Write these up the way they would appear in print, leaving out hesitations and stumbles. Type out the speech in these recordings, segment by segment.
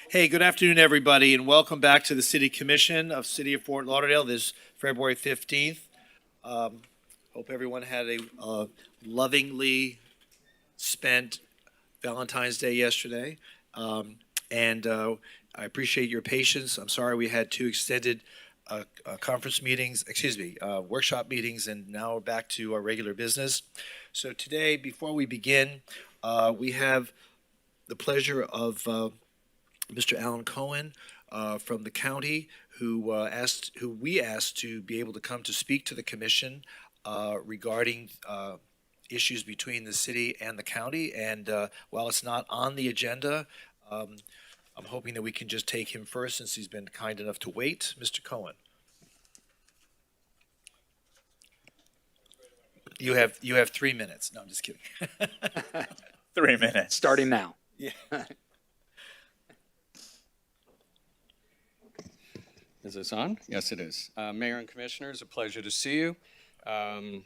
Hey, good afternoon, everybody, and welcome back to the City Commission of City of Fort Lauderdale this February 15th. Hope everyone had a lovingly spent Valentine's Day yesterday. And I appreciate your patience. I'm sorry we had two extended conference meetings, workshop meetings, and now we're back to our regular business. So today, before we begin, we have the pleasure of Mr. Alan Cohen from the county, who we asked to be able to come to speak to the commission regarding issues between the city and the county. And while it's not on the agenda, I'm hoping that we can just take him first since he's been kind enough to wait. Mr. Cohen. You have 3 minutes. No, I'm just kidding. 3 minutes. Starting now. Yeah. Is this on? Yes, it is. Mayor and Commissioners, a pleasure to see you. I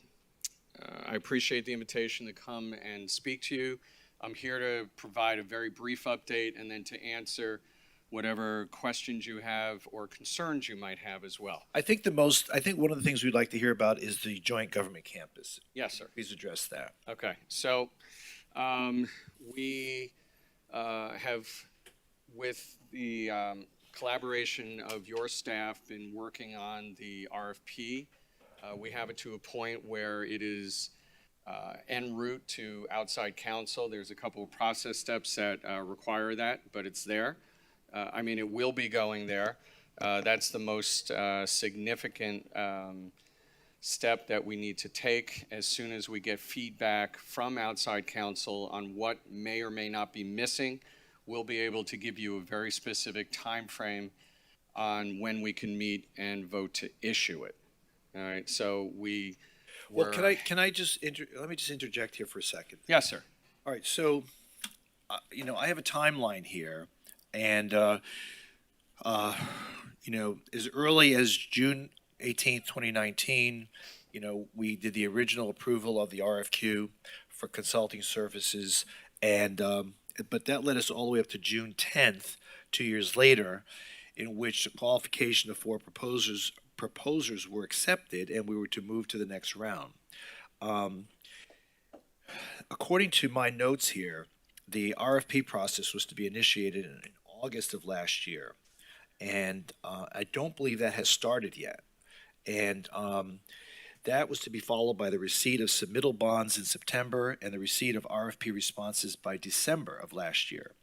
appreciate the invitation to come and speak to you. I'm here to provide a very brief update and then to answer whatever questions you have or concerns you might have as well. I think one of the things we'd like to hear about is the joint government campus. Yes, sir. Please address that. Okay. So we have, with the collaboration of your staff, been working on the RFP. We have it to a point where it is en route to outside counsel. There's a couple of process steps that require that, but it's there. It will be going there. That's the most significant step that we need to take. As soon as we get feedback from outside counsel on what may or may not be missing, we'll be able to give you a very specific time frame on when we can meet and vote to issue it. All right, so Well, let me just interject here for a second. Yes, sir. All right, so, I have a timeline here, and, as early as June 18th, 2019, we did the original approval of the RFQ for consulting services, and but that led us all the way up to June 10th, 2 years later, in which the qualification of four proposers were accepted, and we were to move to the next round. According to my notes here, the RFP process was to be initiated in August of last year, and I don't believe that has started yet. And that was to be followed by the receipt of submittal bonds in September and the receipt of RFP responses by December of last year.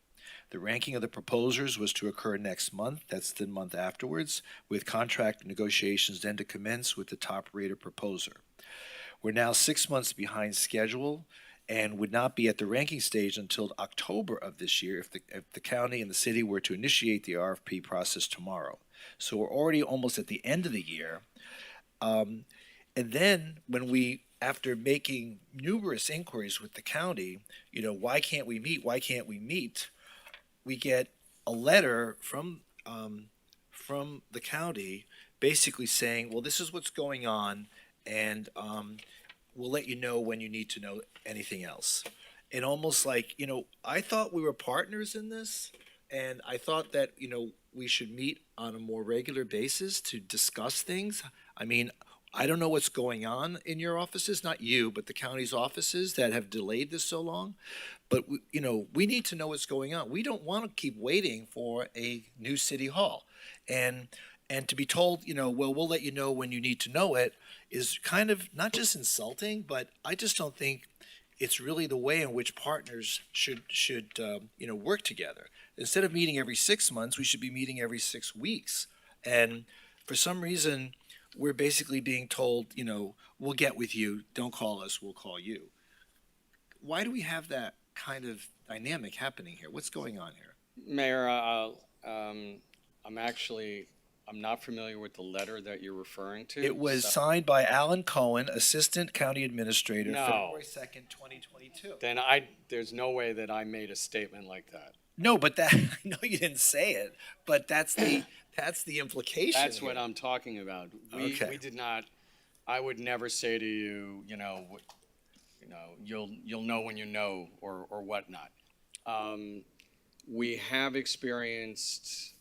The ranking of the proposers was to occur next month, that's the month afterwards, with contract negotiations then to commence with the top-rated proposer. We're now 6 months behind schedule and would not be at the ranking stage until October of this year if the county and the city were to initiate the RFP process tomorrow. So we're already almost at the end of the year. And then after making numerous inquiries with the county, why can't we meet? We get a letter from the county basically saying, well, this is what's going on, and we'll let you know when you need to know anything else. And almost like, I thought we were partners in this, and I thought that, we should meet on a more regular basis to discuss things. I don't know what's going on in your offices, not you, but the county's offices that have delayed this so long. But, we need to know what's going on. We don't want to keep waiting for a new city hall. And to be told, well, we'll let you know when you need to know it is kind of not just insulting, but I just don't think it's really the way in which partners should work together. Instead of meeting every 6 months, we should be meeting every 6 weeks. And for some reason, we're basically being told, we'll get with you, don't call us, we'll call you. Why do we have that kind of dynamic happening here? What's going on here? Mayor, I'm not familiar with the letter that you're referring to. It was signed by Alan Cohen, Assistant County Administrator, No. February 2nd, 2022. Then there's no way that I made a statement like that. No, but I know you didn't say it, but that's the implication. That's here. what I'm talking about. We did not. I would never say to you, you'll know when you know or whatnot. We have experienced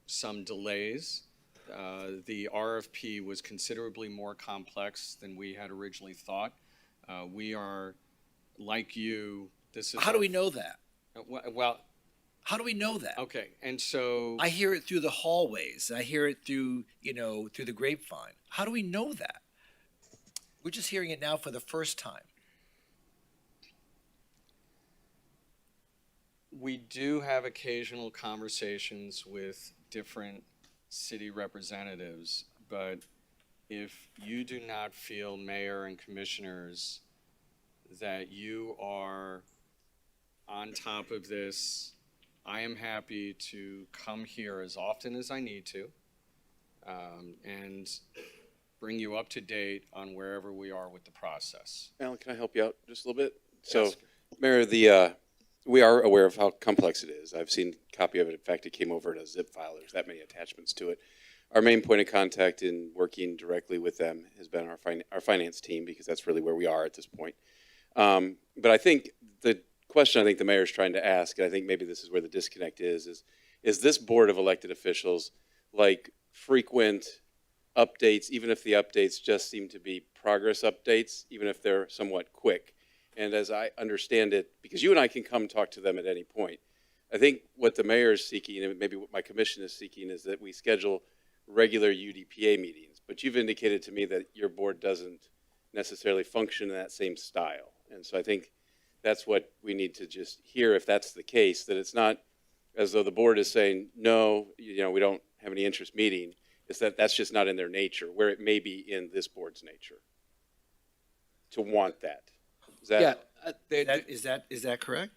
some delays. The RFP was considerably more complex than we had originally thought. We are, like you, this is. How do we know that? Well, How do we know that? okay, and so. I hear it through the hallways. I hear it through, through the grapevine. How do we know that? We're just hearing it now for the first time. We do have occasional conversations with different city representatives, but if you do not feel, mayor and commissioners, that you are on top of this, I am happy to come here as often as I need to and bring you up to date on wherever we are with the process. Alan, can I help you out just a little bit? So, Yes. Mayor, we are aware of how complex it is. I've seen a copy of it. In fact, it came over in a zip file. There's that many attachments to it. Our main point of contact in working directly with them has been our finance team, because that's really where we are at this point. But I think the question I think the mayor is trying to ask, and I think maybe this is where the disconnect is this board of elected officials like frequent updates, even if the updates just seem to be progress updates, even if they're somewhat quick? And as I understand it, because you and I can come talk to them at any point, I think what the mayor is seeking, and maybe what my commission is seeking, is that we schedule regular UDPA meetings. But you've indicated to me that your board doesn't necessarily function in that same style. And so I think that's what we need to just hear, if that's the case, that it's not as though the board is saying, no, we don't have any interest meeting. It's that that's just not in their nature, where it may be in this board's nature to want that. Is that? Yeah, is that correct?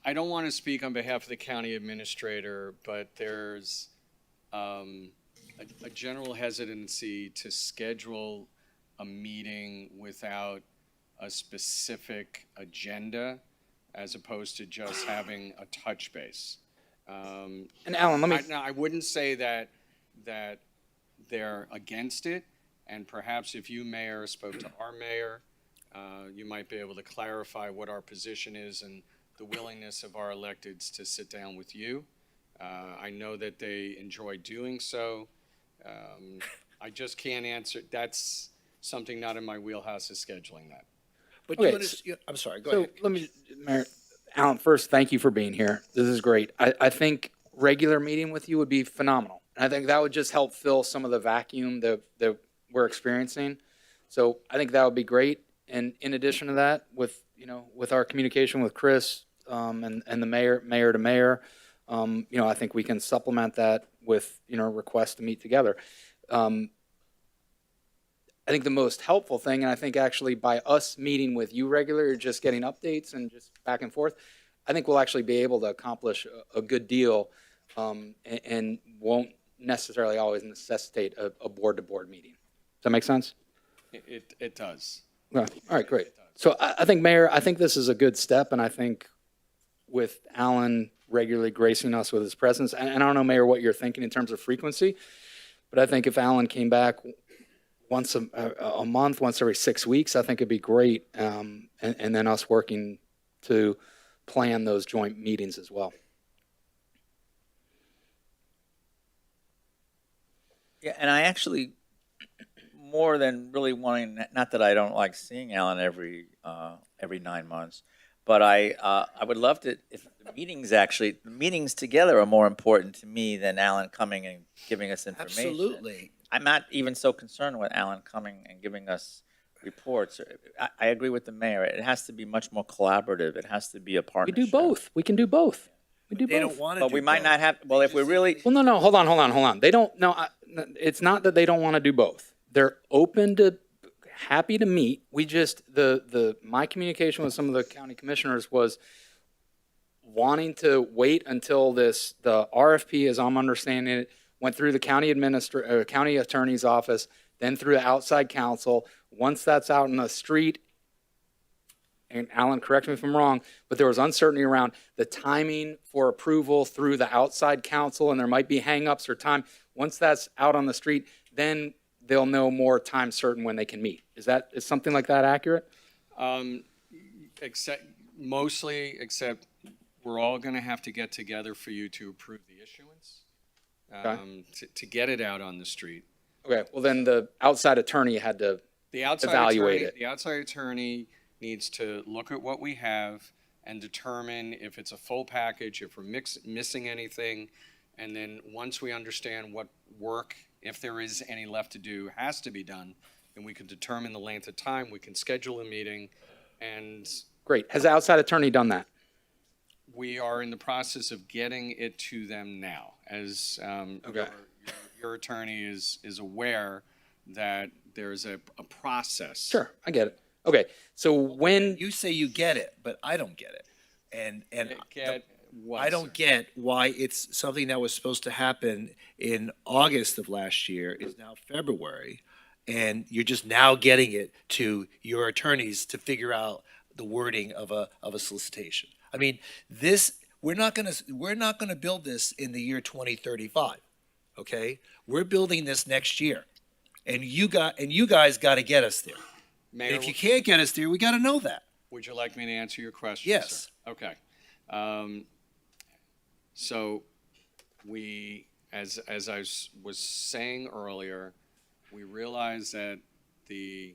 I don't want to speak on behalf of the county administrator, but there's a general hesitancy to schedule a meeting without a specific agenda, as opposed to just having a touch base. And Alan, let me. Now, I wouldn't say that they're against it, and perhaps if you, mayor, spoke to our mayor, you might be able to clarify what our position is and the willingness of our electeds to sit down with you. I know that they enjoy doing so. I just can't answer. That's something not in my wheelhouse, is scheduling that. But Okay, I'm sorry, go So ahead. let me, Mayor, Alan, first, thank you for being here. This is great. I think regular meeting with you would be phenomenal. And I think that would just help fill some of the vacuum that we're experiencing. So I think that would be great. And in addition to that, with our communication with Chris and the mayor to mayor, I think we can supplement that with requests to meet together. I think the most helpful thing, and I think actually by us meeting with you regularly, just getting updates and just back and forth, I think we'll actually be able to accomplish a good deal and won't necessarily always necessitate a board-to-board meeting. Does that make sense? It does. Yeah. All right, great. So I think, Mayor, I think this is a good step, and I think with Alan regularly gracing us with his presence, and I don't know, Mayor, what you're thinking in terms of frequency, but I think if Alan came back once a month, once every 6 weeks, I think it'd be great, and then us working to plan those joint meetings as well. Yeah, and I actually, more than really wanting, not that I don't like seeing Alan every 9 months, but I would love to, if the meetings together are more important to me than Alan coming and giving us information. Absolutely. I'm not even so concerned with Alan coming and giving us reports. I agree with the mayor. It has to be much more collaborative. It has to be a We partnership. do both. We can do both. We do They both. don't want to But do we might both. not have, well, if we're really, Well, no, hold on. They don't, it's not that they don't want to do both. They're happy to meet. We just, my communication with some of the county commissioners was wanting to wait until the RFP, as I'm understanding it, went through the county attorney's office, then through the outside counsel. Once that's out in the street, and Alan, correct me if I'm wrong, but there was uncertainty around the timing for approval through the outside counsel, and there might be hangups or time. Once that's out on the street, then they'll know more time certain when they can meet. Is something like that accurate? Except we're all going to have to get together for you to approve the issuance, to get it out on the street. Okay, well then the outside attorney had to, The outside Evaluate attorney, it. the outside attorney needs to look at what we have and determine if it's a full package, if we're missing anything. And then once we understand what work, if there is any left to do, has to be done, then we can determine the length of time, we can schedule a meeting, and great. Has the outside attorney done that? we are in the process of getting it to them now. As your attorney is aware that there's a process. Sure, I get it. Okay, so when, You say you get it, but I don't get it. And Get what, I don't sir? get why it's something that was supposed to happen in August of last year is now February, and you're just now getting it to your attorneys to figure out the wording of a solicitation. I mean, we're not gonna build this in the year 2035, okay? We're building this next year, and you guys got to get us there. Mayor, If you can't get us there, we got to know that. would you like me to answer your question? Yes. Sir? Okay. So we, as I was saying earlier, we realized that the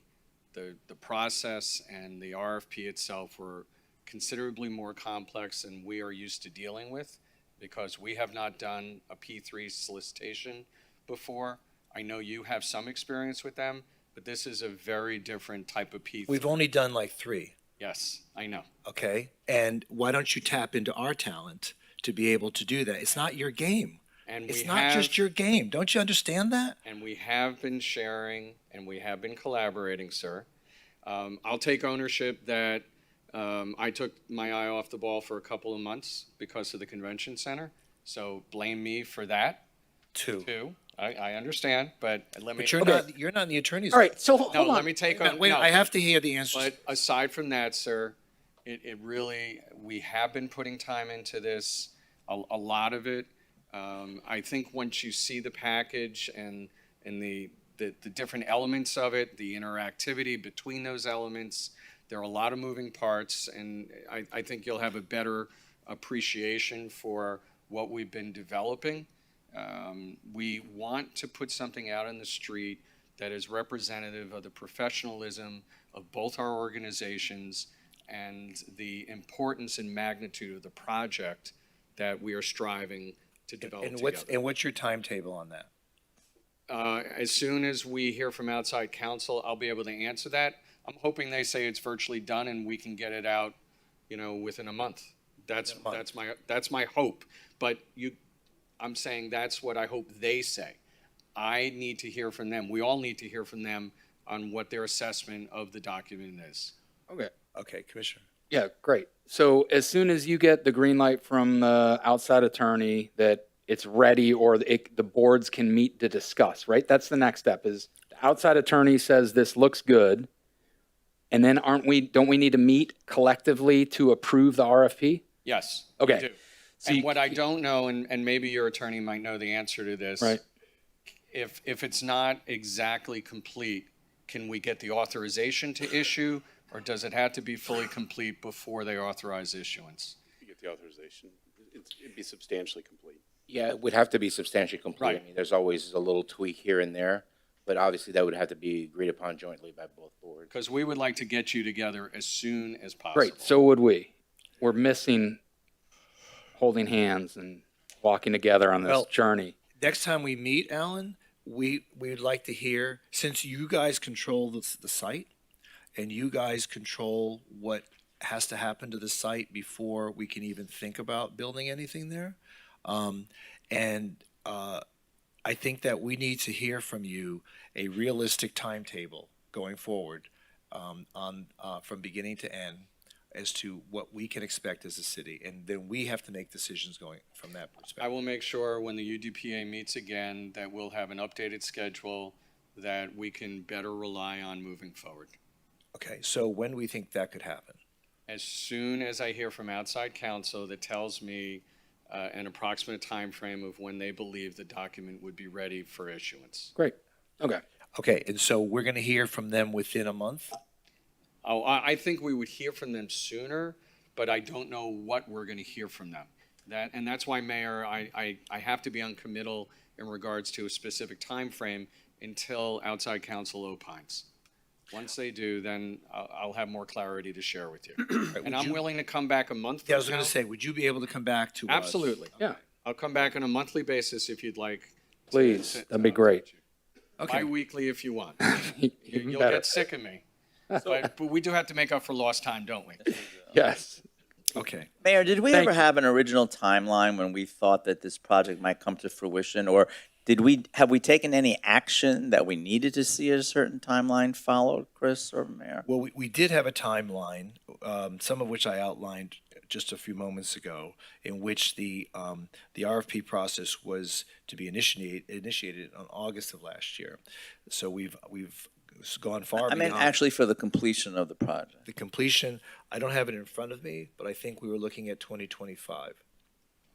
process and the RFP itself were considerably more complex than we are used to dealing with because we have not done a P3 solicitation before. I know you have some experience with them, but this is a very different type of P3. We've only done like 3. Yes, I know. Okay, and why don't you tap into our talent to be able to do that? It's not your game. And It's we not have, just your game. Don't you understand that? and we have been sharing and we have been collaborating, sir. I'll take ownership that I took my eye off the ball for a couple of months because of the convention center. So blame me for that 2. too. I understand, but let me. But you're not in the attorney's. all right, so hold No, on. let me take on. Wait, no. I have to hear the answer. But aside from that, sir, it really, we have been putting time into this, a lot of it. I think once you see the package and the different elements of it, the interactivity between those elements, there are a lot of moving parts, and I think you'll have a better appreciation for what we've been developing. We want to put something out in the street that is representative of the professionalism of both our organizations and the importance and magnitude of the project that we are striving to develop together. What's your timetable on that? As soon as we hear from outside counsel, I'll be able to answer that. I'm hoping they say it's virtually done and we can get it out, within a month. That's my hope. But I'm saying that's what I hope they say. I need to hear from them. We all need to hear from them on what their assessment of the document is. Okay, Okay, Commissioner. yeah, great. So as soon as you get the green light from the outside attorney that it's ready or the boards can meet to discuss, right? That's the next step is the outside attorney says this looks good. And then don't we need to meet collectively to approve the RFP? Yes. Okay. We do. So And you- what I don't know, and maybe your attorney might know the answer to this. Right. If it's not exactly complete, can we get the authorization to issue, or does it have to be fully complete before they authorize issuance? You get the authorization. It'd be substantially complete. Yeah, it would have to be substantially complete. Right. I mean, there's always a little tweak here and there, but obviously that would have to be agreed upon jointly by both boards. Because we would like to get you together as soon as possible. Great, so would we. We're missing holding hands and walking together on this Well- journey. Next time we meet, Alan, we'd like to hear, since you guys control the site and you guys control what has to happen to the site before we can even think about building anything there. I think that we need to hear from you a realistic timetable going forward from beginning to end as to what we can expect as a city. And then we have to make decisions going from that perspective. I will make sure when the UDPA meets again that we'll have an updated schedule that we can better rely on moving forward. Okay, so when do we think that could happen? As soon as I hear from outside counsel that tells me an approximate timeframe of when they believe the document would be ready for issuance. Great, okay. Okay, and so we're gonna hear from them within a month? Oh, I think we would hear from them sooner, but I don't know what we're going to hear from them. And that's why, Mayor, I have to be uncommittal in regards to a specific time frame until outside counsel opines. Once they do, then I'll have more clarity to share with you. And I'm willing to come back a month Yeah, I from was going now. to say, would you be able to come back to us? Absolutely. Yeah, I'll come back on a monthly basis if you'd like. please, that'd be great. Okay. Bi-weekly if you want. Even You'll better. get sick of me. But we do have to make up for lost time, don't we? Yes. Okay. Mayor, did we Thank ever you. have an original timeline when we thought that this project might come to fruition? Or have we taken any action that we needed to see a certain timeline followed, Chris or Mayor? Well, we did have a timeline, some of which I outlined just a few moments ago, in which the RFP process was to be initiated on August of last year. So we've gone far I mean, beyond actually for the completion of the project. the completion. I don't have it in front of me, but I think we were looking at 2025.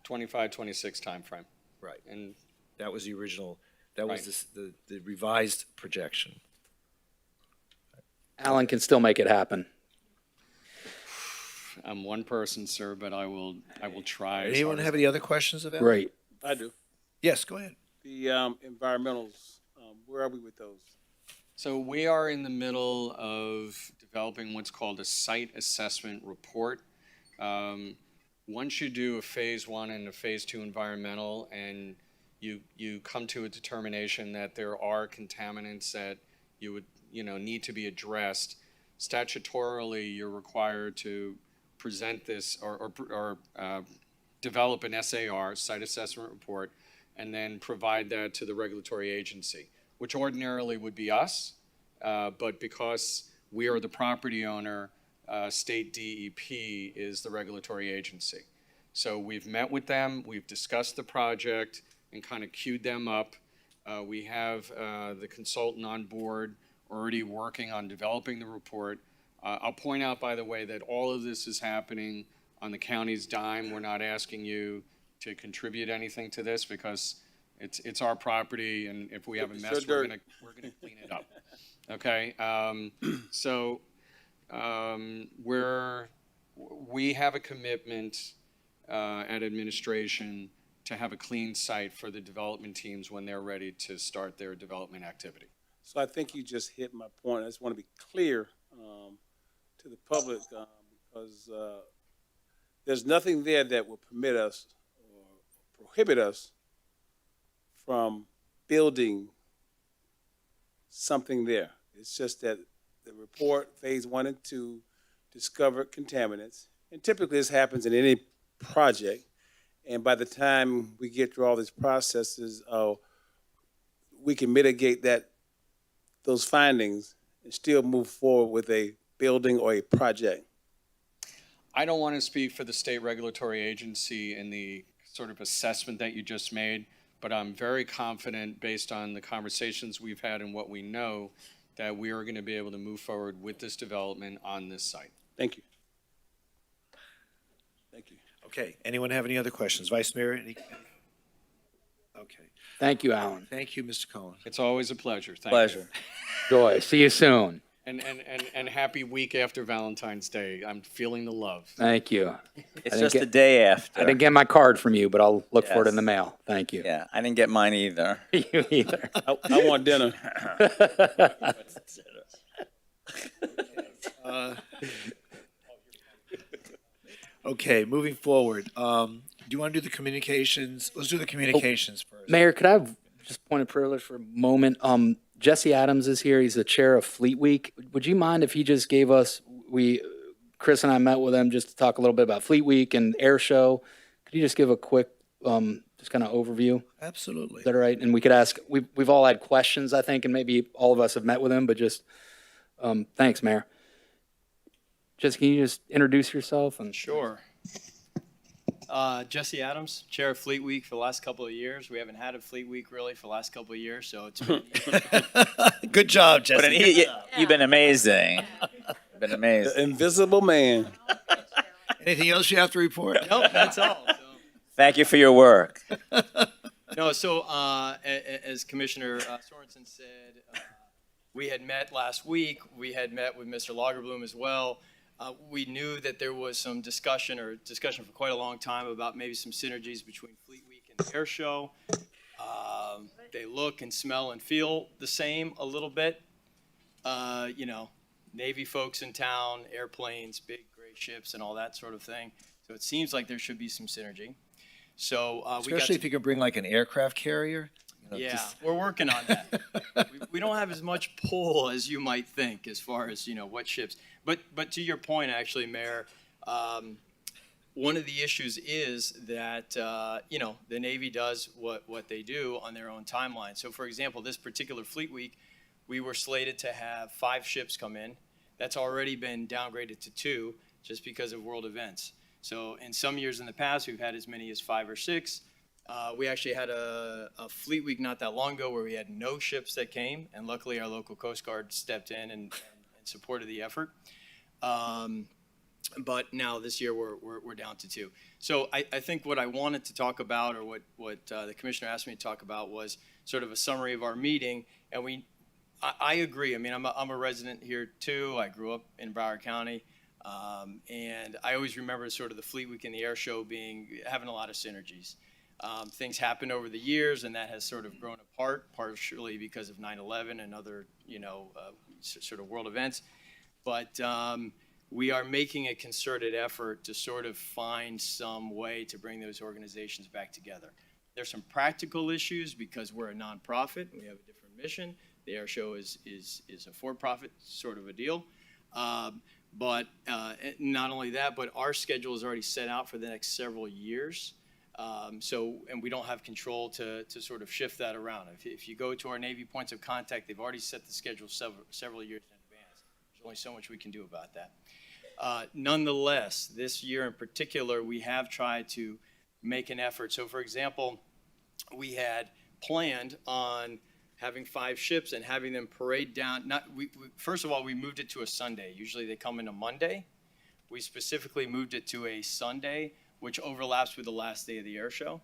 25, 26 timeframe. Right. And That was the original. That was Right. the revised projection. Alan can still make it happen. I'm one person, sir, but I will try. as Anyone hard have as- any other questions of Alan? Great. I do. Yes, go ahead. The environmentals, where are we with those? So we are in the middle of developing what's called a site assessment report. Once you do a phase 1 and a phase 2 environmental, and you come to a determination that there are contaminants that you would need to be addressed, statutorily you're required to present this or develop an SAR, site assessment report, and then provide that to the regulatory agency, which ordinarily would be us, but because we are the property owner, state DEP is the regulatory agency. So we've met with them, we've discussed the project and kind of queued them up. We have the consultant on board already working on developing the report. I'll point out, by the way, that all of this is happening on the county's dime. We're not asking you to contribute anything to this because it's our property, and if we have a It's mess, your we're dirt. gonna clean it up. Okay, so we have a commitment at administration to have a clean site for the development teams when they're ready to start their development activity. So I think you just hit my point. I just want to be clear to the public because there's nothing there that will permit us or prohibit us from building something there. It's just that the report, phase 1 and 2, discovered contaminants. And typically this happens in any project. And by the time we get through all these processes, we can mitigate those findings and still move forward with a building or a project. I don't want to speak for the state regulatory agency in the sort of assessment that you just made, but I'm very confident, based on the conversations we've had and what we know, that we are going to be able to move forward with this development on this site. Thank you. Thank you. Okay. Anyone have any other questions? Vice Mayor? Okay. Thank you, Alan. Thank you, Mr. Cohen. It's always a pleasure. Thank you. Pleasure. Joy. See you soon. And happy week after Valentine's Day. I'm feeling the love. Thank you. It's didn't just get- the day after. I didn't get my card from you, but I'll look for it Yes. in the mail. Thank you. Yeah, I didn't get mine either. You either. I want dinner. Okay, moving forward. Do you want to do the communications? Let's do the communications first. Mayor, could I have just point of privilege for a moment? Jesse Adams is here. He's the chair of Fleet Week. Would you mind if he just gave us, Chris and I met with him just to talk a little bit about Fleet Week and Air Show. Could you just give a quick, just kind of overview? Absolutely. Is that all right? And we could ask, we've all had questions, I think, and maybe all of us have met with him, but just, thanks, Mayor. Just, can you just introduce yourself? And Sure. Jesse Adams, chair of Fleet Week for the last couple of years. We haven't had a Fleet Week really for the last couple of years, so it's been Good job, But Jesse. you've been amazing. You've been amazing. The invisible man. Anything else you have to report? nope, that's all. Thank you for your work. No, so as Commissioner Sorensen said, we had met last week. We had met with Mr. Lagerbloom as well. We knew that there was some discussion for quite a long time about maybe some synergies between Fleet Week and the air show. They look and smell and feel the same a little bit. You know, Navy folks in town, airplanes, big gray ships and all that sort of thing. So it seems like there should be some synergy. So Especially if you could bring like an aircraft carrier. You know, yeah, just- we're working on that. we don't have as much pull as you might think as far as, you know, what ships. But to your point, actually, Mayor, one of the issues is that, you know, the Navy does what they do on their own timeline. So, for example, this particular Fleet Week, we were slated to have 5 ships come in. That's already been downgraded to 2 just because of world events. So in some years in the past, we've had as many as 5 or 6. We actually had a Fleet Week not that long ago where we had no ships that came, and luckily our local Coast Guard stepped in and supported the effort. But now this year we're down to 2. So I think what I wanted to talk about, or what the commissioner asked me to talk about, was sort of a summary of our meeting. And I agree. I mean, I'm a resident here too. I grew up in Broward County. And I always remember sort of the Fleet Week and the air show having a lot of synergies. Things happened over the years, and that has sort of grown apart, partially because of 9/11 and other, you know, sort of world events. But we are making a concerted effort to sort of find some way to bring those organizations back together. There's some practical issues because we're a nonprofit. We have a different mission. The air show is a for-profit sort of a deal. But not only that, but our schedule is already set out for the next several years. And we don't have control to sort of shift that around. If you go to our Navy points of contact, they've already set the schedule several years in advance. There's only so much we can do about that. Nonetheless, this year in particular, we have tried to make an effort. So, for example, we had planned on having 5 ships and having them parade down. First of all, we moved it to a Sunday. Usually they come in a Monday. We specifically moved it to a Sunday, which overlaps with the last day of the air show.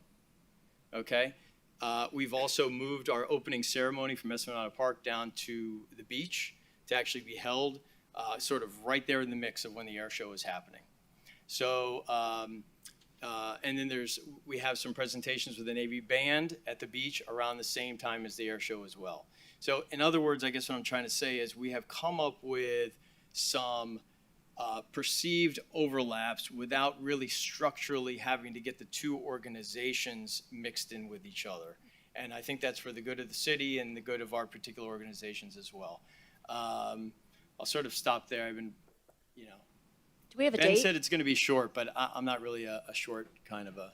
Okay. We've also moved our opening ceremony from Esplanade Park down to the beach to actually be held sort of right there in the mix of when the air show is happening. So, and then we have some presentations with the Navy band at the beach around the same time as the air show as well. So in other words, I guess what I'm trying to say is we have come up with some perceived overlaps without really structurally having to get the 2 organizations mixed in with each other. And I think that's for the good of the city and the good of our particular organizations as well. I'll sort of stop there. I've been, you know. Do we have a Ben date? said it's going to be short, but I'm not really a short kind of a.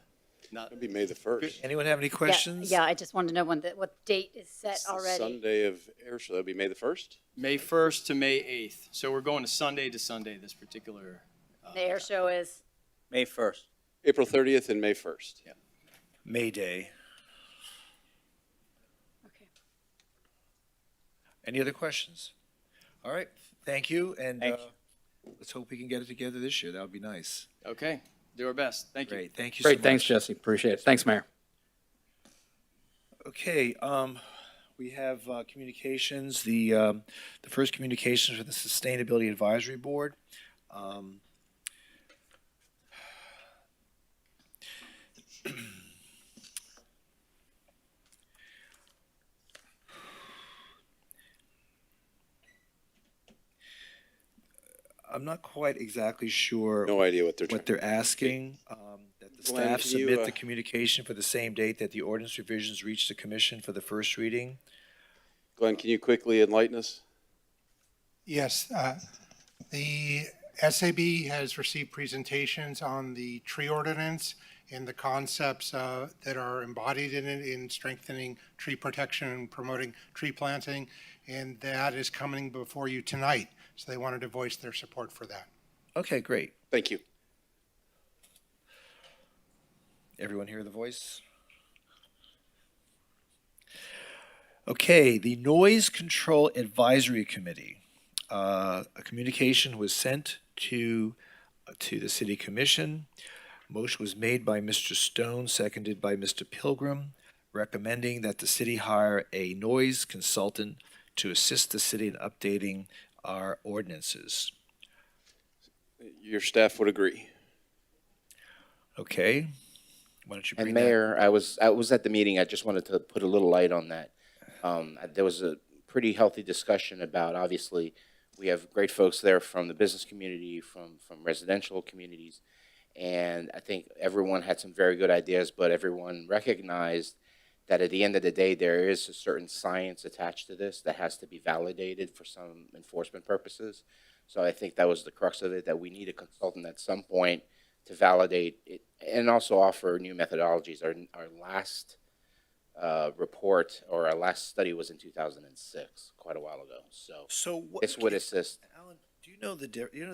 It'll be May the 1st. Anyone have any questions? Yeah, I just wanted to know what date is set It's the already. Sunday of air show. That'll be May the 1st. May 1st to May 8th. So we're going to Sunday this particular. The air show is, May 1st. April 30th and May 1st. Yeah. May Day. okay. Any other questions? All right, thank you, and Thanks. let's hope we can get it together this year. That would be nice. Okay. Do our best. Thank you. Great, thank you so Great, much. thanks, Jesse. Appreciate it. Thanks, Mayor. Okay, we have communications. The first communications for the Sustainability Advisory Board. I'm not quite exactly sure No idea what they're trying. what they're asking, that the Glenn, staff can you, submit the communication for the same date that the ordinance revisions reach the commission for the first reading. Glenn, can you quickly enlighten us? Yes, the SAB has received presentations on the tree ordinance and the concepts that are embodied in it in strengthening tree protection and promoting tree planting, and that is coming before you tonight. So they wanted to voice their support for that. Okay, great. Thank you. Everyone hear the voice? Okay, the Noise Control Advisory Committee. A communication was sent to the City Commission. Motion was made by Mr. Stone, seconded by Mr. Pilgrim, recommending that the city hire a noise consultant to assist the city in updating our ordinances. Your staff would agree. Okay. Why don't you bring And that? Mayor, I was at the meeting. I just wanted to put a little light on that. There was a pretty healthy discussion about, obviously, we have great folks there from the business community, from residential communities, and I think everyone had some very good ideas, but everyone recognized that at the end of the day, there is a certain science attached to this that has to be validated for some enforcement purposes. So I think that was the crux of it, that we need a consultant at some point to validate it and also offer new methodologies. Our last report or our last study was in 2006, quite a while ago. So what, this would assist. Alan, do you know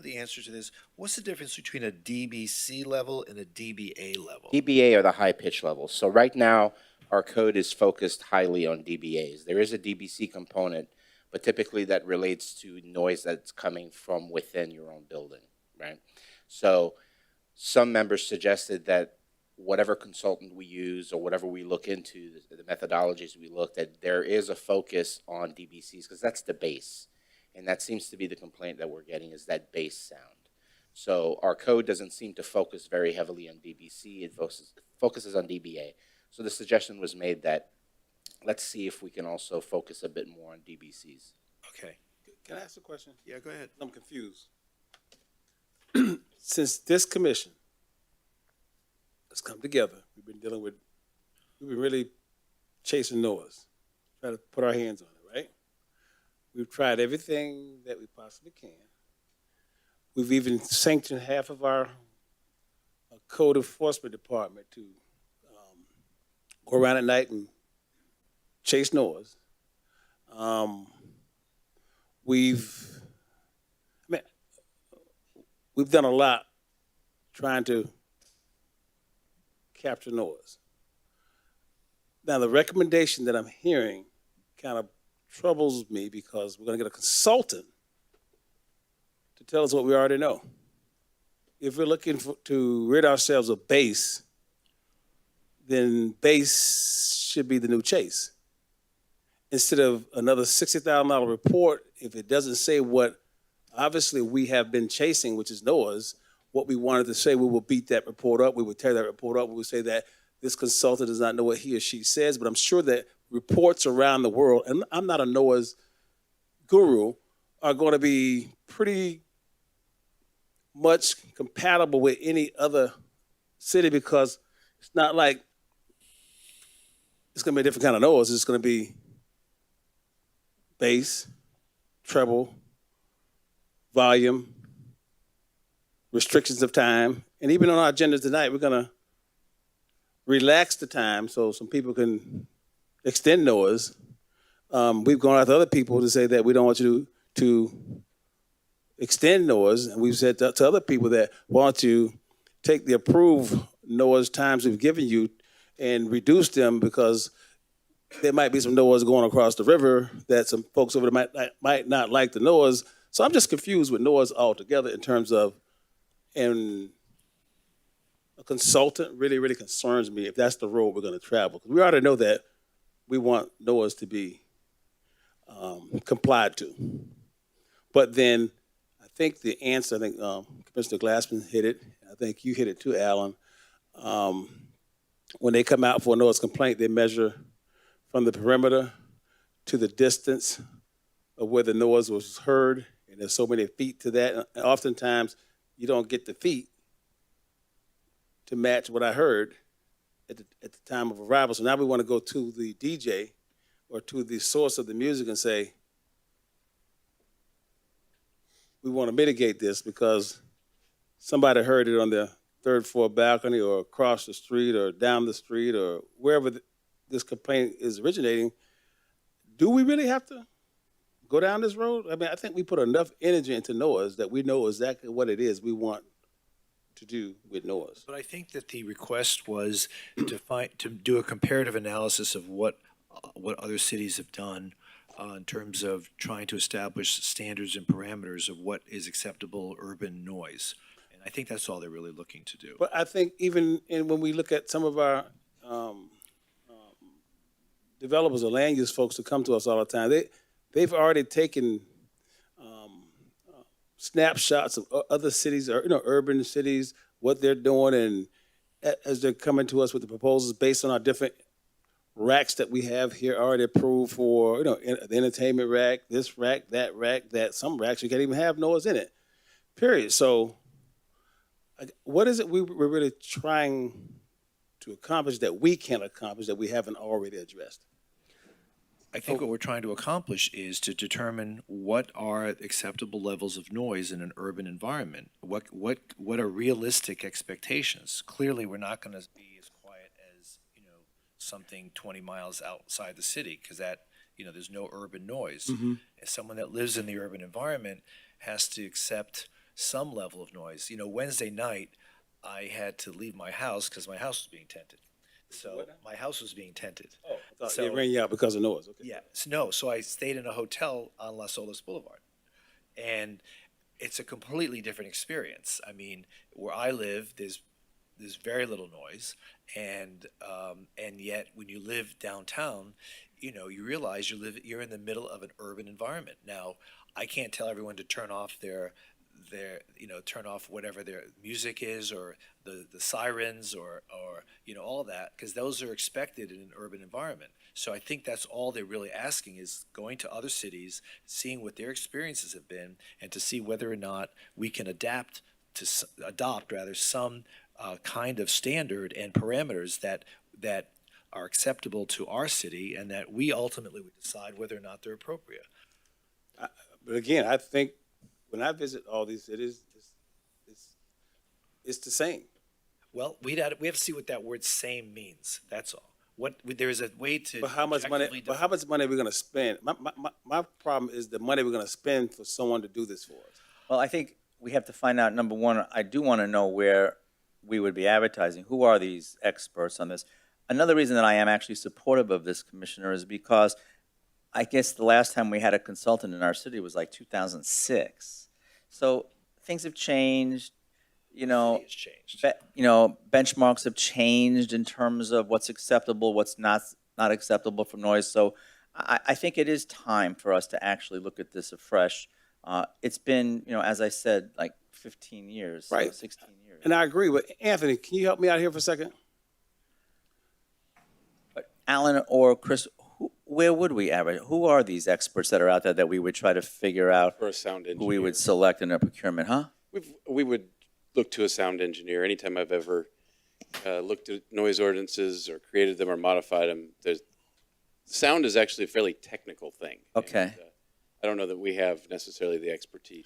the answer to this? What's the difference between a DBC level and a DBA level? DBA are the high pitch levels. So right now, our code is focused highly on DBAs. There is a DBC component, but typically that relates to noise that's coming from within your own building, right? So some members suggested that whatever consultant we use or whatever we look into, the methodologies we looked at, there is a focus on DBCs because that's the base. And that seems to be the complaint that we're getting, is that bass sound. So our code doesn't seem to focus very heavily on DBC. It focuses on DBA. So the suggestion was made that let's see if we can also focus a bit more on DBCs. Okay. Can I ask a question? Yeah, go ahead. I'm confused. Since this commission has come together, we've been really chasing noise, trying to put our hands on it, right? We've tried everything that we possibly can. We've even sanctioned half of our code enforcement department to go around at night and chase noise. We've done a lot trying to capture noise. Now, the recommendation that I'm hearing kind of troubles me because we're going to get a consultant to tell us what we already know. If we're looking to rid ourselves of bass, then bass should be the new chase. Instead of another $60,000 report, if it doesn't say what obviously we have been chasing, which is noise, what we wanted to say, we will beat that report up. We would tear that report up. We would say that this consultant does not know what he or she says, but I'm sure that reports around the world, and I'm not a noise guru, are going to be pretty much compatible with any other city because it's not like it's going to be a different kind of noise. It's going to be bass, treble, volume, restrictions of time. And even on our agenda tonight, we're going to relax the time so some people can extend noise. We've gone out to other people to say that we don't want you to extend noise. And we've said to other people that want to take the approved noise times we've given you and reduce them because there might be some noise going across the river that some folks over there might not like the noise. So I'm just confused with noise altogether in terms of, and a consultant really, really concerns me if that's the road we're going to travel. Because we already know that we want noise to be complied to. But then I think the answer, Commissioner Glassman hit it. I think you hit it too, Alan. When they come out for a noise complaint, they measure from the perimeter to the distance of where the noise was heard. And there's so many feet to that. And oftentimes, you don't get the feet to match what I heard at the time of arrival. So now we want to go to the DJ or to the source of the music and say, we want to mitigate this because somebody heard it on the third floor balcony or across the street or down the street or wherever this complaint is originating. Do we really have to go down this road? I mean, I think we put enough energy into noise that we know exactly what it is we want to do with noise. But I think that the request was to do a comparative analysis of what other cities have done in terms of trying to establish standards and parameters of what is acceptable urban noise. And I think that's all they're really looking to do. But I think even when we look at some of our developers or land use folks who come to us all the time, they've already taken snapshots of other cities or, urban cities, what they're doing, and as they're coming to us with the proposals based on our different racks that we have here already approved for, the entertainment rack, this rack, that some racks you can't even have noise in it, period. So what is it we're really trying to accomplish that we can't accomplish that we haven't already addressed? I think what we're trying to accomplish is to determine what are acceptable levels of noise in an urban environment. What are realistic expectations? Clearly, we're not going to be as quiet as something 20 miles outside the city because that there's no urban noise. As someone that lives in the urban environment has to accept some level of noise. Wednesday night, I had to leave my house because my house was being tented. So my house was being tented. Oh, I thought So- it ran you out because of noise. Okay. Yeah, no, so I stayed in a hotel on Las Olas Boulevard. And it's a completely different experience. I mean, where I live, there's very little noise. And yet when you live downtown, you realize you're in the middle of an urban environment. Now, I can't tell everyone to turn off turn off whatever their music is or the sirens or all that, because those are expected in an urban environment. So I think that's all they're really asking is going to other cities, seeing what their experiences have been, and to see whether or not we can adopt some kind of standard and parameters that are acceptable to our city, and that we ultimately would decide whether or not they're appropriate. But again, I think when I visit all these cities, it's the same. Well, we have to see what that word "same" means. That's all. There's a way to. But how much money? objectively But how much money are we going to spend? My problem is the money we're going to spend for someone to do this for us. Well, I think we have to find out, number one, I do want to know where we would be advertising. Who are these experts on this? Another reason that I am actually supportive of this, Commissioner, is because I guess the last time we had a consultant in our city was like 2006. So things have changed, City has changed. benchmarks have changed in terms of what's acceptable, what's not acceptable for noise. So I think it is time for us to actually look at this afresh. It's been, as I said, like 15 years, Right. 16 years. And I agree. But Anthony, can you help me out here for a second? But Alan or Chris, where would we advertise? Who are these experts that are out there that we would try to figure out For a sound engineer. who we would select in a procurement, huh? We would look to a sound engineer. Anytime I've ever looked at noise ordinances or created them or modified them, sound is actually a fairly technical thing. Okay. And, I don't know that we have necessarily the expertise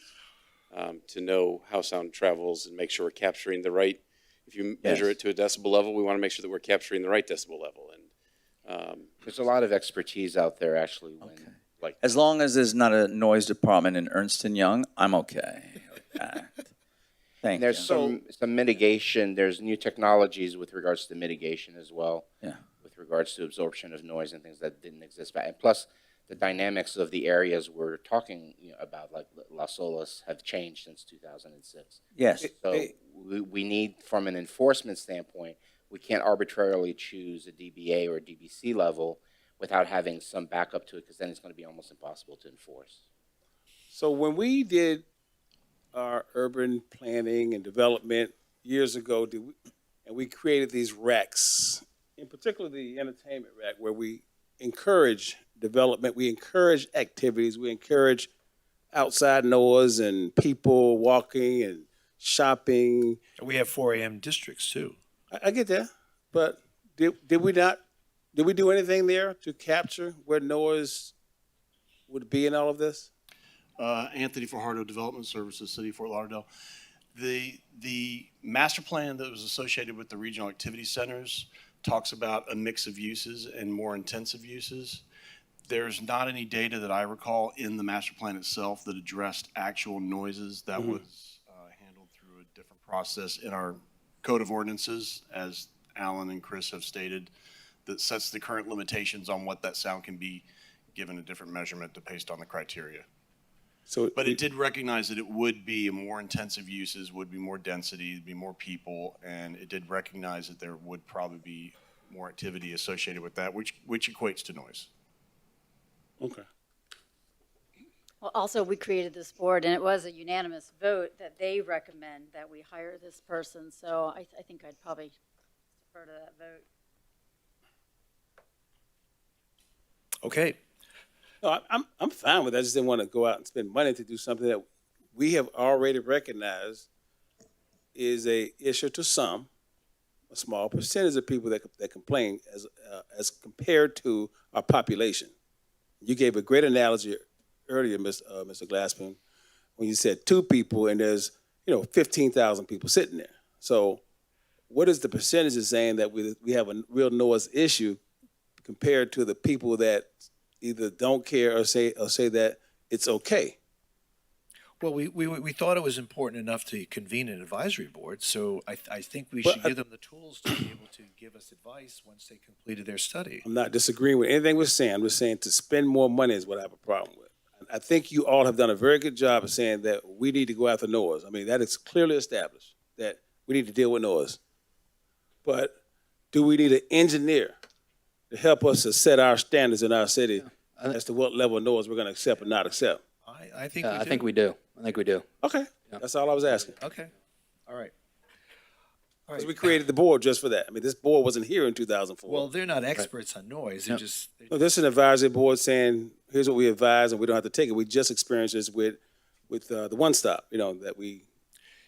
to know how sound travels and make sure we're capturing the right. If you measure Yes. it to a decibel level, we want to make sure that we're capturing the right decibel level. And There's a lot of expertise out there, actually, when, Okay. like, As long as there's not a noise department in Ernst & Young, I'm okay with that. Thank there's you. some mitigation, there's new technologies with regards to mitigation as well. Yeah. With regards to absorption of noise and things that didn't exist back. And plus, the dynamics of the areas we're talking about, like Las Olas, have changed since 2006. Yes. So we need, from an enforcement standpoint, we can't arbitrarily choose a DBA or a DBC level without having some backup to it, because then it's going to be almost impossible to enforce. So when we did our urban planning and development years ago, and we created these racks, in particular the entertainment rack, where we encourage development, we encourage activities, we encourage outside noise and people walking and shopping. We have 4 a.m. districts too. I get that, but did we do anything there to capture where noise would be in all of this? Anthony Fajardo, Development Services, City of Fort Lauderdale. The master plan that was associated with the regional activity centers talks about a mix of uses and more intensive uses. There's not any data that I recall in the master plan itself that addressed actual noises. That was handled through a different process in our code of ordinances, as Alan and Chris have stated, that sets the current limitations on what that sound can be given a different measurement based on the criteria. So, But it did recognize that it would be more intensive uses, would be more density, be more people, and it did recognize that there would probably be more activity associated with that, which equates to noise. okay. Well, also, we created this board, and it was a unanimous vote that they recommend that we hire this person, so I think I'd probably defer to that vote. Okay, No, I'm fine with that. I just didn't want to go out and spend money to do something that we have already recognized is a issue to some, a small percentage of people that complain as compared to our population. You gave a great analogy earlier, Mr. Glassman, when you said 2 people and there's 15,000 people sitting there. So, what is the percentage of saying that we have a real noise issue compared to the people that either don't care or say that it's okay? well, we thought it was important enough to convene an advisory board, so I think we Well, should give them the tools to be able to give us advice once they completed their study. I'm not disagreeing with anything we're saying. I'm just saying to spend more money is what I have a problem with. I think you all have done a very good job of saying that we need to go after noise. I mean, that is clearly established that we need to deal with noise. But do we need an engineer to help us to set our standards in our city as to what level of noise we're going to accept and not accept? I think we do. I think we do. I think we do. Okay, that's all I was asking. Okay, all right. All Because right. we created the board just for that. I mean, this board wasn't here in 2004. Well, they're not experts on noise, they're Yep. just, No, this is an advisory board saying, here's what we advise, and we don't have to take it. We just experienced this with the One Stop, that we.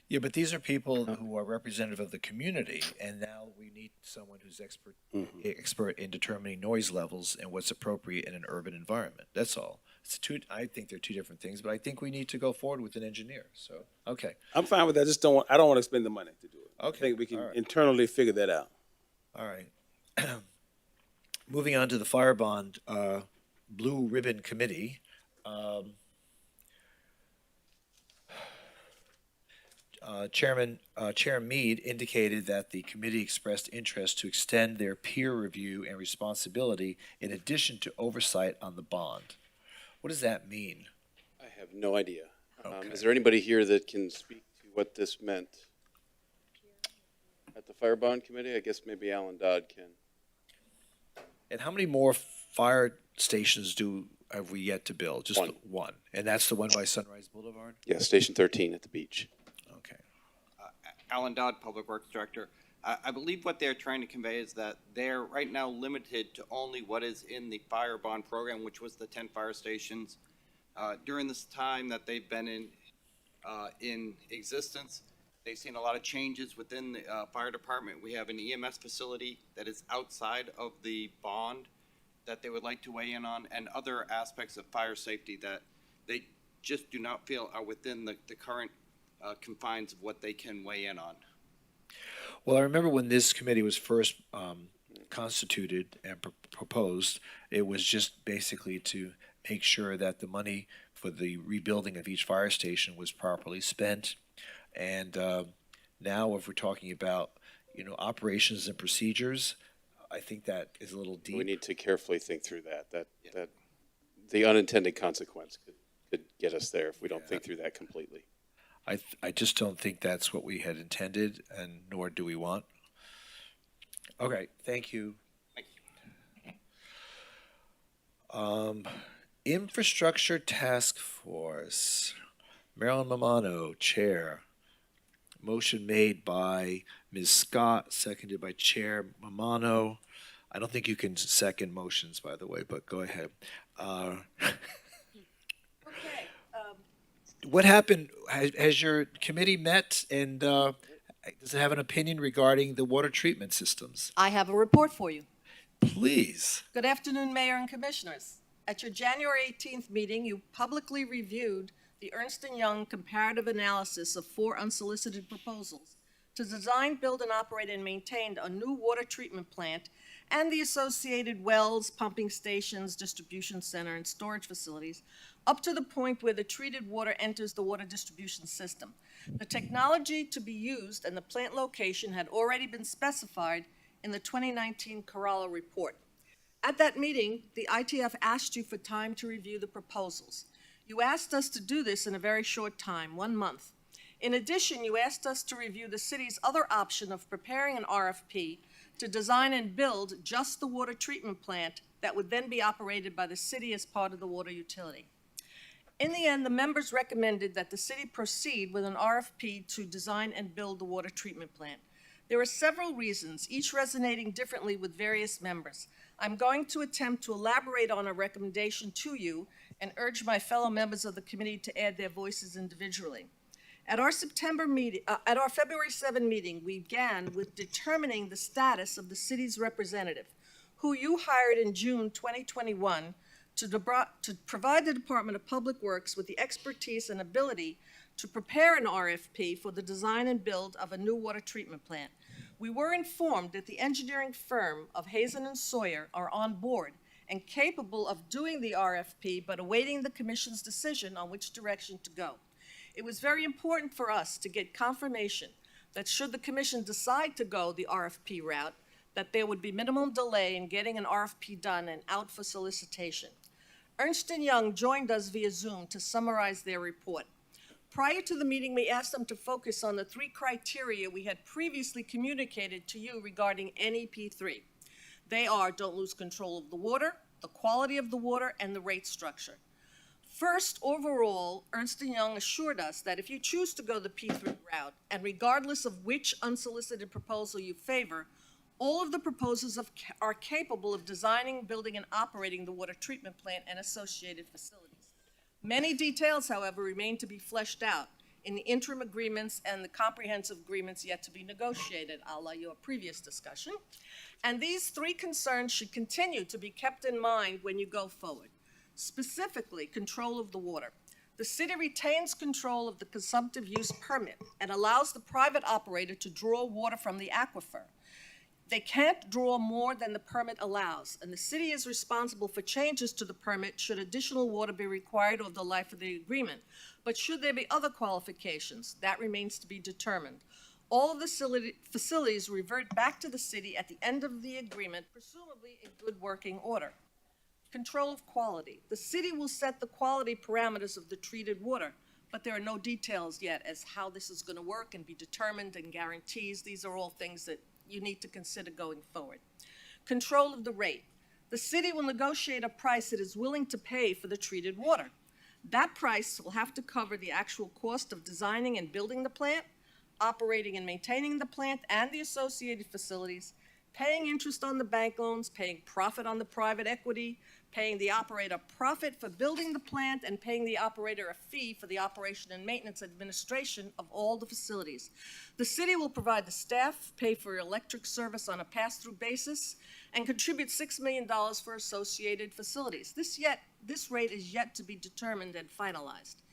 yeah, but these are people who are representative of the community, and now we need someone who's expert in determining noise levels and what's appropriate in an urban environment. That's all. I think they're two different things, but I think we need to go forward with an engineer. So, okay, I'm fine with that. I don't want to spend the money to do it. Okay, I think we can all right. internally figure that out. all right. Moving on to the fire bond blue ribbon committee. Chair Mead indicated that the committee expressed interest to extend their peer review and responsibility in addition to oversight on the bond. What does that mean? I have no idea. Okay. Is there anybody here that can speak to what this meant? At the Fire Bond Committee, I guess maybe Alan Dodd can. And how many more fire stations have we yet to build? Just One. one. And that's the one by Sunrise Boulevard? Yeah, Station 13 at the beach. Okay. Alan Dodd, Public Works Director. I believe what they're trying to convey is that they're right now limited to only what is in the fire bond program, which was the 10 fire stations. During this time that they've been in existence, they've seen a lot of changes within the fire department. We have an EMS facility that is outside of the bond that they would like to weigh in on, and other aspects of fire safety that they just do not feel are within the current confines of what they can weigh in on. Well, I remember when this committee was first constituted and proposed, it was just basically to make sure that the money for the rebuilding of each fire station was properly spent. And now if we're talking about, operations and procedures, I think that is a little deep. We need to carefully think through that. That the unintended consequence could get us there if we don't think through that completely. I just don't think that's what we had intended, and nor do we want. Okay, thank you. Thank Infrastructure Task Force. Marilyn Mamano, Chair. Motion made by Ms. Scott, seconded by Chair Mamano. I don't think you can second motions, by the way, but go ahead. What happened? Has your committee met, and does it have an opinion regarding the water treatment systems? I have a report for you. Please. Good afternoon, Mayor and Commissioners. At your January 18th meeting, you publicly reviewed the Ernst & Young comparative analysis of 4 unsolicited proposals to design, build, and operate and maintain a new water treatment plant and the associated wells, pumping stations, distribution center, and storage facilities up to the point where the treated water enters the water distribution system. The technology to be used and the plant location had already been specified in the 2019 Corolla report. At that meeting, the ITF asked you for time to review the proposals. You asked us to do this in a very short time, 1 month. In addition, you asked us to review the city's other option of preparing an RFP to design and build just the water treatment plant that would then be operated by the city as part of the water utility. In the end, the members recommended that the city proceed with an RFP to design and build the water treatment plant. There are several reasons, each resonating differently with various members. I'm going to attempt to elaborate on a recommendation to you and urge my fellow members of the committee to add their voices individually. At our February 7 meeting, we began with determining the status of the city's representative, who you hired in June 2021 to provide the Department of Public Works with the expertise and ability to prepare an RFP for the design and build of a new water treatment plant. We were informed that the engineering firm of Hazen and Sawyer are on board and capable of doing the RFP, but awaiting the commission's decision on which direction to go. It was very important for us to get confirmation that should the commission decide to go the RFP route, that there would be minimum delay in getting an RFP done and out for solicitation. Ernst & Young joined us via Zoom to summarize their report. Prior to the meeting, we asked them to focus on the 3 criteria we had previously communicated to you regarding NEP3. They are: don't lose control of the water, the quality of the water, and the rate structure. First, overall, Ernst & Young assured us that if you choose to go the P3 route, and regardless of which unsolicited proposal you favor, all of the proposals are capable of designing, building, and operating the water treatment plant and associated facilities. Many details, however, remain to be fleshed out in the interim agreements and the comprehensive agreements yet to be negotiated, a la your previous discussion. And these 3 concerns should continue to be kept in mind when you go forward. Specifically, control of the water. The city retains control of the consumptive use permit and allows the private operator to draw water from the aquifer. They can't draw more than the permit allows, and the city is responsible for changes to the permit should additional water be required over the life of the agreement. But should there be other qualifications, that remains to be determined. All of the facilities revert back to the city at the end of the agreement, presumably in good working order. Control of quality. The city will set the quality parameters of the treated water, but there are no details yet as how this is going to work and be determined, and guarantees. These are all things that you need to consider going forward. Control of the rate. The city will negotiate a price it is willing to pay for the treated water. That price will have to cover the actual cost of designing and building the plant, operating and maintaining the plant and the associated facilities, paying interest on the bank loans, paying profit on the private equity, paying the operator profit for building the plant, and paying the operator a fee for the operation and maintenance administration of all the facilities. The city will provide the staff, pay for electric service on a pass-through basis, and contribute $6 million for associated facilities. This rate is yet to be determined and finalized.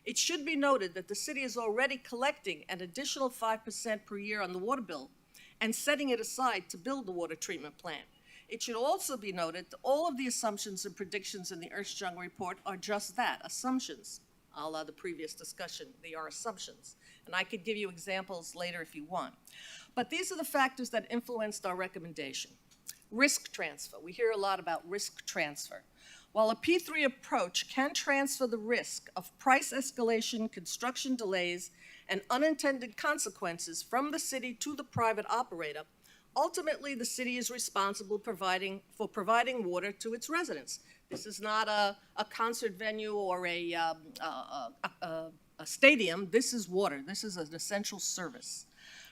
It should be noted that the city is already collecting an additional 5% per year on the water bill and setting it aside to build the water treatment plant. It should also be noted that all of the assumptions and predictions in the Ernst & Young report are just that, assumptions. A la the previous discussion, they are assumptions. And I could give you examples later if you want. But these are the factors that influenced our recommendation. Risk transfer. We hear a lot about risk transfer. While a P3 approach can transfer the risk of price escalation, construction delays, and unintended consequences from the city to the private operator, ultimately the city is responsible for providing water to its residents. This is not a concert venue or a stadium. This is water. This is an essential service.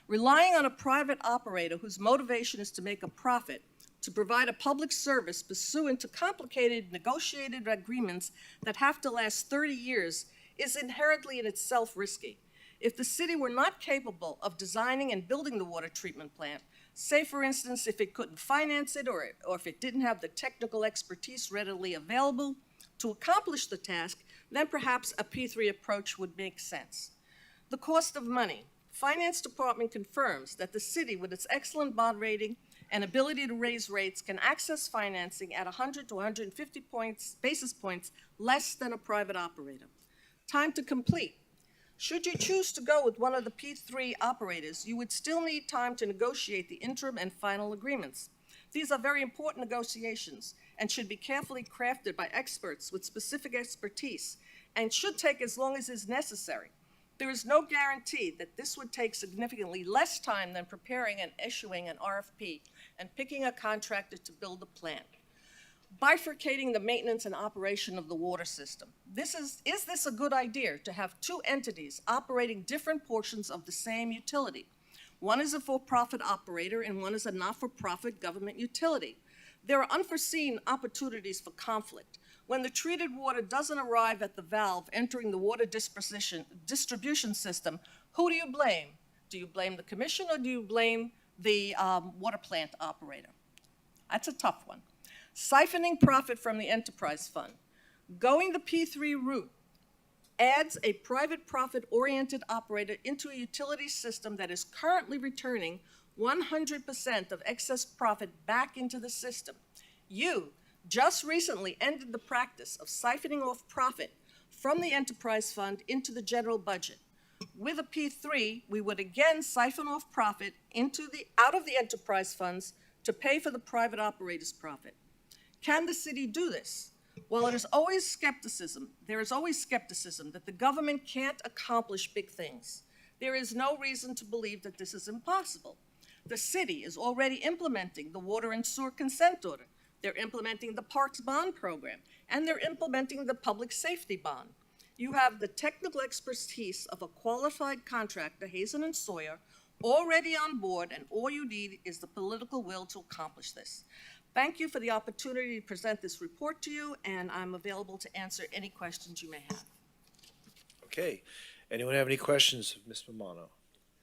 Relying on a private operator whose motivation is to make a profit to provide a public service pursuant to complicated negotiated agreements that have to last 30 years is inherently in itself risky. If the city were not capable of designing and building the water treatment plant, say for instance if it couldn't finance it or if it didn't have the technical expertise readily available to accomplish the task, then perhaps a P3 approach would make sense. The cost of money. Finance Department confirms that the city, with its excellent bond rating and ability to raise rates, can access financing at 100 to 150 basis points less than a private operator. Time to complete. Should you choose to go with one of the P3 operators, you would still need time to negotiate the interim and final agreements. These are very important negotiations and should be carefully crafted by experts with specific expertise and should take as long as is necessary. There is no guarantee that this would take significantly less time than preparing and issuing an RFP and picking a contractor to build the plant. Bifurcating the maintenance and operation of the water system. Is this a good idea to have two entities operating different portions of the same utility? One is a for-profit operator and one is a not-for-profit government utility. There are unforeseen opportunities for conflict. When the treated water doesn't arrive at the valve entering the water distribution system, who do you blame? Do you blame the commission or do you blame the water plant operator? That's a tough one. Siphoning profit from the enterprise fund. Going the P3 route adds a private profit-oriented operator into a utility system that is currently returning 100% of excess profit back into the system. You just recently ended the practice of siphoning off profit from the enterprise fund into the general budget. With a P3, we would again siphon off profit out of the enterprise funds to pay for the private operator's profit. Can the city do this? Well, there is always skepticism that the government can't accomplish big things. There is no reason to believe that this is impossible. The city is already implementing the water and sewer consent order. They're implementing the Parks Bond Program, and they're implementing the Public Safety Bond. You have the technical expertise of a qualified contractor, Hazen & Sawyer, already on board, and all you need is the political will to accomplish this. Thank you for the opportunity to present this report to you, and I'm available to answer any questions you may have. Okay. Anyone have any questions of Ms. Romano?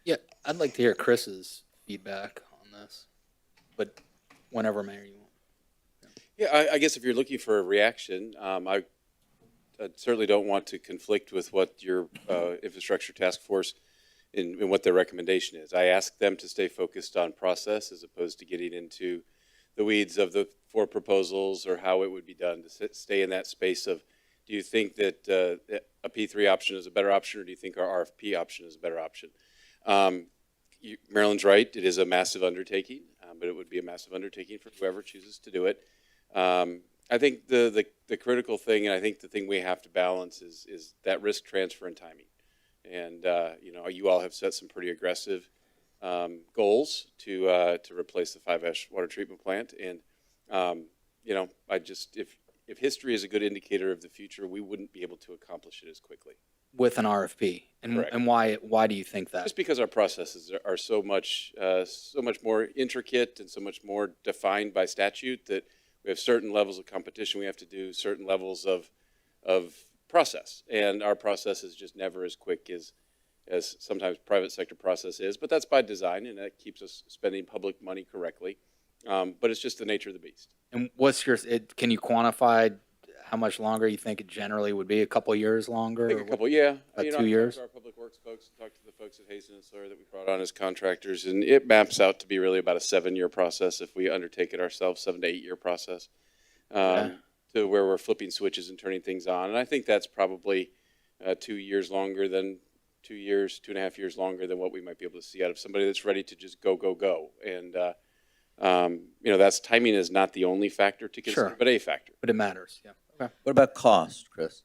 Yeah, I'd like to hear Chris's feedback on this, but whenever, Mayor, you want. Yeah, I guess if you're looking for a reaction, I certainly don't want to conflict with what your infrastructure task force and what their recommendation is. I asked them to stay focused on process as opposed to getting into the weeds of the 4 proposals or how it would be done, to stay in that space of, do you think that a P3 option is a better option, or do you think our RFP option is a better option? Marilyn's right, it is a massive undertaking, but it would be a massive undertaking for whoever chooses to do it. I think the critical thing, and I think the thing we have to balance is that risk transfer and timing. And you all have set some pretty aggressive goals to replace the 5-ash water treatment plant. And if history is a good indicator of the future, we wouldn't be able to accomplish it as quickly. With an RFP, and why do you think that? Just because our processes are so much more intricate and so much more defined by statute, that we have certain levels of competition we have to do, certain levels of process, and our process is just never as quick as sometimes private sector process is. But that's by design, and that keeps us spending public money correctly. But it's just the nature of the beast. And can you quantify how much longer you think it generally would be? A couple of years longer? I think a couple, yeah. About 2 years? I talked to our public works folks, talked to the folks at Hazen & Sawyer that we brought on as contractors, and it maps out to be really about a 7-year process if we undertake it ourselves, 7 to 8 year process, to where we're flipping switches and turning things on. And I think that's probably 2 years longer than 2 years, 2.5 years longer than what we might be able to see out of somebody that's ready to just go. And that's timing is not the only factor to consider, but a factor. But it matters, yeah. Okay. What about cost, Chris?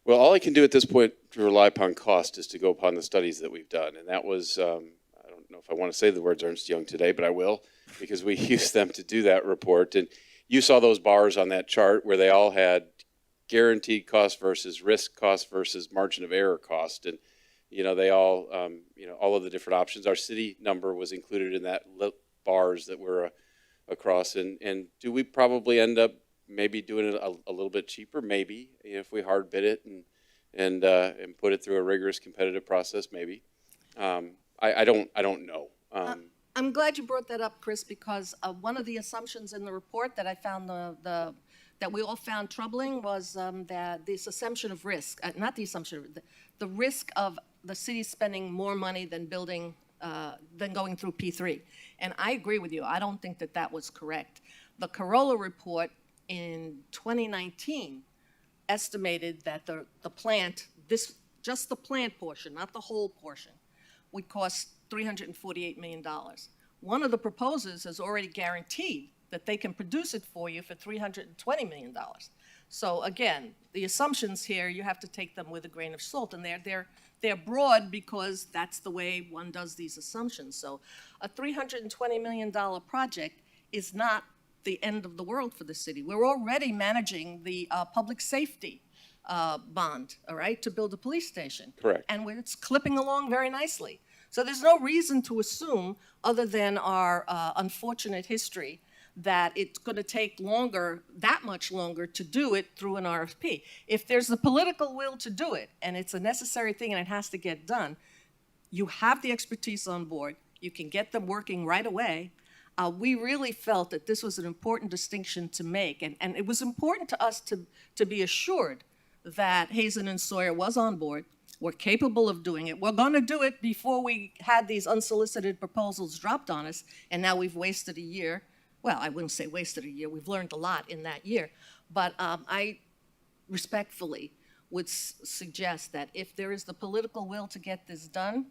Well, all I can do at this point to rely upon cost is to go upon the studies that we've done. And that was, I don't know if I want to say the words Ernst Young today, but I will, because we used them to do that report. And you saw those bars on that chart where they all had guaranteed cost versus risk cost versus margin of error cost. And, they all, all of the different options. Our city number was included in that bars that were across. And do we probably end up maybe doing it a little bit cheaper? Maybe, if we hard bid it and put it through a rigorous competitive process, maybe. I don't know. I'm glad you brought that up, Chris, because one of the assumptions in the report that I found that we all found troubling was that this assumption of risk, not the assumption, the risk of the city spending more money than building, than going through P3. And I agree with you. I don't think that was correct. The Corolla report in 2019 estimated that the plant, just the plant portion, not the whole portion, would cost $348 million. One of the proposers has already guaranteed that they can produce it for you for $320 million. So again, the assumptions here, you have to take them with a grain of salt, and they're broad because that's the way one does these assumptions. So a $320 million project is not the end of the world for the city. We're already managing the public safety bond, all right, to build a police station. Correct. And it's clipping along very nicely. So there's no reason to assume, other than our unfortunate history, that it's going to take longer, that much longer, to do it through an RFP. If there's the political will to do it, and it's a necessary thing and it has to get done, you have the expertise on board. You can get them working right away. We really felt that this was an important distinction to make, and it was important to us to be assured that Hazen and Sawyer was on board. We're capable of doing it. We're going to do it before we had these unsolicited proposals dropped on us, and now we've wasted a year. Well, I wouldn't say wasted a year. We've learned a lot in that year. But I respectfully would suggest that if there is the political will to get this done,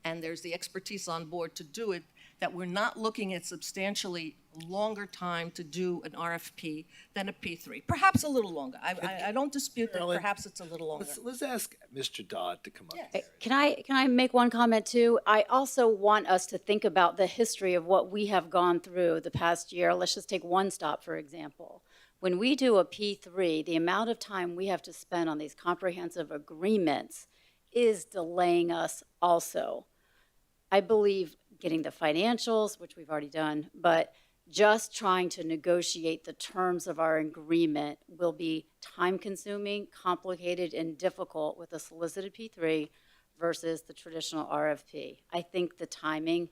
and there's the expertise on board to do it, that we're not looking at substantially longer time to do an RFP than a P3. Perhaps a little longer. I don't dispute that Marilyn, perhaps it's a little longer. Let's ask Mr. Dodd to come up. Yes. Can I make one comment too? I also want us to think about the history of what we have gone through the past year. Let's just take One Stop, for example. When we do a P3, the amount of time we have to spend on these comprehensive agreements is delaying us also. I believe getting the financials, which we've already done, but just trying to negotiate the terms of our agreement will be time-consuming, complicated, and difficult with a solicited P3 versus the traditional RFP. I think the timing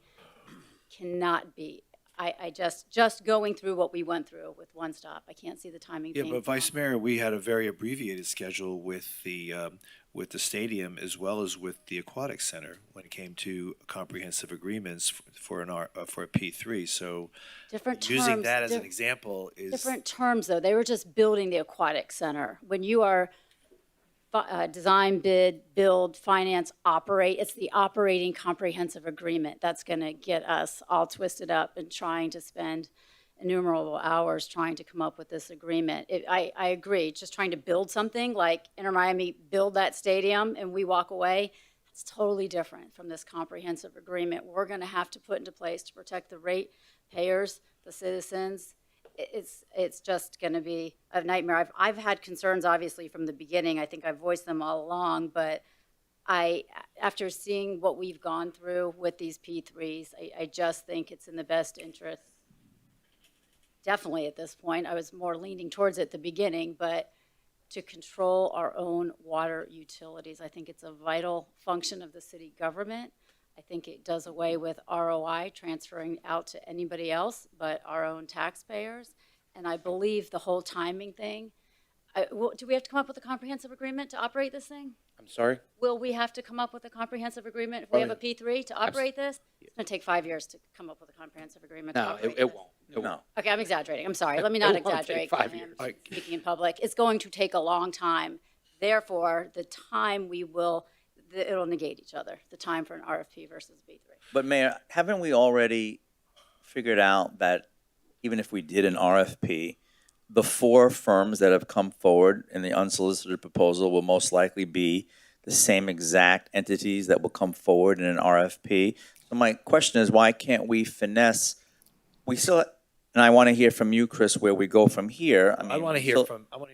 cannot be. I just going through what we went through with One Stop, I can't see the timing Yeah, being. but Vice Mayor, we had a very abbreviated schedule with the stadium as well as with the aquatic center when it came to comprehensive agreements for a P3. So Different using terms, that as an example is different terms, though. They were just building the aquatic center. When you are design, bid, build, finance, operate, it's the operating comprehensive agreement that's going to get us all twisted up and trying to spend innumerable hours trying to come up with this agreement. I agree, just trying to build something like Inter Miami, build that stadium and we walk away, it's totally different from this comprehensive agreement we're going to have to put into place to protect the rate payers, the citizens. It's just going to be a nightmare. I've had concerns, obviously, from the beginning. I think I've voiced them all along, but after seeing what we've gone through with these P3s, I just think it's in the best interest. Definitely at this point, I was more leaning towards it at the beginning, but to control our own water utilities, I think it's a vital function of the city government. I think it does away with ROI transferring out to anybody else but our own taxpayers. And I believe the whole timing thing, do we have to come up with a comprehensive agreement to operate this thing? I'm sorry? Will we have to come up with a comprehensive agreement if we have a P3 to operate this? It's going to take 5 years to come up with a comprehensive agreement to No, operate it this. won't. It won't. Okay, I'm exaggerating. I'm sorry. Let me not It won't take exaggerate. 5 I am years. speaking in public. It's going to take a long time. Therefore, the time it'll negate each other, the time for an RFP versus B3. But Mayor, haven't we already figured out that even if we did an RFP, the 4 firms that have come forward in the unsolicited proposal will most likely be the same exact entities that will come forward in an RFP? So my question is, why can't we finesse? We still, and I want to hear from you, Chris, where we go from here. I want to hear from Alan.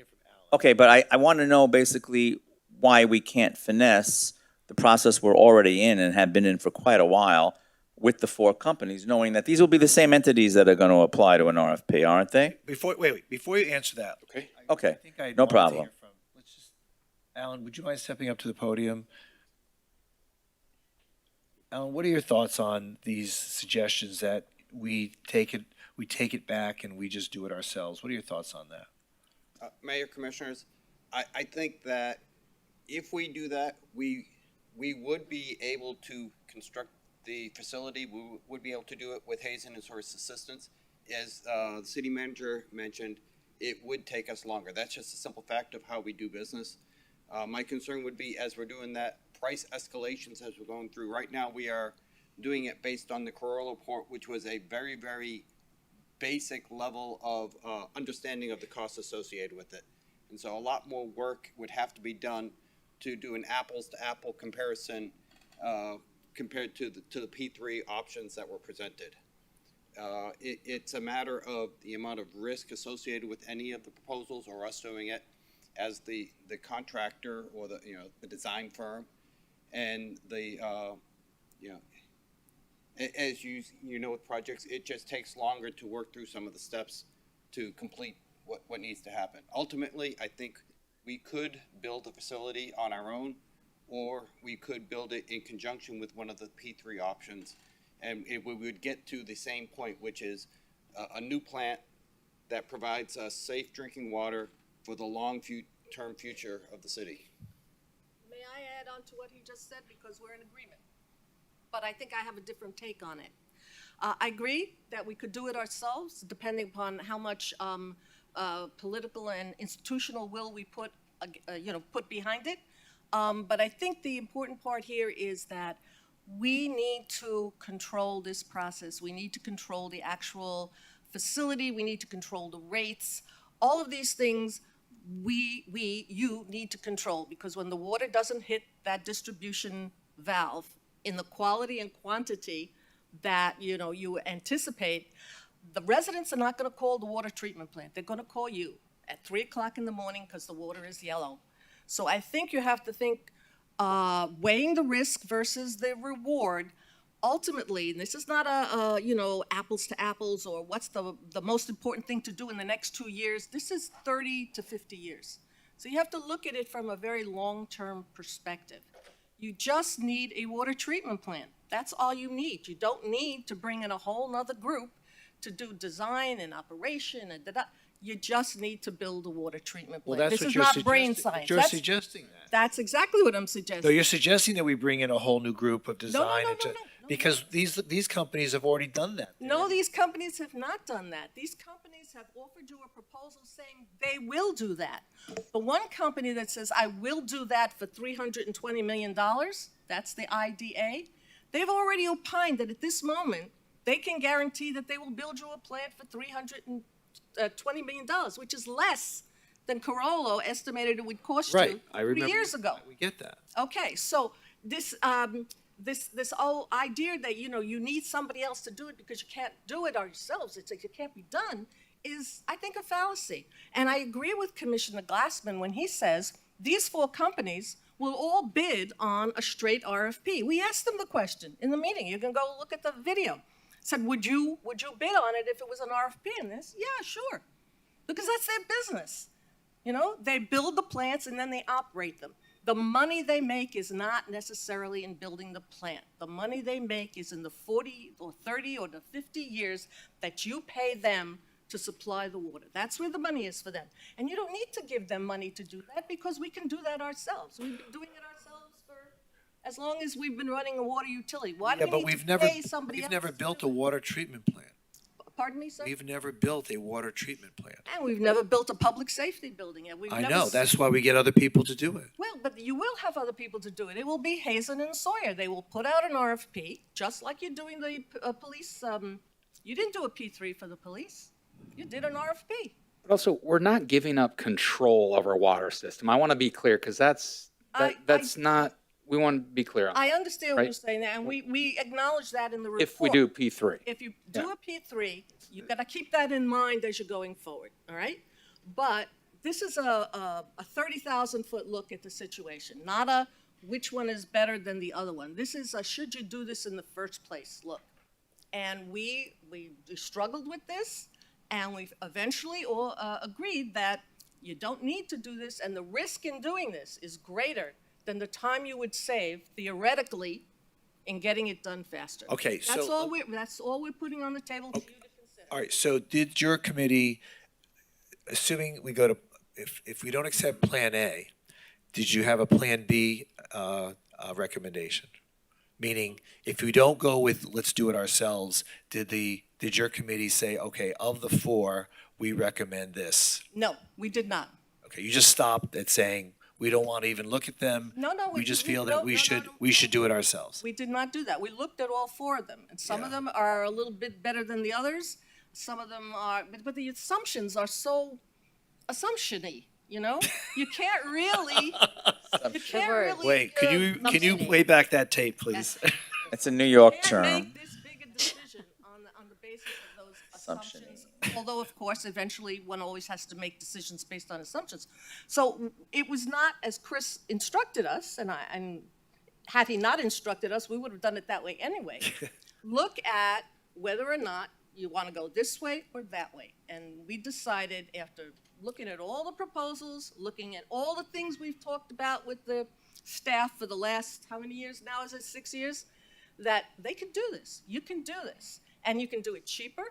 Okay, but I want to know basically why we can't finesse the process we're already in and have been in for quite a while with the 4 companies, knowing that these will be the same entities that are going to apply to an RFP, aren't they? Before you answer that, Okay. Okay, I think I no wanted to problem. hear from- Alan, would you mind stepping up to the podium? Alan, what are your thoughts on these suggestions that we take it back and we just do it ourselves? What are your thoughts on that? Mayor, Commissioners, I think that if we do that, we would be able to construct the facility. We would be able to do it with Hazen and Source assistance. As the city manager mentioned, it would take us longer. That's just a simple fact of how we do business. My concern would be, as we're doing that, price escalations as we're going through. Right now, we are doing it based on the Corolla report, which was a very, very basic level of understanding of the costs associated with it. And so a lot more work would have to be done to do an apples-to-apple comparison compared to the P3 options that were presented. It's a matter of the amount of risk associated with any of the proposals or us doing it as the contractor or the design firm. And as you know with projects, it just takes longer to work through some of the steps to complete what needs to happen. Ultimately, I think we could build a facility on our own, or we could build it in conjunction with one of the P3 options. And we would get to the same point, which is a new plant that provides us safe drinking water for the long-term future of the city. May I add on to what he just said, because we're in agreement? But I think I have a different take on it. I agree that we could do it ourselves, depending upon how much political and institutional will we put behind it. But I think the important part here is that we need to control this process. We need to control the actual facility. We need to control the rates. All of these things you need to control, because when the water doesn't hit that distribution valve in the quality and quantity that you anticipate, the residents are not going to call the water treatment plant. They're going to call you at 3 o'clock in the morning because the water is yellow. So I think you have to think weighing the risk versus the reward. Ultimately, and this is not apples to apples or what's the most important thing to do in the next 2 years. This is 30 to 50 years. So you have to look at it from a very long-term perspective. You just need a water treatment plant. That's all you need. You don't need to bring in a whole nother group to do design and operation and da-da. You just need to build a water treatment plant. Well, that's this what is you're not suggesting. brain science. You're suggesting that. That's exactly what I'm So suggesting. you're suggesting that we bring in a whole new group of design no, because these companies have already done that. No, these companies have not done that. These companies have offered you a proposal saying they will do that. The one company that says, I will do that for $320 million, that's the IDA, they've already opined that at this moment, they can guarantee that they will build you a plant for $320 million, which is less than Carollo estimated it would cost you Right, I remember. 3 years ago. We get that. Okay, so this whole idea that you need somebody else to do it because you can't do it yourselves, it can't be done, is I think a fallacy. And I agree with Commissioner Glassman when he says these 4 companies will all bid on a straight RFP. We asked them the question in the meeting. You can go look at the video. Said, would you bid on it if it was an RFP in this? Yeah, sure, because that's their business. They build the plants and then they operate them. The money they make is not necessarily in building the plant. The money they make is in the 40 or 30 or the 50 years that you pay them to supply the water. That's where the money is for them. And you don't need to give them money to do that because we can do that ourselves. We've been doing it ourselves for as long as we've been running a water utility. Why do we need to pay somebody else? We've never to built do a it? water treatment plant. Pardon me, sir? We've never built a water treatment plant. And we've never built a public safety building. And I know, that's why we get other people to do it. Well, but you will have other people to do it. It will be Hazen and Sawyer. They will put out an RFP, just like you're doing the police. You didn't do a P3 for the police. You did an RFP. But also, we're not giving up control of our water system. I want to be clear, because that's not, we want to be clear on that. I understand what right? you're saying, and we acknowledge that in the report. If we do P3. If you do a P3, you've got to keep that in mind as you're going forward, all right? But this is a 30,000-foot look at the situation, not a which one is better than the other one. This is a should you do this in the first place look. And we struggled with this, and we've eventually all agreed that you don't need to do this, and the risk in doing this is greater than the time you would save theoretically in getting it done faster. Okay, That's so all we're putting on the table for you to consider. all right. So did your committee, assuming we go to, if we don't accept Plan A, did you have a Plan B recommendation? Meaning, if we don't go with let's do it ourselves, did your committee say, okay, of the 4, we recommend this? No, we did not. Okay, you just stopped at saying we don't want to even look at them. No, We just feel no, that we no, should do it ourselves. We did not do that. We looked at all 4 of them, and some of them are a little bit better than the others. Some of them are, but the assumptions are so assumption-y, You can't really. Wait, can you play back that tape, please? It's a New York Can't term. make this big a decision on the basis of Assumption-y. assumptions. Although, of course, eventually one always has to make decisions based on assumptions. So it was not as Chris instructed us, and had he not instructed us, we would have done it that way anyway. Look at whether or not you want to go this way or that way. And we decided, after looking at all the proposals, looking at all the things we've talked about with the staff for the last, how many years now, is it 6 years? That they can do this. You can do this. And you can do it cheaper,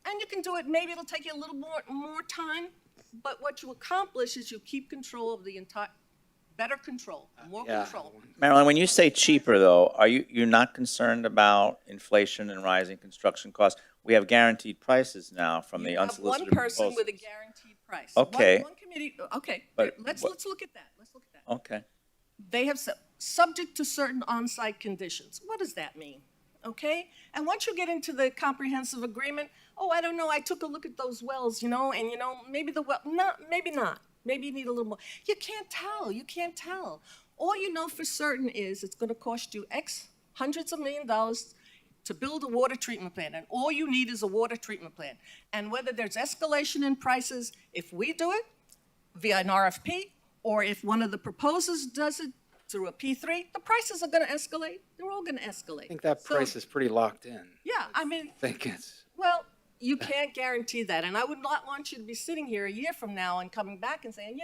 and you can do it, maybe it'll take you a little more time, but what you accomplish is you keep control of the entire, better control, more Yeah. control. Marilyn, when you say cheaper, though, you're not concerned about inflation and rising construction costs? We have guaranteed prices now from the You have unsolicited one person proposals. with a guaranteed price. Okay. One committee, okay, But let's what- look at that, let's look at that. Okay. They have, subject to certain on-site conditions. What does that mean? Okay? And once you get into the comprehensive agreement, oh, I don't know, I took a look at those wells, and maybe the well, no, maybe not. Maybe you need a little more. You can't tell. All you know for certain is it's gonna cost you X hundreds of $millions to build a water treatment plant, and all you need is a water treatment plant. And whether there's escalation in prices, if we do it via an RFP, or if one of the proposers does it through a P3, the prices are gonna escalate. They're all gonna escalate. I think that So, price is pretty locked in. Yeah, I mean, I think it's, well, you can't guarantee that, and I would not want you to be sitting here a year from now and coming back and saying,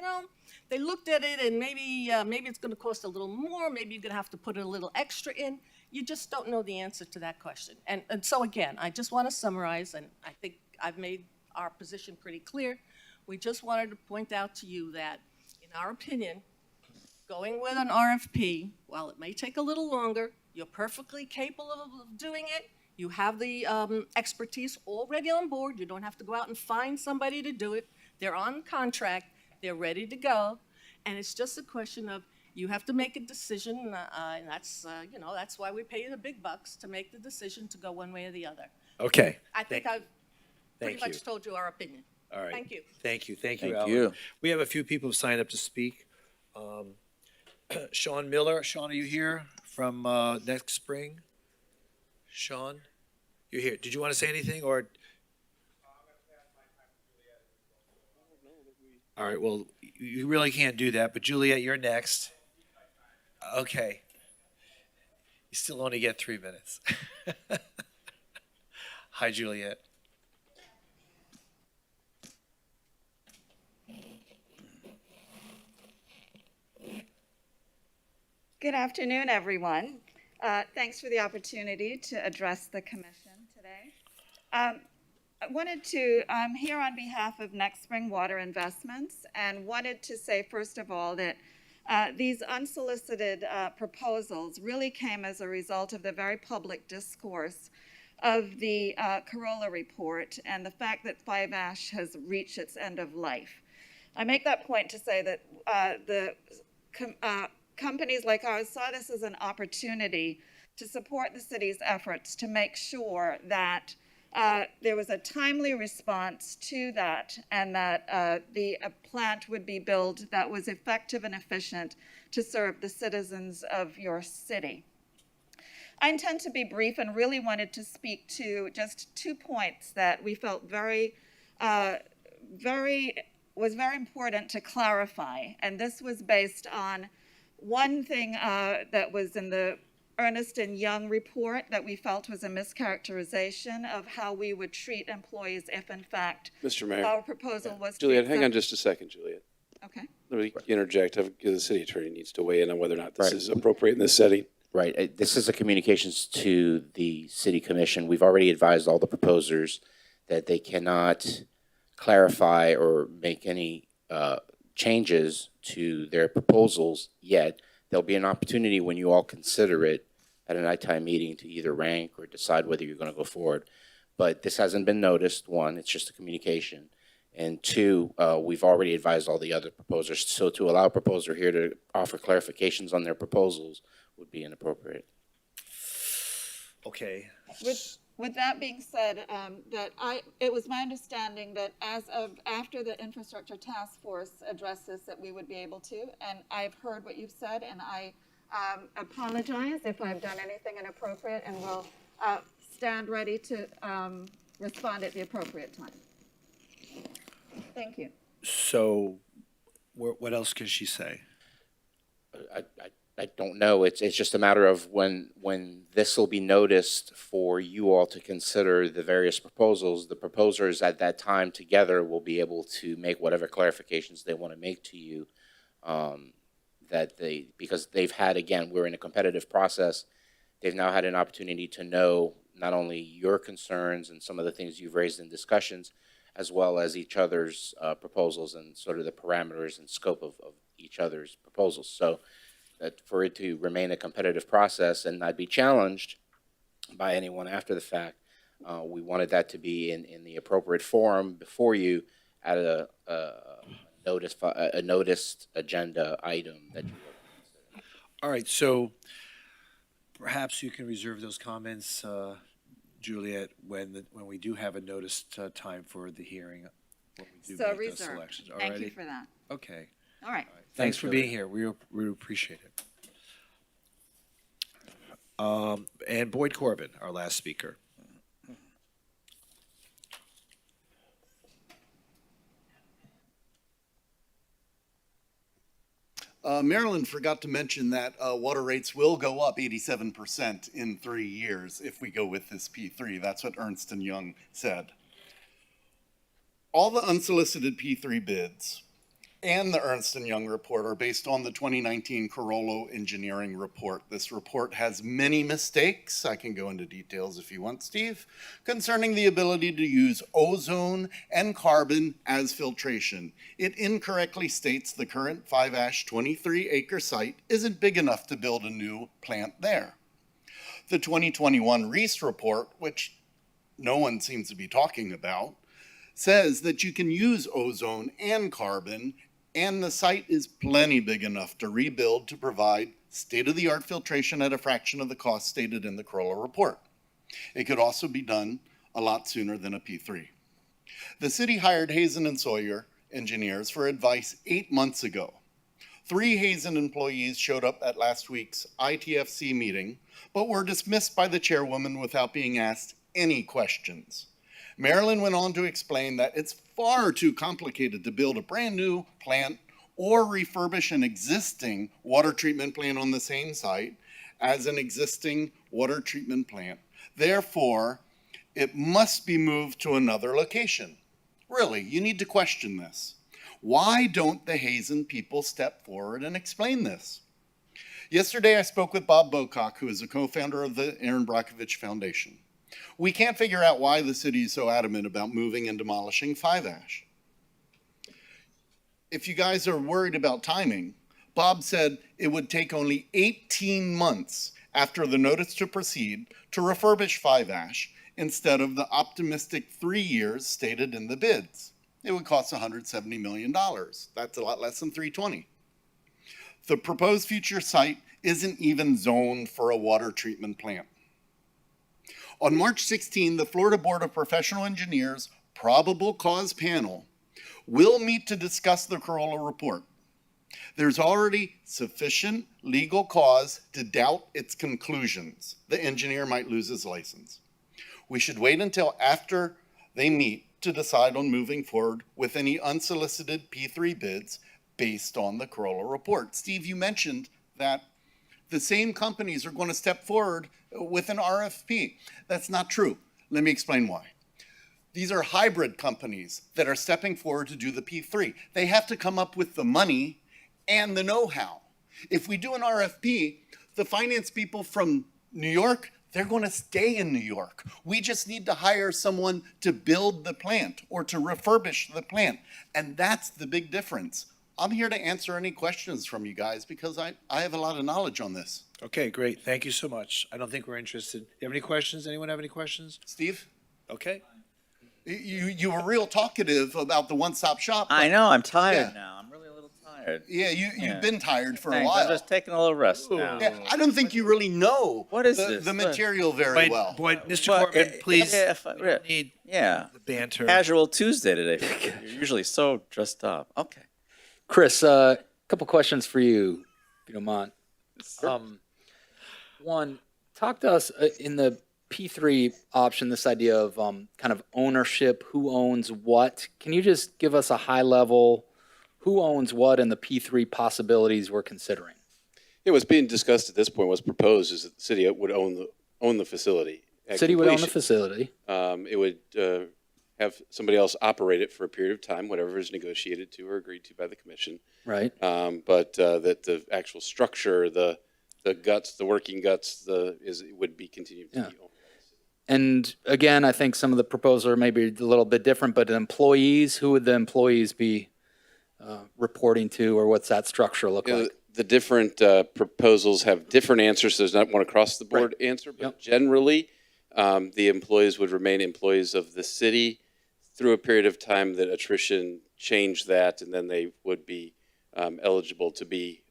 they looked at it and maybe it's gonna cost a little more, maybe you're gonna have to put a little extra in. You just don't know the answer to that question. And so again, I just wanna summarize, and I think I've made our position pretty clear. We just wanted to point out to you that, in our opinion, going with an RFP, while it may take a little longer, you're perfectly capable of doing it. You have the expertise already on board. You don't have to go out and find somebody to do it. They're on contract. They're ready to go. And it's just a question of, you have to make a decision, and that's why we pay you the big bucks, to make the decision to go one way or the other. Okay. I think I've pretty Thank you. much told you our opinion. All right. Thank you. Thank you, Thank Alan. you. We have a few people who signed up to speak. Sean Miller, Sean, are you here from Next Spring? Sean, you're here. Did you want to say anything, or? All right, well, you really can't do that, but Juliet, you're next. Okay. You still only get 3 minutes. Hi, Juliet. Good afternoon, everyone. Thanks for the opportunity to address the commission today. I wanted to, I'm here on behalf of Next Spring Water Investments, and wanted to say, first of all, that these unsolicited proposals really came as a result of the very public discourse of the Corolla report and the fact that 5-ash has reached its end of life. I make that point to say that companies like ours saw this as an opportunity to support the city's efforts to make sure that there was a timely response to that, and that the plant would be built that was effective and efficient to serve the citizens of your city. I intend to be brief and really wanted to speak to just 2 points that we felt very important to clarify. And this was based on one thing that was in the Ernst & Young report that we felt was a mischaracterization of how we would treat employees if, in fact, Mr. Mayor. our proposal was to Juliet, accept- hang on just a second, Juliet. Okay. Let me interject. The city attorney needs to weigh in on whether or not this Right. is appropriate in this setting. Right. This is a communications to the city commission. We've already advised all the proposers that they cannot clarify or make any changes to their proposals yet. There'll be an opportunity when you all consider it at a nighttime meeting to either rank or decide whether you're going to go forward. But this hasn't been noticed, one, it's just a communication. And two, we've already advised all the other proposers. So to allow a proposer here to offer clarifications on their proposals would be inappropriate. Okay. With that being said, it was my understanding that after the infrastructure task force addressed this, that we would be able to, and I've heard what you've said, and I apologize if I've done anything inappropriate, and will stand ready to respond at the appropriate time. Thank you. So, what else can she say? I don't know. It's just a matter of when this will be noticed for you all to consider the various proposals. The proposers at that time together will be able to make whatever clarifications they want to make to you. Because they've had, again, we're in a competitive process. They've now had an opportunity to know not only your concerns and some of the things you've raised in discussions, as well as each other's proposals and sort of the parameters and scope of each other's proposals. So that for it to remain a competitive process and not be challenged by anyone after the fact, we wanted that to be in the appropriate forum before you at a noticed agenda item that you will consider. All right, so perhaps you can reserve those comments, Juliet, when we do have a noticed time for the hearing. When we do So make those reserved. selections. Thank you Alrighty? for that. Okay. All right. Thanks for being here. We appreciate it. And Boyd Corbin, our last speaker. Maryland forgot to mention that water rates will go up 87% in 3 years if we go with this P3. That's what Ernst & Young said. All the unsolicited P3 bids and the Ernst & Young report are based on the 2019 Carollo Engineering Report. This report has many mistakes. I can go into details if you want, Steve, concerning the ability to use ozone and carbon as filtration. It incorrectly states the current 5-ash 23-acre site isn't big enough to build a new plant there. The 2021 Reese report, which no one seems to be talking about, says that you can use ozone and carbon, and the site is plenty big enough to rebuild to provide state-of-the-art filtration at a fraction of the cost stated in the Carollo report. It could also be done a lot sooner than a P3. The city hired Hazen and Sawyer engineers for advice 8 months ago. 3 Hazen employees showed up at last week's ITFC meeting, but were dismissed by the chairwoman without being asked any questions. Marilyn went on to explain that it's far too complicated to build a brand new plant or refurbish an existing water treatment plant on the same site as an existing water treatment plant. Therefore, it must be moved to another location. Really, you need to question this. Why don't the Hazen people step forward and explain this? Yesterday, I spoke with Bob Bocock, who is a co-founder of the Aaron Brockovich Foundation. We can't figure out why the city is so adamant about moving and demolishing 5-ash. If you guys are worried about timing, Bob said it would take only 18 months after the notice to proceed to refurbish 5-ash instead of the optimistic 3 years stated in the bids. It would cost $170 million. That's a lot less than 320. The proposed future site isn't even zoned for a water treatment plant. On March 16, the Florida Board of Professional Engineers Probable Cause Panel will meet to discuss the Carollo report. There's already sufficient legal cause to doubt its conclusions. The engineer might lose his license. We should wait until after they meet to decide on moving forward with any unsolicited P3 bids based on the Carollo report. Steve, you mentioned that the same companies are going to step forward with an RFP. That's not true. Let me explain why. These are hybrid companies that are stepping forward to do the P3. They have to come up with the money and the know-how. If we do an RFP, the finance people from New York, they're going to stay in New York. We just need to hire someone to build the plant or to refurbish the plant. And that's the big difference. I'm here to answer any questions from you guys because I have a lot of knowledge on this. Okay, great. Thank you so much. I don't think we're interested. You have any questions? Anyone have any questions? Steve? Okay. You were real talkative about the one-stop shop. I know, I'm tired now. I'm really a little tired. Yeah, you've been tired for Thanks, a while. I'm just taking a little rest now. Yeah, I don't think you really know What is this? the material very well. Boyd, Mr. Well, Corbin, please. we don't need yeah. the banter. Casual Tuesday today. You're usually so dressed up. Okay. Chris, a couple questions for you, if you don't mind. One, talk to us in the P3 option, this idea of kind of ownership, who owns what. Can you just give us a high level, who owns what and the P3 possibilities we're considering? Yeah, what's being discussed at this point, what's proposed is that the city would own the facility. At City would own the completion. facility. It would have somebody else operate it for a period of time, whatever is negotiated to or agreed to by the commission. Right. But that the actual structure, the guts, the working guts, would be continued to be owned. And again, I think some of the proposals are maybe a little bit different, but employees, who would the employees be reporting to, or what's that structure look like? The different proposals have different answers. There's not one across the board answer, but generally, the employees would remain employees of the city through a period of time that attrition changed that, and then they would be eligible to be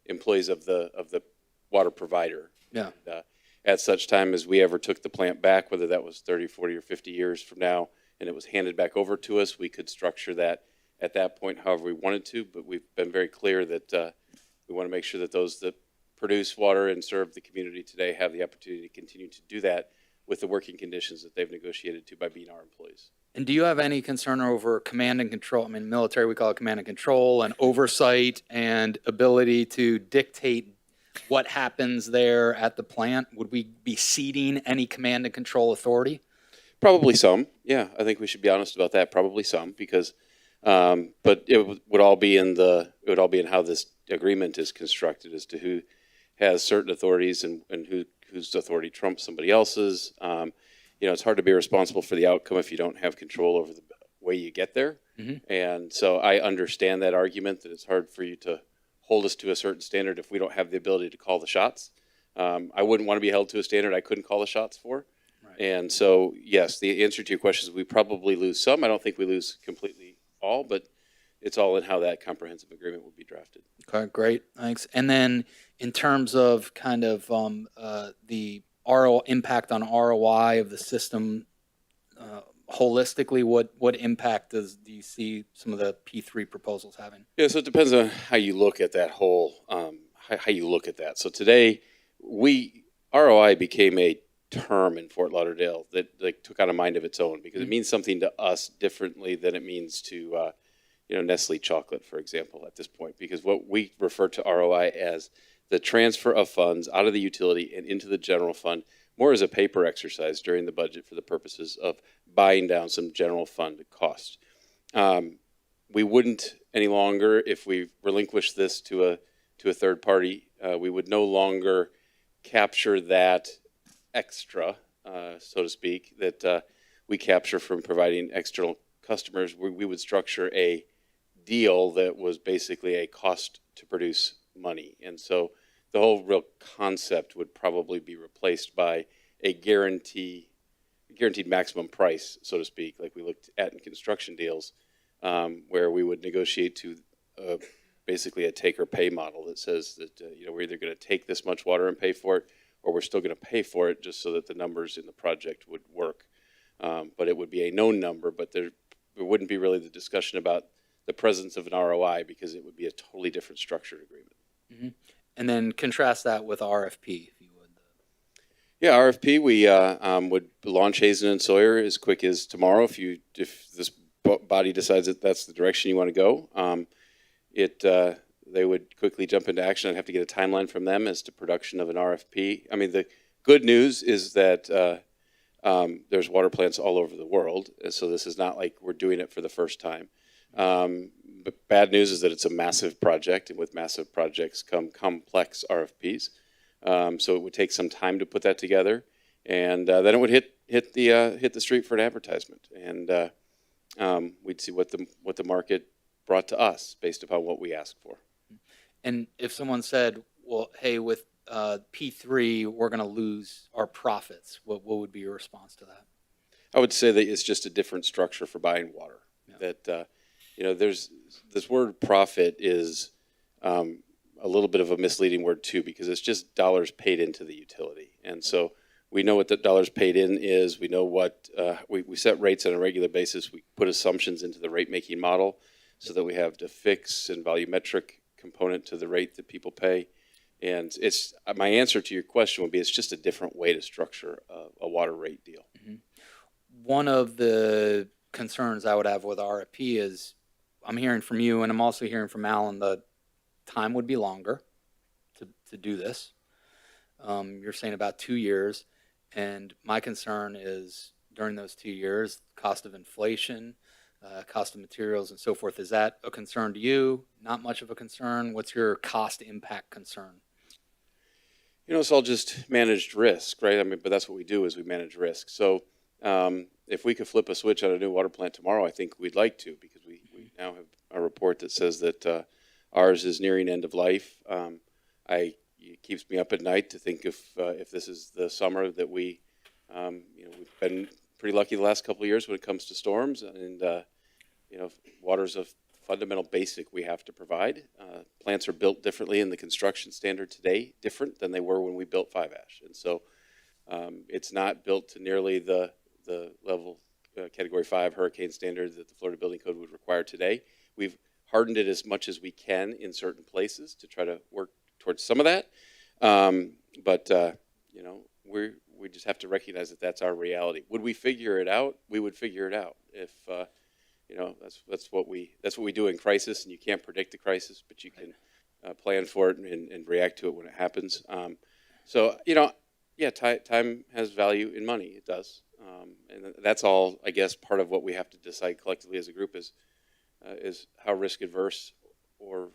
employees of the water provider. Yeah. And, at such time as we ever took the plant back, whether that was 30, 40, or 50 years from now, and it was handed back over to us, we could structure that at that point however we wanted to, but we've been very clear that we want to make sure that those that produce water and serve the community today have the opportunity to continue to do that with the working conditions that they've negotiated to by being our employees. And do you have any concern over command and control? I mean, military, we call it command and control, and oversight and ability to dictate what happens there at the plant? Would we be ceding any command and control authority? Probably some. Yeah, I think we should be honest about that. Probably some, because, but it would all be in how this agreement is constructed as to who has certain authorities and whose authority trumps somebody else's. It's hard to be responsible for the outcome if you don't have control over the way you get there. Mm-hmm. And so I understand that argument that it's hard for you to hold us to a certain standard if we don't have the ability to call the shots. I wouldn't want to be held to a standard I couldn't call the shots for. Right. And so, yes, the answer to your question is we probably lose some. I don't think we lose completely all, but it's all in how that comprehensive agreement would be drafted. Okay, great, thanks. And then in terms of kind of the impact on ROI of the system, holistically, what impact do you see some of the P3 proposals having? Yeah, so it depends on how you look at that whole, how you look at that. So today, ROI became a term in Fort Lauderdale that took on a mind of its own because it means something to us differently than it means to, Nestle chocolate, for example, at this point. Because what we refer to ROI as the transfer of funds out of the utility and into the general fund, more as a paper exercise during the budget for the purposes of buying down some general fund cost. We wouldn't any longer, if we relinquish this to a third party, we would no longer capture that extra, so to speak, that we capture from providing external customers. We would structure a deal that was basically a cost to produce money. And so the whole real concept would probably be replaced by a guaranteed maximum price, so to speak, like we looked at in construction deals, where we would negotiate to basically a take or pay model that says that we're either going to take this much water and pay for it, or we're still going to pay for it just so that the numbers in the project would work. But it would be a known number, but there wouldn't be really the discussion about the presence of an ROI because it would be a totally different structured agreement. Mm-hmm. And then contrast that with RFP, if you would. Yeah, RFP, we would launch Hazen and Sawyer as quick as tomorrow if this body decides that that's the direction you want to go. They would quickly jump into action. I'd have to get a timeline from them as to production of an RFP. I mean, the good news is that there's water plants all over the world, so this is not like we're doing it for the first time. But bad news is that it's a massive project, and with massive projects come complex RFPs. So it would take some time to put that together, and then it would hit the street for an advertisement, and we'd see what the market brought to us based upon what we asked for. And if someone said, "Well, hey, with P3, we're going to lose our profits," what would be your response to that? I would say that it's just a different structure for buying water. Yeah. That there's this word profit is a little bit of a misleading word too, because it's just dollars paid into the utility, and so we know what the dollars paid in is. We know what we set rates on a regular basis. We put assumptions into the rate making model so that we have the fixed and volumetric component to the rate that people pay. And it's, my answer to your question would be, it's just a different way to structure a water rate deal. One of the concerns I would have with RFP is, I'm hearing from you, and I'm also hearing from Alan, the time would be longer to do this. You're saying about 2 years, and my concern is during those 2 years, cost of inflation, cost of materials and so forth. Is that a concern to you? Not much of a concern? What's your cost impact concern? You know, it's all just managed risk, right? I mean, but that's what we do, is we manage risk. So if we could flip a switch on a new water plant tomorrow, I think we'd like to, because we now have a report that says that ours is nearing end of life. It keeps me up at night to think if this is the summer that we, you know, we've been pretty lucky the last couple of years when it comes to storms, and you know, water's a fundamental basic we have to provide. Plants are built differently in the construction standard today, different than they were when we built 5-ash. And so it's not built to nearly the level Category 5 hurricane standard that the Florida Building Code would require today. We've hardened it as much as we can in certain places to try to work towards some of that. But you know, we just have to recognize that that's our reality. Would we figure it out? We would figure it out. If you know, that's what we do in crisis, and you can't predict the crisis, but you can plan for it and react to it when it happens. So you know, yeah, time has value in money. It does, and that's all, I guess, part of what we have to decide collectively as a group is how risk adverse or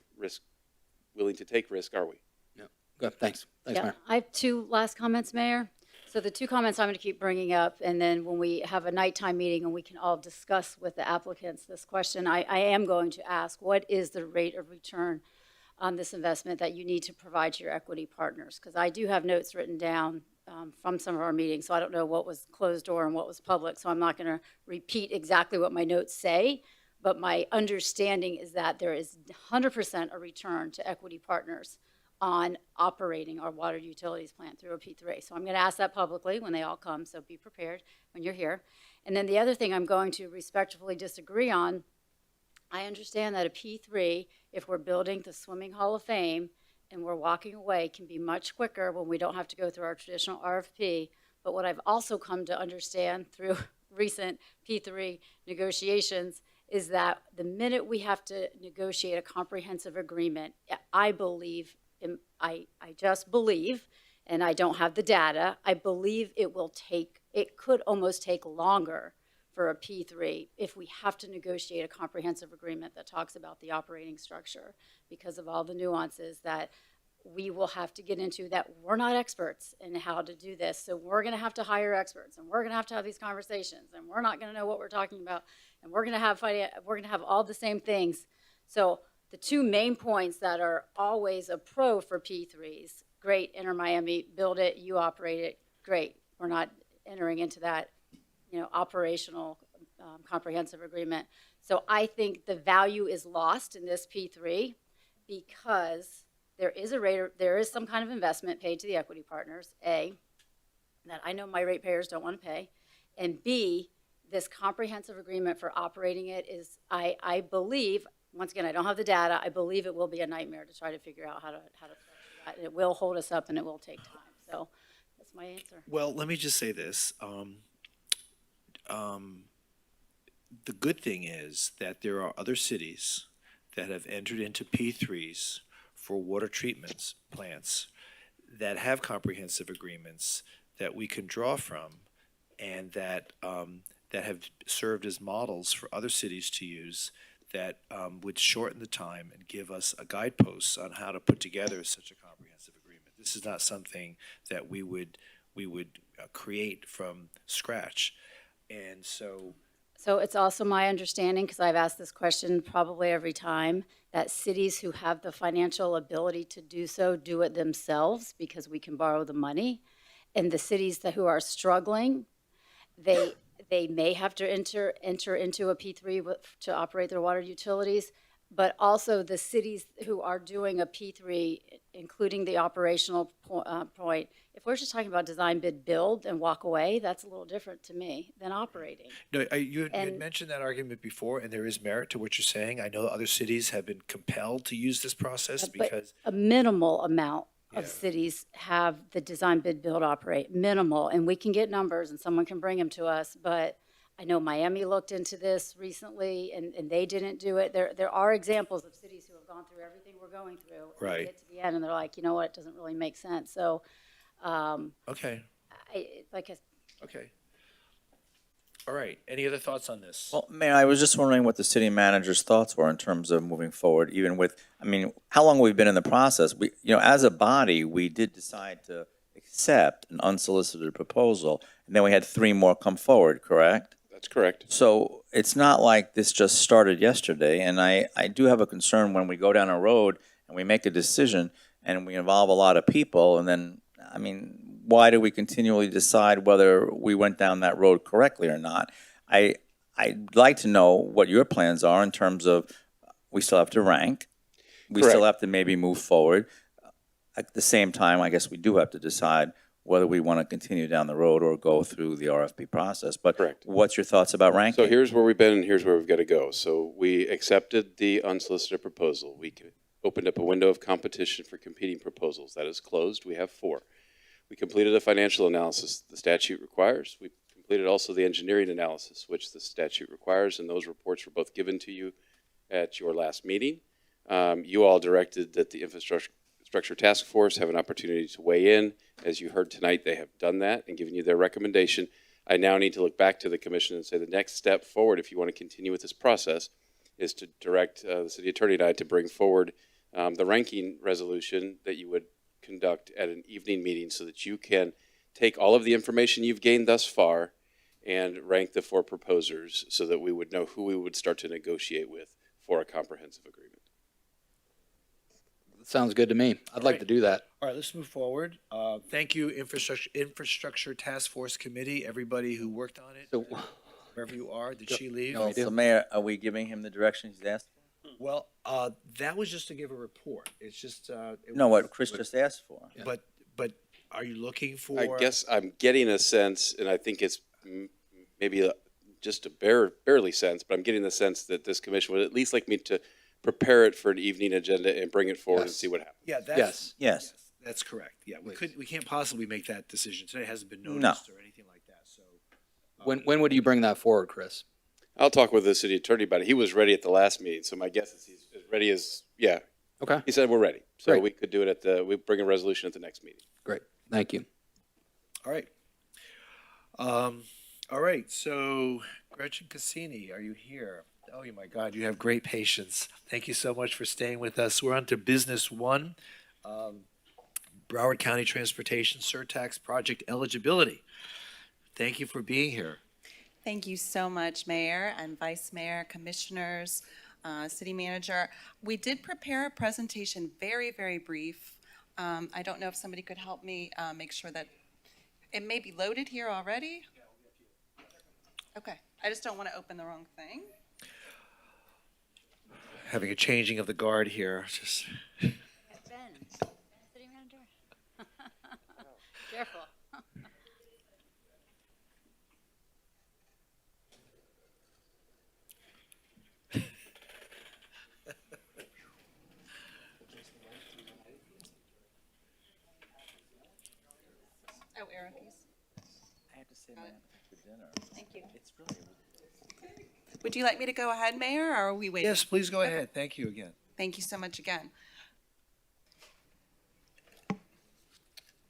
willing to take risk are we? Yeah. Good. Thanks. Thanks, Mayor. I have two last comments, Mayor. So the two comments I'm going to keep bringing up, and then when we have a nighttime meeting and we can all discuss with the applicants this question, I am going to ask, what is the rate of return on this investment that you need to provide to your equity partners? Because I do have notes written down from some of our meetings, so I don't know what was closed door and what was public, so I'm not going to repeat exactly what my notes say, but my understanding is that there is 100% a return to equity partners on operating our water utilities plant through a P3. So I'm going to ask that publicly when they all come, so be prepared when you're here. And then the other thing I'm going to respectfully disagree on, I understand that a P3, if we're building the Swimming Hall of Fame and we're walking away, can be much quicker when we don't have to go through our traditional RFP. But what I've also come to understand through recent P3 negotiations is that the minute we have to negotiate a comprehensive agreement, I believe, I just believe, and I don't have the data, I believe it could almost take longer for a P3 if we have to negotiate a comprehensive agreement that talks about the operating structure, because of all the nuances that we will have to get into, that we're not experts in how to do this. So we're going to have to hire experts, and we're going to have these conversations, and we're not going to know what we're talking about, and we're going to have all the same things. So the two main points that are always a pro for P3s, great, enter Miami, build it, you operate it, great. We're not entering into that, you know, operational comprehensive agreement. So I think the value is lost in this P3 because there is some kind of investment paid to the equity partners, A, that I know my ratepayers don't want to pay, and B, this comprehensive agreement for operating it is, I believe, once again, I don't have the data, I believe it will be a nightmare to try to figure out how to that. It will hold us up and it will take time. So that's my answer. Well, let me just say this. The good thing is that there are other cities that have entered into P3s for water treatment plants that have comprehensive agreements that we can draw from, and that have served as models for other cities to use, that would shorten the time and give us a guidepost on how to put together such a comprehensive agreement. This is not something that we would create from scratch. And so it's also my understanding, because I've asked this question probably every time, that cities who have the financial ability to do so do it themselves because we can borrow the money. And the cities who are struggling, they may have to enter into a P3 to operate their water utilities, but also the cities who are doing a P3, including the operational point, if we're just talking about design, bid, build, and walk away, that's a little different to me than operating. No, you had mentioned that argument before, and there is merit to what you're saying. I know other cities have been compelled to use this process because a minimal amount of Yeah. cities have the design bid build operate, minimal, and we can get numbers and someone can bring them to us, but I know Miami looked into this recently and they didn't do it. There are examples of cities who have gone through everything we're going through. And Right. they get to the end and they're like, you know what, it doesn't really make sense. So, Okay, like I okay. All right, any other thoughts on this? Well, Mayor, I was just wondering what the city manager's thoughts were in terms of moving forward, even with, I mean, how long we've been in the process. We, as a body, we did decide to accept an unsolicited proposal, and then we had 3 more come forward, correct? That's correct. So it's not like this just started yesterday, and I do have a concern when we go down a road and we make a decision and we involve a lot of people, and then, I mean, why do we continually decide whether we went down that road correctly or not? I'd like to know what your plans are in terms of, we still have to rank, we still Correct. have to maybe move forward. At the same time, I guess we do have to decide whether we want to continue down the road or go through the RFP process. But Correct. what's your thoughts about ranking? So here's where we've been and here's where we've got to go. So we accepted the unsolicited proposal. We opened up a window of competition for competing proposals. That is closed. We have 4. We completed a financial analysis the statute requires. We completed also the engineering analysis, which the statute requires, and those reports were both given to you at your last meeting. You all directed that the infrastructure task force have an opportunity to weigh in. As you heard tonight, they have done that and given you their recommendation. I now need to look back to the commission and say the next step forward, if you want to continue with this process, is to direct the city attorney and I to bring forward the ranking resolution that you would conduct at an evening meeting so that you can take all of the information you've gained thus far and rank the 4 proposers so that we would know who we would start to negotiate with for a comprehensive agreement. Sounds good to me. I'd like to do that. All right, let's move forward. Thank you, Infrastructure Task Force Committee, everybody who worked on it, So, wherever you are. Did she leave? No, we do. So Mayor, are we giving him the direction he's asked? Well, that was just to give a report. It's just. No, what Chris just asked for. But are you looking for? I guess I'm getting a sense, and I think it's maybe just a barely sense, but I'm getting the sense that this commission would at least like me to prepare it for an evening agenda and bring it forward and Yes. see what happens. Yeah, Yes. Yes. that's correct. Yeah, we can't possibly make that decision today. It hasn't been No. noticed or anything like that, so. When would you bring that forward, Chris? I'll talk with the city attorney about it. He was ready at the last meeting, so my guess is he's as ready as, yeah. Okay, He said we're ready. So Great. we could do it we bring a resolution at the next meeting. great. Thank you. All right. All right, so Gretchen Cassini, are you here? Oh my God, you have great patience. Thank you so much for staying with us. We're on to business 1, Broward County Transportation Surtax Project Eligibility. Thank you for being here. Thank you so much, Mayor and Vice Mayor, Commissioners, City Manager. We did prepare a presentation, very, very brief. I don't know if somebody could help me make sure that it may be loaded here already. Okay, I just don't want to open the wrong thing. Having a changing of the guard here, just. Ben, city manager. Careful. Oh, Arapies. I have to say, man, for dinner, Thank you. it's really. Would you like me to go ahead, Mayor, or are we waiting? Yes, please go ahead. Thank you again. Thank you so much again.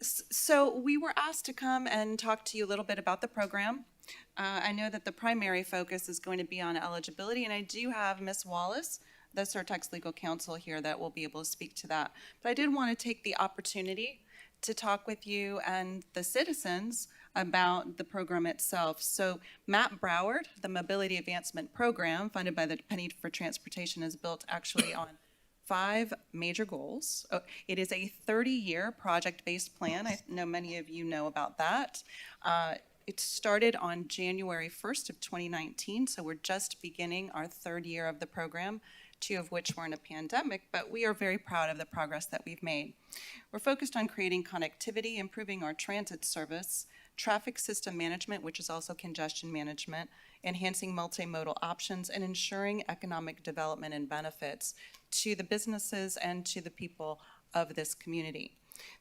So we were asked to come and talk to you a little bit about the program. I know that the primary focus is going to be on eligibility, and I do have Ms. Wallace, the Surtax Legal Counsel here, that will be able to speak to that. But I did want to take the opportunity to talk with you and the citizens about the program itself. So MAP Broward, the Mobility Advancement Program funded by the Penny for Transportation, is built actually on 5 major goals. It is a 30-year project-based plan. I know many of you know about that. It started on January 1st of 2019, so we're just beginning our 3rd year of the program, 2 of which were in a pandemic, but we are very proud of the progress that we've made. We're focused on creating connectivity, improving our transit service, traffic system management, which is also congestion management, enhancing multimodal options, and ensuring economic development and benefits to the businesses and to the people of this community.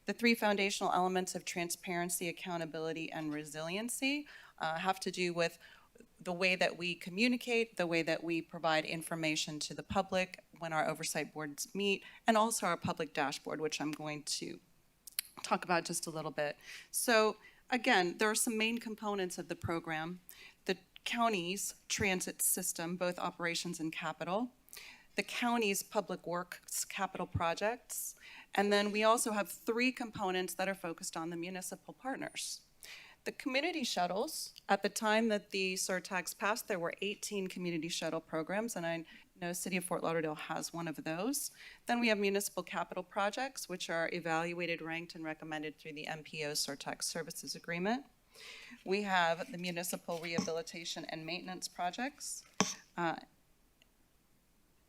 The three foundational elements of transparency, accountability, and resiliency have to do with the way that we communicate, the way that we provide information to the public when our oversight boards meet, and also our public dashboard, which I'm going to talk about just a little bit. So again, there are some main components of the program. The county's transit system, both operations and capital, the county's public works capital projects, and then we also have three components that are focused on the municipal partners. The community shuttles, at the time that the surtax passed, there were 18 community shuttle programs, and I know City of Fort Lauderdale has one of those. Then we have municipal capital projects, which are evaluated, ranked, and recommended through the MPO surtax services agreement. We have the municipal rehabilitation and maintenance projects.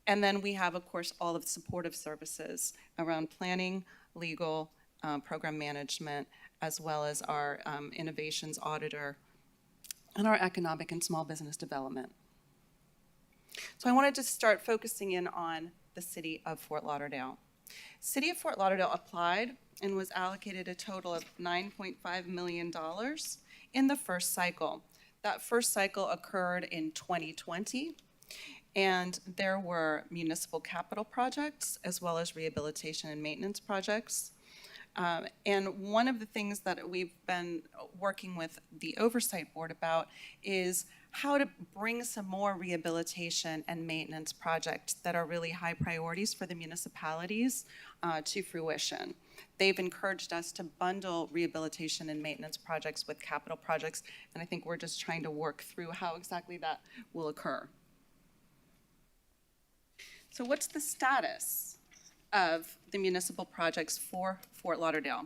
And then we have, of course, all of the supportive services around planning, legal, program management, as well as our innovations auditor and our economic and small business development. So I wanted to start focusing in on the City of Fort Lauderdale. City of Fort Lauderdale applied and was allocated a total of $9.5 million in the first cycle. That first cycle occurred in 2020, and there were municipal capital projects as well as rehabilitation and maintenance projects. And one of the things that we've been working with the Oversight Board about is how to bring some more rehabilitation and maintenance projects that are really high priorities for the municipalities to fruition. They've encouraged us to bundle rehabilitation and maintenance projects with capital projects, and I think we're just trying to work through how exactly that will occur. So what's the status of the municipal projects for Fort Lauderdale,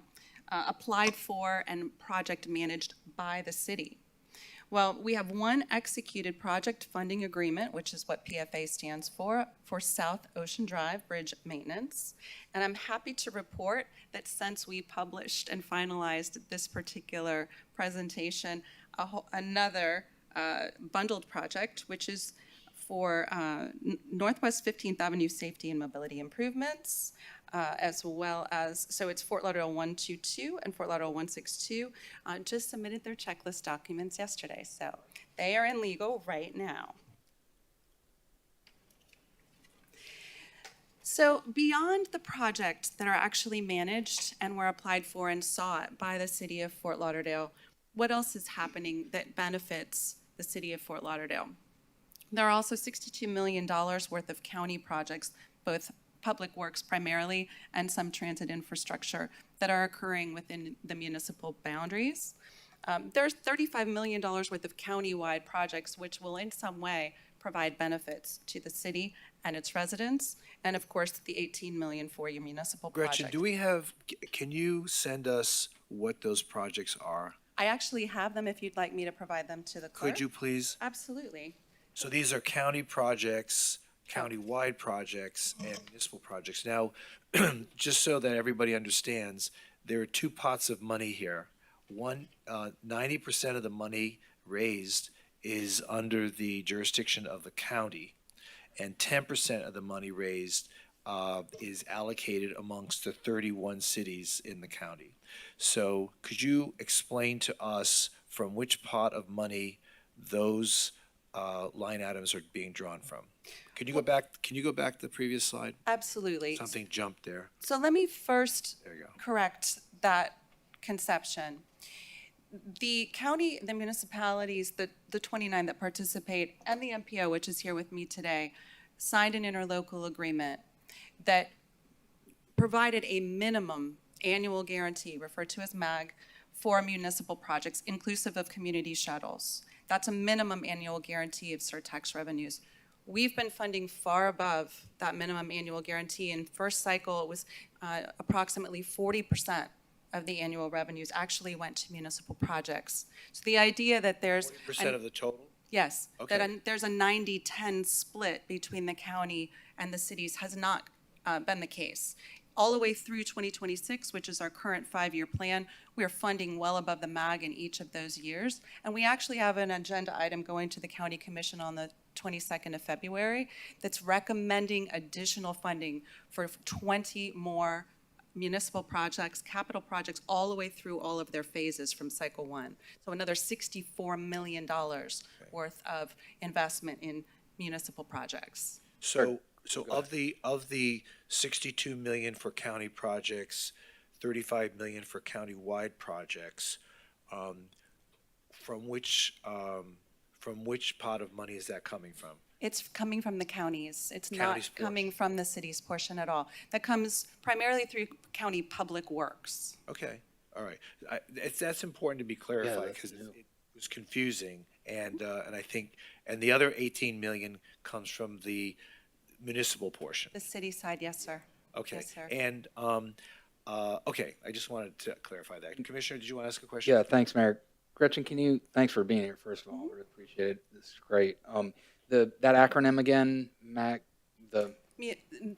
applied for and project managed by the city? Well, we have one executed project funding agreement, which is what PFA stands for South Ocean Drive Bridge Maintenance. And I'm happy to report that since we published and finalized this particular presentation, another bundled project, which is for Northwest 15th Avenue safety and mobility improvements, as well as, so it's Fort Lauderdale 122 and Fort Lauderdale 162, just submitted their checklist documents yesterday, so they are in legal right now. So beyond the projects that are actually managed and were applied for and sought by the City of Fort Lauderdale, what else is happening that benefits the City of Fort Lauderdale? There are also $62 million worth of county projects, both public works primarily and some transit infrastructure, that are occurring within the municipal boundaries. There's $35 million worth of county-wide projects which will in some way provide benefits to the city and its residents, and of course the $18 million for your municipal Gretchen, project. can you send us what those projects are? I actually have them if you'd like me to provide them to the clerk. Could you please? Absolutely. So these are county projects, county-wide projects, and municipal projects. Now, just so that everybody understands, there are two pots of money here. One, 90% of the money raised is under the jurisdiction of the county, and 10% of the money raised is allocated amongst the 31 cities in the county. So could you explain to us from which pot of money those line items are being drawn from? Can you go back to the previous slide? Absolutely. Something jumped there. So let me first There you go. correct that conception. The county, the municipalities, the 29 that participate, and the MPO, which is here with me today, signed an interlocal agreement that provided a minimum annual guarantee, referred to as MAG, for municipal projects, inclusive of community shuttles. That's a minimum annual guarantee of surtax revenues. We've been funding far above that minimum annual guarantee. In first cycle, it was approximately 40% of the annual revenues actually went to municipal projects. So the idea that there's 40% of the total? yes, Okay. that there's a 90-10 split between the county and the cities has not been the case. All the way through 2026, which is our current 5-year plan, we are funding well above the MAG in each of those years. And we actually have an agenda item going to the County Commission on the 22nd of February that's recommending additional funding for 20 more municipal projects, capital projects, all the way through all of their phases from cycle one. So another $64 million worth of investment in municipal projects. So of the 62 million for county projects, 35 million for county-wide projects, from which pot of money is that coming from? It's coming from the counties. It's County's not coming from the city's portion at all. That comes primarily through county public works. Okay, all right. That's important to be clarified that's because it new. was confusing, and I think, and the other 18 million comes from the municipal portion. The city side, yes, sir. Okay, Yes, sir. and okay, I just wanted to clarify that. Commissioner, did you want to ask a question? Yeah, thanks, Mayor. Gretchen, thanks for being here, first of all. Really appreciate it. This is great. That acronym again, MAC, The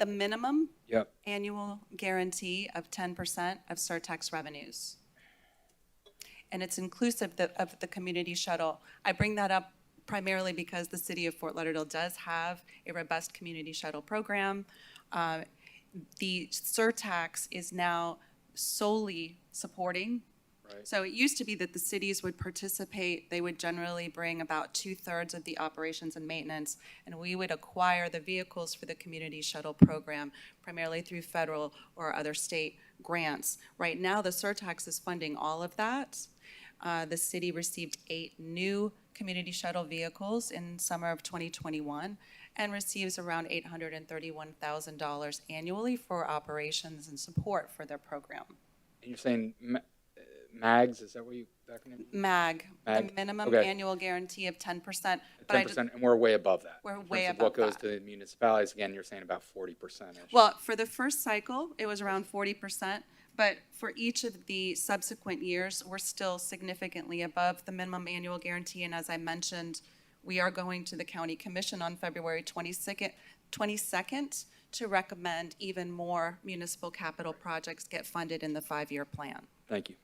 minimum yep. annual guarantee of 10% of surtax revenues. And it's inclusive of the community shuttle. I bring that up primarily because the city of Fort Lauderdale does have a robust community shuttle program. The surtax is now solely supporting. Right. So it used to be that the cities would participate. They would generally bring about 2/3 of the operations and maintenance, and we would acquire the vehicles for the community shuttle program, primarily through federal or other state grants. Right now, the surtax is funding all of that. The city received 8 new community shuttle vehicles in summer of 2021 and receives around $831,000 annually for operations and support for their program. And you're saying MAGs, is that what you, acronym? MAG, MAG, the minimum okay. annual guarantee of 10%. But 10%, and we're way above that. We're In terms way of above what goes that. to the municipalities, again, you're saying about 40%-ish. Well, for the first cycle, it was around 40%, but for each of the subsequent years, we're still significantly above the minimum annual guarantee. And as I mentioned, we are going to the county commission on February 22nd to recommend even more municipal capital projects get funded in the 5-year plan. Thank you.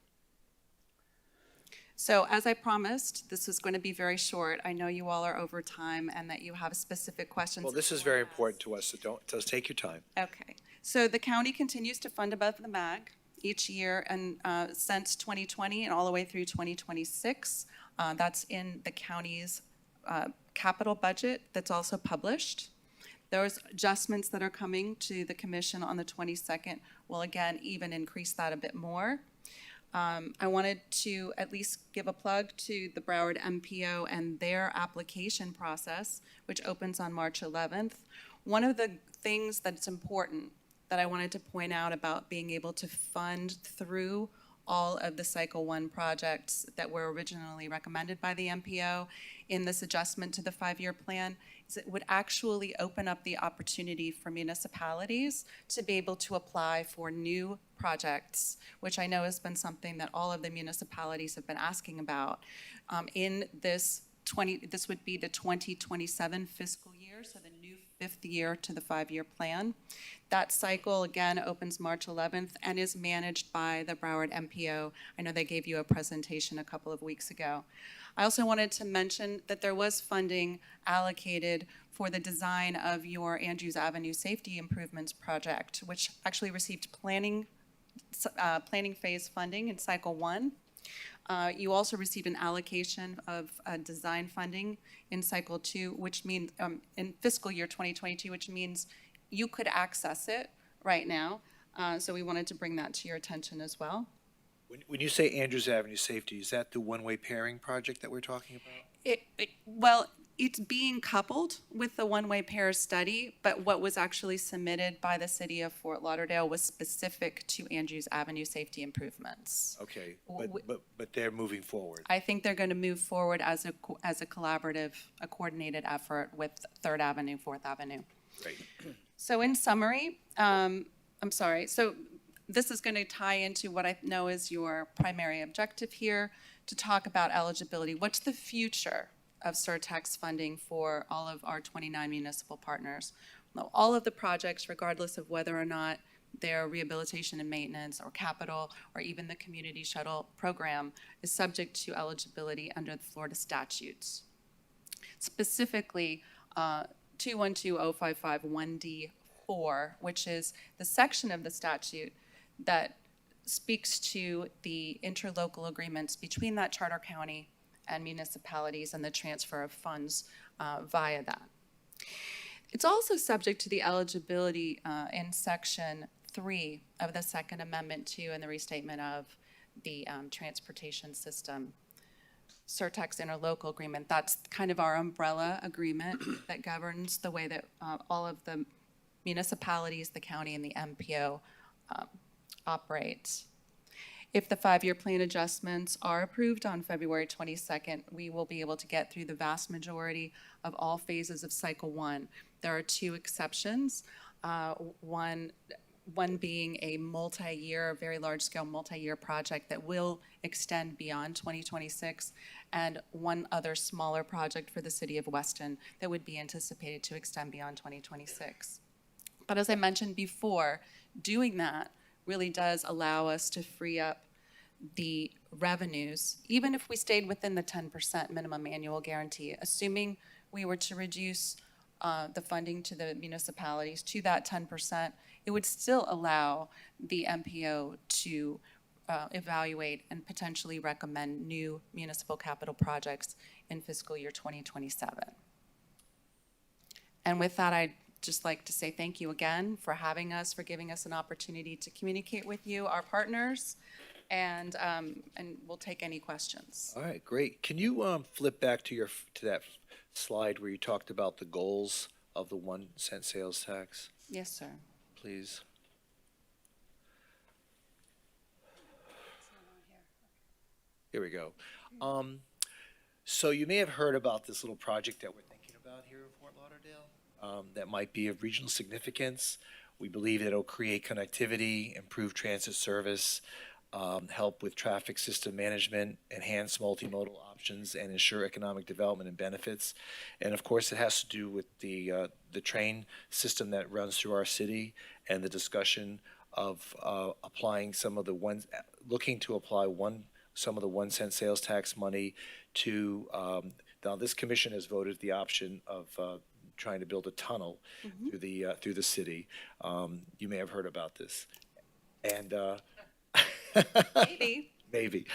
So as I promised, this is going to be very short. I know you all are over time and that you have specific questions. Well, this is very important to us, so just take your time. Okay. So the county continues to fund above the MAG each year and since 2020 and all the way through 2026. That's in the county's capital budget that's also published. Those adjustments that are coming to the commission on the 22nd will again even increase that a bit more. I wanted to at least give a plug to the Broward MPO and their application process, which opens on March 11th. One of the things that's important that I wanted to point out about being able to fund through all of the Cycle 1 projects that were originally recommended by the MPO in this adjustment to the 5-year plan is it would actually open up the opportunity for municipalities to be able to apply for new projects, which I know has been something that all of the municipalities have been asking about. In this would be the 2027 fiscal year, so the new 5th year to the 5-year plan. That cycle, again, opens March 11th and is managed by the Broward MPO. I know they gave you a presentation a couple of weeks ago. I also wanted to mention that there was funding allocated for the design of your Andrews Avenue Safety Improvements Project, which actually received planning phase funding in Cycle 1. You also received an allocation of design funding in Cycle 2, which means in fiscal year 2022, which means you could access it right now. So we wanted to bring that to your attention as well. When you say Andrews Avenue Safety, is that the one-way pairing project that we're talking about? Well, it's being coupled with the one-way pair study, but what was actually submitted by the city of Fort Lauderdale was specific to Andrews Avenue safety improvements. Okay, but they're moving forward. I think they're going to move forward as a collaborative, a coordinated effort with 3rd Avenue, 4th Avenue. Great. So in summary, so this is going to tie into what I know is your primary objective here, to talk about eligibility. What's the future of surtax funding for all of our 29 municipal partners? Well, all of the projects, regardless of whether or not they're rehabilitation and maintenance or capital or even the community shuttle program, is subject to eligibility under the Florida statutes. Specifically, 212055 1D4, which is the section of the statute that speaks to the interlocal agreements between that charter county and municipalities and the transfer of funds via that. It's also subject to the eligibility in Section 3 of the Second Amendment to and the restatement of the transportation system surtax interlocal agreement. That's kind of our umbrella agreement that governs the way that all of the municipalities, the county, and the MPO operate. If the 5-year plan adjustments are approved on February 22nd, we will be able to get through the vast majority of all phases of Cycle 1. There are 2 exceptions, one being a multi-year, very large-scale multi-year project that will extend beyond 2026, and one other smaller project for the city of Weston that would be anticipated to extend beyond 2026. But as I mentioned before, doing that really does allow us to free up the revenues, even if we stayed within the 10% minimum annual guarantee, assuming we were to reduce the funding to the municipalities to that 10%, it would still allow the MPO to evaluate and potentially recommend new municipal capital projects in fiscal year 2027. And with that, I'd just like to say thank you again for having us, for giving us an opportunity to communicate with you, our partners, and we'll take any questions. All right, great. Can you flip back to that slide where you talked about the goals of the 1 cent sales tax, Yes, sir. please? Here we go. So you may have heard about this little project that we're thinking about here in Fort Lauderdale that might be of regional significance. We believe it'll create connectivity, improve transit service, help with traffic system management, enhance multimodal options, and ensure economic development and benefits. And of course, it has to do with the train system that runs through our city and the discussion of applying some of the ones, looking to apply some of the 1 cent sales tax money to, now this commission has voted the option of trying to build a tunnel through the city. You may have heard about this. And Maybe. maybe.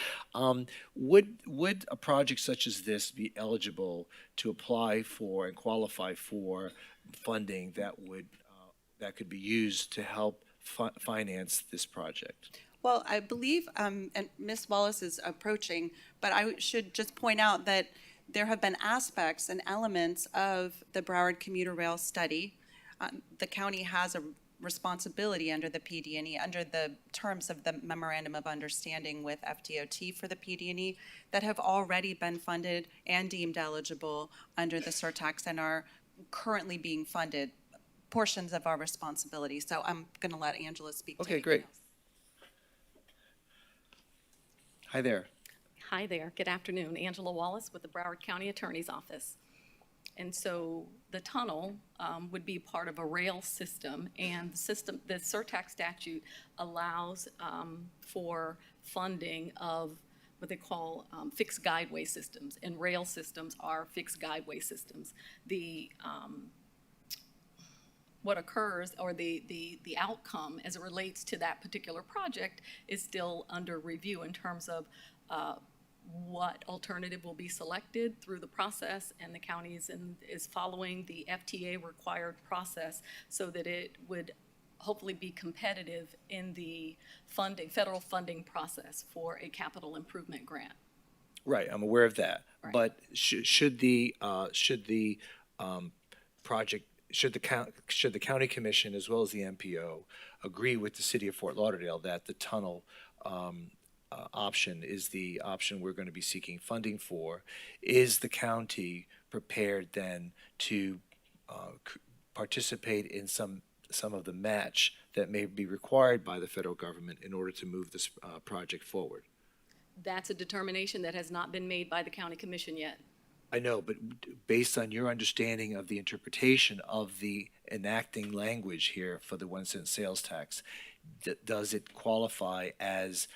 Would a project such as this be eligible to apply for and qualify for funding that could be used to help finance this project? Well, I believe, and Ms. Wallace is approaching, but I should just point out that there have been aspects and elements of the Broward commuter rail study. The county has a responsibility under the PD&E, under the terms of the Memorandum of Understanding with FDOT for the PD&E, that have already been funded and deemed eligible under the surtax and are currently being funded, portions of our responsibility. So I'm going to let Angela speak to Okay, anything great. else. Hi there. Hi there. Good afternoon. Angela Wallace with the Broward County Attorney's Office. And so the tunnel would be part of a rail system, and the surtax statute allows for funding of what they call fixed guideway systems, and rail systems are fixed guideway systems. What occurs, or the outcome as it relates to that particular project, is still under review in terms of what alternative will be selected through the process, and the county is following the FTA required process so that it would hopefully be competitive in the federal funding process for a capital improvement grant. Right, I'm aware of that. Right. But should the county commission as well as the MPO agree with the city of Fort Lauderdale that the tunnel option is the option we're going to be seeking funding for, is the county prepared then to participate in some of the match that may be required by the federal government in order to move this project forward? That's a determination that has not been made by the county commission yet. I know, but based on your understanding of the interpretation of the enacting language here for the 1 cent sales tax, does it qualify as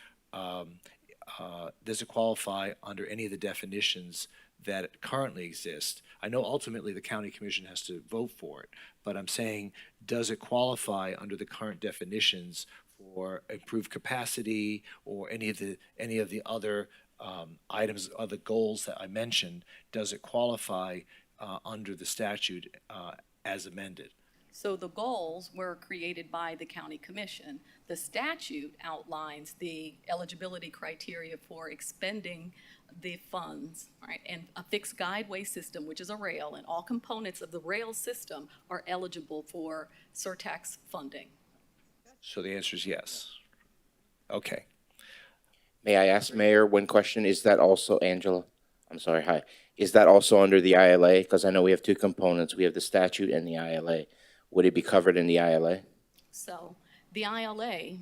does it qualify under any of the definitions that currently exist? I know ultimately the county commission has to vote for it, but I'm saying, does it qualify under the current definitions for improved capacity or any of the other items, other goals that I mentioned, does it qualify under the statute as amended? So the goals were created by the county commission. The statute outlines the eligibility criteria for expending the funds, right? And a fixed guideway system, which is a rail, and all components of the rail system are eligible for surtax funding. So the answer is yes. Okay. May I ask, Mayor, one question? Is that also, Angela? I'm sorry, hi. Is that also under the ILA? Because I know we have two components. We have the statute and the ILA. Would it be covered in the ILA? So the ILA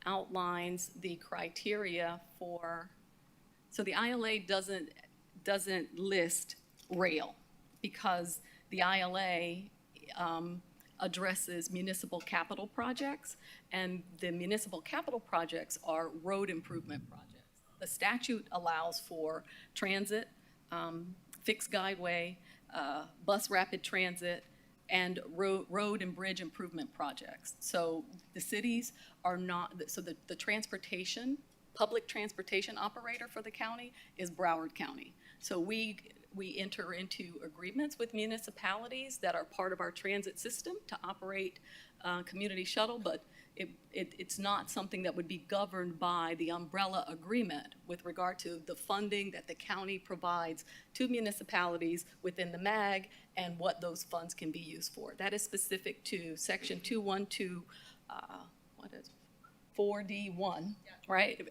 outlines the criteria for, so the ILA doesn't list rail because the ILA addresses municipal capital projects, and the municipal capital projects are road improvement projects. The statute allows for transit, fixed guideway, bus rapid transit, and road and bridge improvement projects. So the cities are not, so the transportation, public transportation operator for the county is Broward County. So we enter into agreements with municipalities that are part of our transit system to operate community shuttle, but it's not something that would be governed by the umbrella agreement with regard to the funding that the county provides to municipalities within the MAG and what those funds can be used for. That is specific to Section 212, 4D1, right?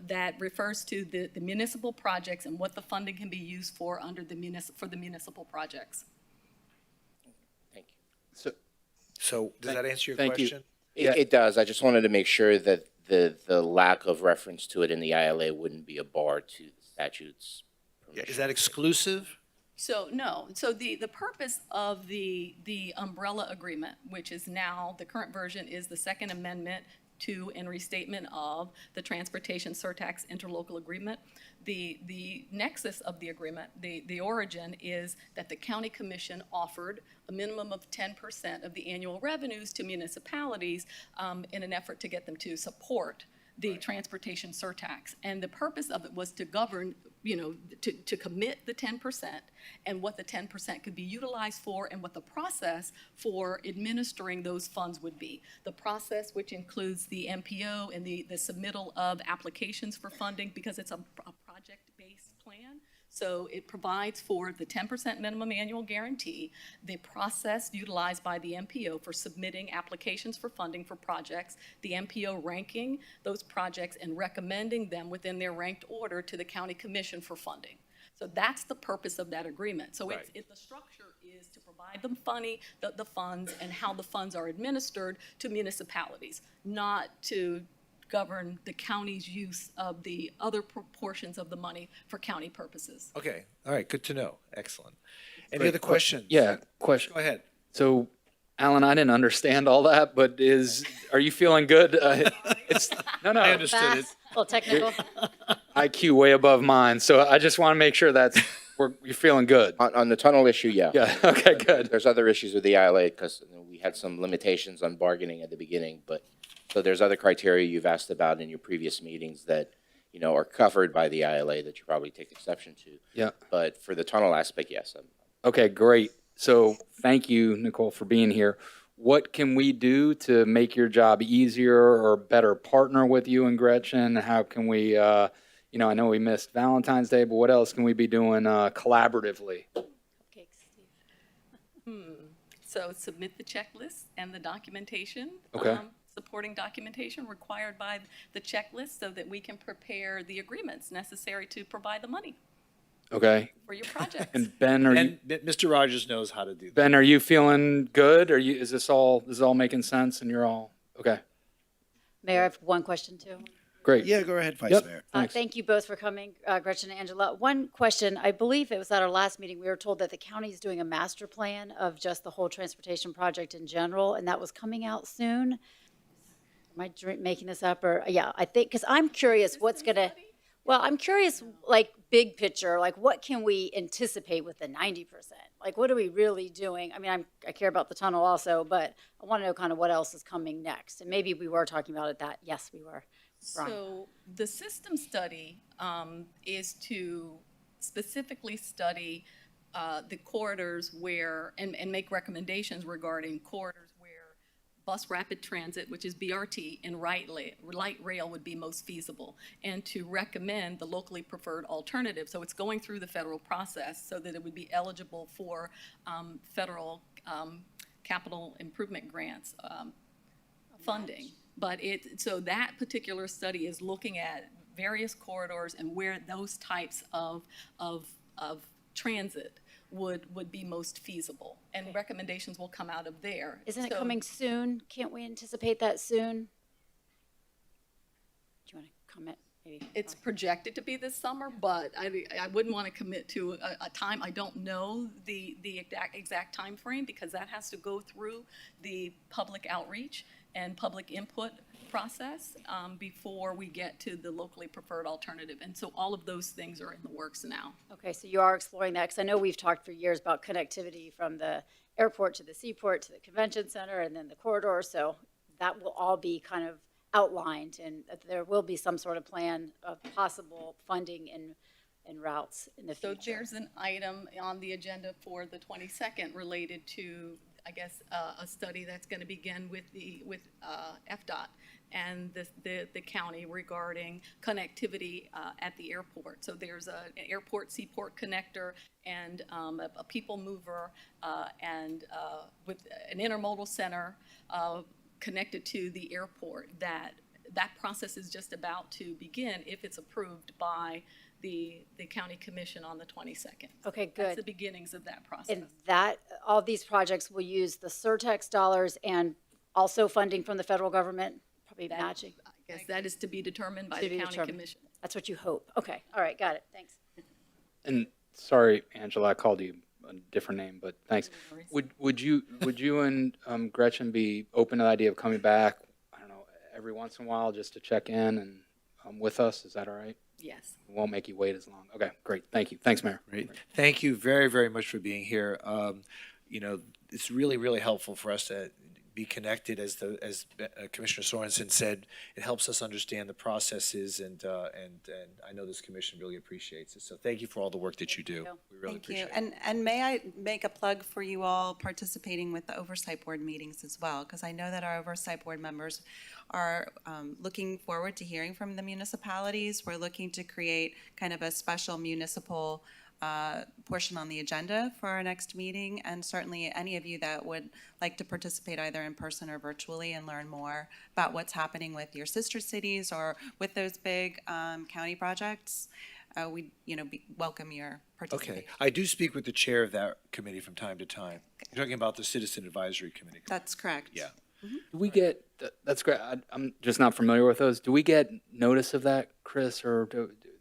That refers to the municipal projects and what the funding can be used for under the municipal projects. Thank you. So does that answer your thank you. question? It does. I just wanted to make sure that the lack of reference to it in the ILA wouldn't be a bar to the statute's permission. Is that exclusive? So no, so the purpose of the umbrella agreement, which is now, the current version is the Second Amendment to and restatement of the Transportation Surtax Interlocal Agreement. The nexus of the agreement, the origin is that the county commission offered a minimum of 10% of the annual revenues to municipalities in an effort to get them to support the transportation surtax. And the purpose of it was to govern, to commit the 10% and what the 10% could be utilized for and what the process for administering those funds would be. The process, which includes the MPO and the submittal of applications for funding, because it's a project-based plan. So it provides for the 10% minimum annual guarantee, the process utilized by the MPO for submitting applications for funding for projects, the MPO ranking those projects and recommending them within their ranked order to the county commission for funding. So that's the purpose of that agreement. So Right. the structure is to provide them the funds and how the funds are administered to municipalities, not to govern the county's use of the other portions of the money for county purposes. Okay, all right, good to know. Excellent. Any other questions? Yeah, question. Go ahead. So, Alan, I didn't understand all that, but are you feeling good? No. I understood it. Fast, a little technical. IQ way above mine, so I just want to make sure you're feeling good. On the tunnel issue, yeah. Yeah, okay, good. There's other issues with the ILA because we had some limitations on bargaining at the beginning, but so there's other criteria you've asked about in your previous meetings that, are covered by the ILA that you probably take exception to. Yeah. But for the tunnel aspect, yes. Okay, great. So thank you, Nicole, for being here. What can we do to make your job easier or better partner with you and Gretchen? How can we, I know we missed Valentine's Day, but what else can we be doing collaboratively? Cupcakes, Steve. So submit the checklist and the documentation. Okay. Supporting documentation required by the checklist so that we can prepare the agreements necessary to provide the money Okay. for your projects. And Ben, Mr. Rogers knows how to do that. Ben, are you feeling good? Is this all making sense and you're all, okay, Mayor, I have one question too. great. Yeah, go ahead, Vice Yep. Mayor. Thanks. Thank you both for coming, Gretchen and Angela. One question, I believe it was at our last meeting, we were told that the county is doing a master plan of just the whole transportation project in general, and that was coming out soon. Am I making this up or, yeah, I think, because I'm curious what's going to, Well, I'm curious, like, big picture, like, what can we anticipate with the 90%? Like, what are we really doing? I mean, I care about the tunnel also, but I want to know kind of what else is coming next. And maybe we were talking about it that, yes, we were. Brian. So the system study is to specifically study the corridors where, and make recommendations regarding corridors where bus rapid transit, which is BRT, and light rail would be most feasible, and to recommend the locally preferred alternative. So it's going through the federal process so that it would be eligible for federal capital improvement grants funding. But so that particular study is looking at various corridors and where those types of transit would be most feasible, and recommendations will come out of there. Isn't it coming soon? Can't we anticipate that soon? Do you want to comment? Maybe. It's projected to be this summer, but I wouldn't want to commit to a time. I don't know the exact time frame, because that has to go through the public outreach and public input process before we get to the locally preferred alternative. And so all of those things are in the works now. Okay, so you are exploring that, because I know we've talked for years about connectivity from the airport to the seaport to the convention center and then the corridor. So that will all be kind of outlined, and there will be some sort of plan of possible funding and routes in the future. So there's an item on the agenda for the 22nd related to, I guess, a study that's going to begin with FDOT and the county regarding connectivity at the airport. So there's an airport-seaport connector and a people mover and with an intermodal center connected to the airport. That process is just about to begin if it's approved by the county commission on the 22nd. Okay, good. That's the beginnings of that process. And that, all these projects will use the surtax dollars and also funding from the federal government, probably matching. I guess that is to be determined by the county commission. That's what you hope. Okay, all right, got it, thanks. And sorry, Angela, I called you a different name, but thanks. Would you and Gretchen be open to the idea of coming back, I don't know, every once in a while just to check in and with us? Is that all right? Yes. We won't make you wait as long. Okay, great. Thank you. Thanks, Mayor. Great. Thank you very, very much for being here. You know, it's really, really helpful for us to be connected. As Commissioner Sorensen said, it helps us understand the processes, and I know this commission really appreciates it. So thank you for all the work that you do. We really appreciate it. And may I make a plug for you all participating with the Oversight Board meetings as well, because I know that our Oversight Board members are looking forward to hearing from the municipalities. We're looking to create kind of a special municipal portion on the agenda for our next meeting, and certainly any of you that would like to participate either in person or virtually and learn more about what's happening with your sister cities or with those big county projects, we welcome your participation. Okay, I do speak with the chair of that committee from time to time. You're talking about the Citizen Advisory Committee. That's correct. Yeah. Do we get, that's great, I'm just not familiar with those. Do we get notice of that, Chris, or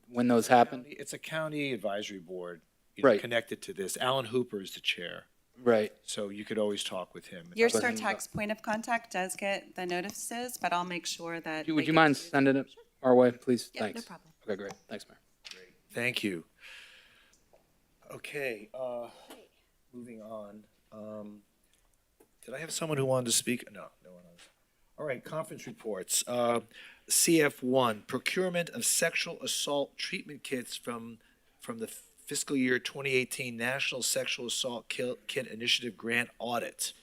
when those happen? It's a county advisory board, Right. connected to this. Alan Hooper is the chair. Right. So you could always talk with him. Your Surtax point of contact does get the notices, but I'll make sure that. Would you mind sending it our way, please? Yeah, Thanks. no problem. Okay, great. Thanks, Mayor. Thank you. Okay, moving on. Did I have someone who wanted to speak? No one else. All right, conference reports. CF1, procurement of sexual assault treatment kits from the fiscal year 2018 National Sexual Assault Kit Initiative Grant Audit.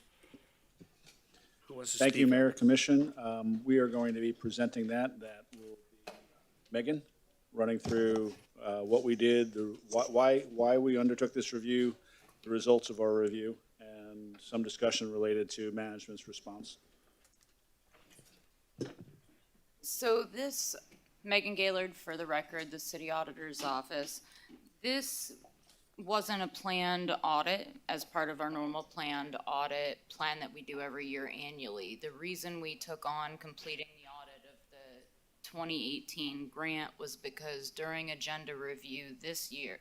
Who wants to speak? Thank you, Mayor, Commission. We are going to be presenting that. That will be Megan running through what we did, why we undertook this review, the results of our review, and some discussion related to management's response. So this, Megan Gaylord, for the record, the City Auditor's Office, this wasn't a planned audit as part of our normal planned audit plan that we do every year annually. The reason we took on completing the audit of the 2018 grant was because during agenda review this year,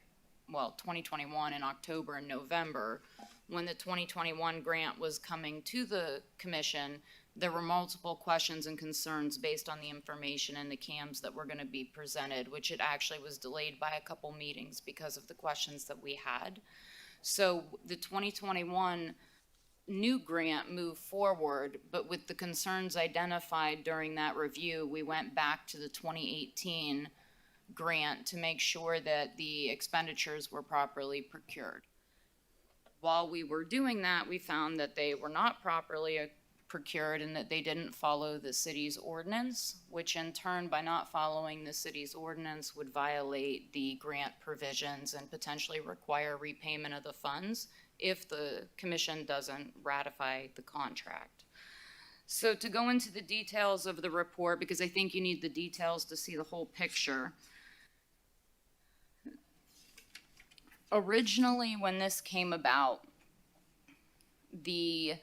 well, 2021 in October and November, when the 2021 grant was coming to the commission, there were multiple questions and concerns based on the information and the CAMs that were going to be presented, which it actually was delayed by a couple meetings because of the questions that we had. So the 2021 new grant moved forward, but with the concerns identified during that review, we went back to the 2018 grant to make sure that the expenditures were properly procured. While we were doing that, we found that they were not properly procured and that they didn't follow the city's ordinance, which in turn, by not following the city's ordinance, would violate the grant provisions and potentially require repayment of the funds if the commission doesn't ratify the contract. So to go into the details of the report, because I think you need the details to see the whole picture. Originally, when this came about, the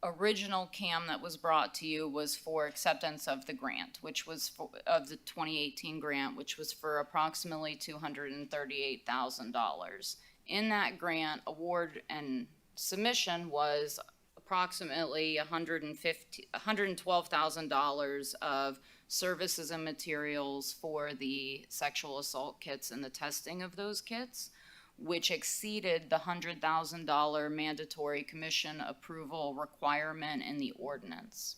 original CAM that was brought to you was for acceptance of the grant, which was of the 2018 grant, which was for approximately $238,000. In that grant, award and submission was approximately $112,000 of services and materials for the sexual assault kits and the testing of those kits, which exceeded the $100,000 mandatory commission approval requirement in the ordinance.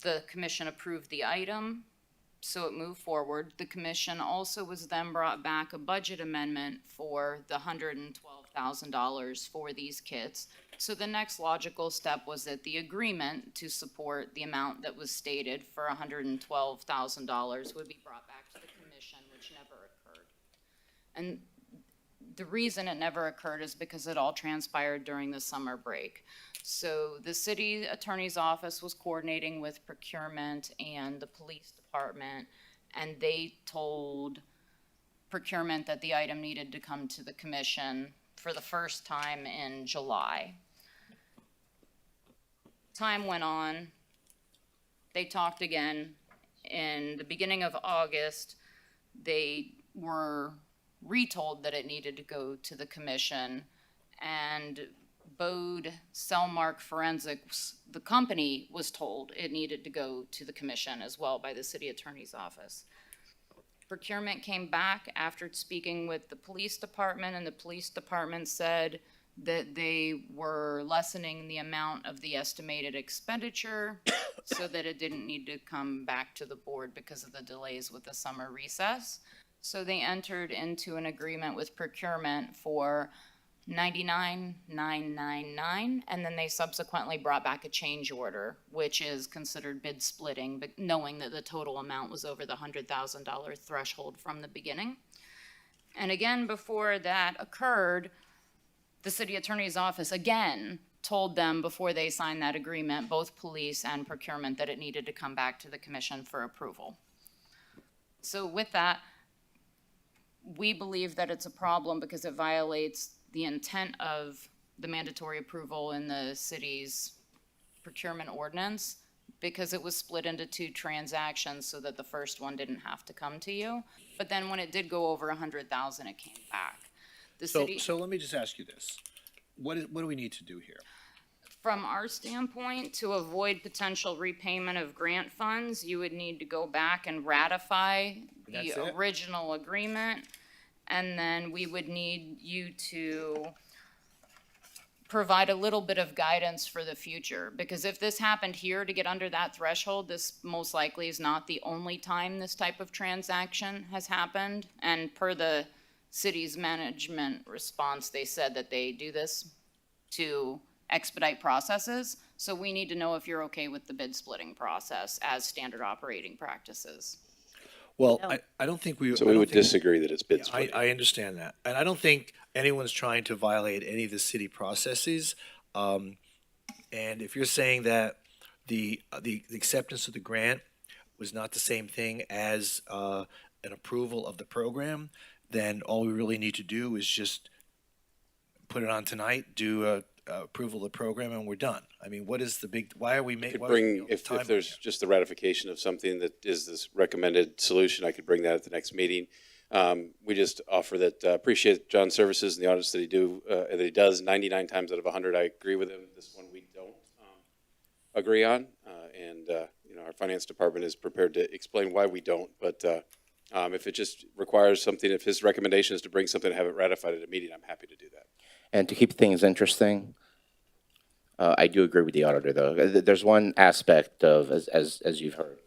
The commission approved the item, so it moved forward. The commission also was then brought back a budget amendment for the $112,000 for these kits. So the next logical step was that the agreement to support the amount that was stated for $112,000 would be brought back to the commission, which never occurred. And the reason it never occurred is because it all transpired during the summer break. So the city attorney's office was coordinating with procurement and the police department, and they told procurement that the item needed to come to the commission for the first time in July. Time went on. They talked again. In the beginning of August, they were retold that it needed to go to the commission, and Bode Cellmark Forensics, the company, was told it needed to go to the commission as well by the city attorney's office. Procurement came back after speaking with the police department, and the police department said that they were lessening the amount of the estimated expenditure so that it didn't need to come back to the board because of the delays with the summer recess. So they entered into an agreement with procurement for $99,999, and then they subsequently brought back a change order, which is considered bid splitting, but knowing that the total amount was over the $100,000 threshold from the beginning. And again, before that occurred, the city attorney's office again told them before they signed that agreement, both police and procurement, that it needed to come back to the commission for approval. So with that, we believe that it's a problem because it violates the intent of the mandatory approval in the city's procurement ordinance, because it was split into two transactions so that the first one didn't have to come to you. But then when it did go over 100,000, it came back. So let me just ask you this. What do we need to do here? From our standpoint, to avoid potential repayment of grant funds, you would need to go back and ratify the original agreement. And then we would need you to provide a little bit of guidance for the future. Because if this happened here to get under that threshold, this most likely is not the only time this type of transaction has happened. And per the city's management response, they said that they do this to expedite processes. So we need to know if you're okay with the bid splitting process as standard operating practices. Well, I don't think we. So we would disagree that it's bid splitting. I understand that, and I don't think anyone's trying to violate any of the city processes. And if you're saying that the acceptance of the grant was not the same thing as an approval of the program, then all we really need to do is just put it on tonight, do a approval of the program, and we're done. I mean, what is the big? Why are we making? If there's just the ratification of something that is this recommended solution, I could bring that at the next meeting. We just offer that appreciate John's services and the audits that he does 99 times out of 100. I agree with him. This one we don't. agree on, and our finance department is prepared to explain why we don't. But if it just requires something, if his recommendation is to bring something and have it ratified at a meeting, I'm happy to do that. And to keep things interesting, I do agree with the auditor, though. There's one aspect of, as you've heard,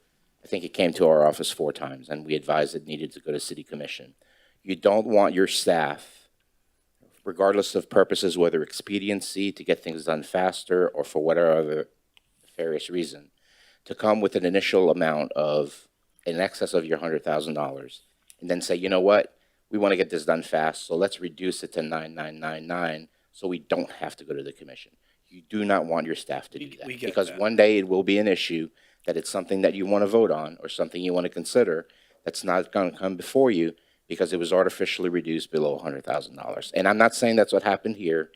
I think it came to our office 4 times, and we advised it needed to go to city commission. You don't want your staff, regardless of purposes, whether expediency to get things done faster or for whatever other nefarious reason, to come with an initial amount of in excess of your $100,000 and then say, you know what, we want to get this done fast, so let's reduce it to 9999 so we don't have to go to the commission. You do not want your staff to do that, because one day it will be an issue that it's something that you want to vote on or something you want to consider that's not going to come before you because it was artificially reduced below $100,000. And I'm not saying that's what happened here,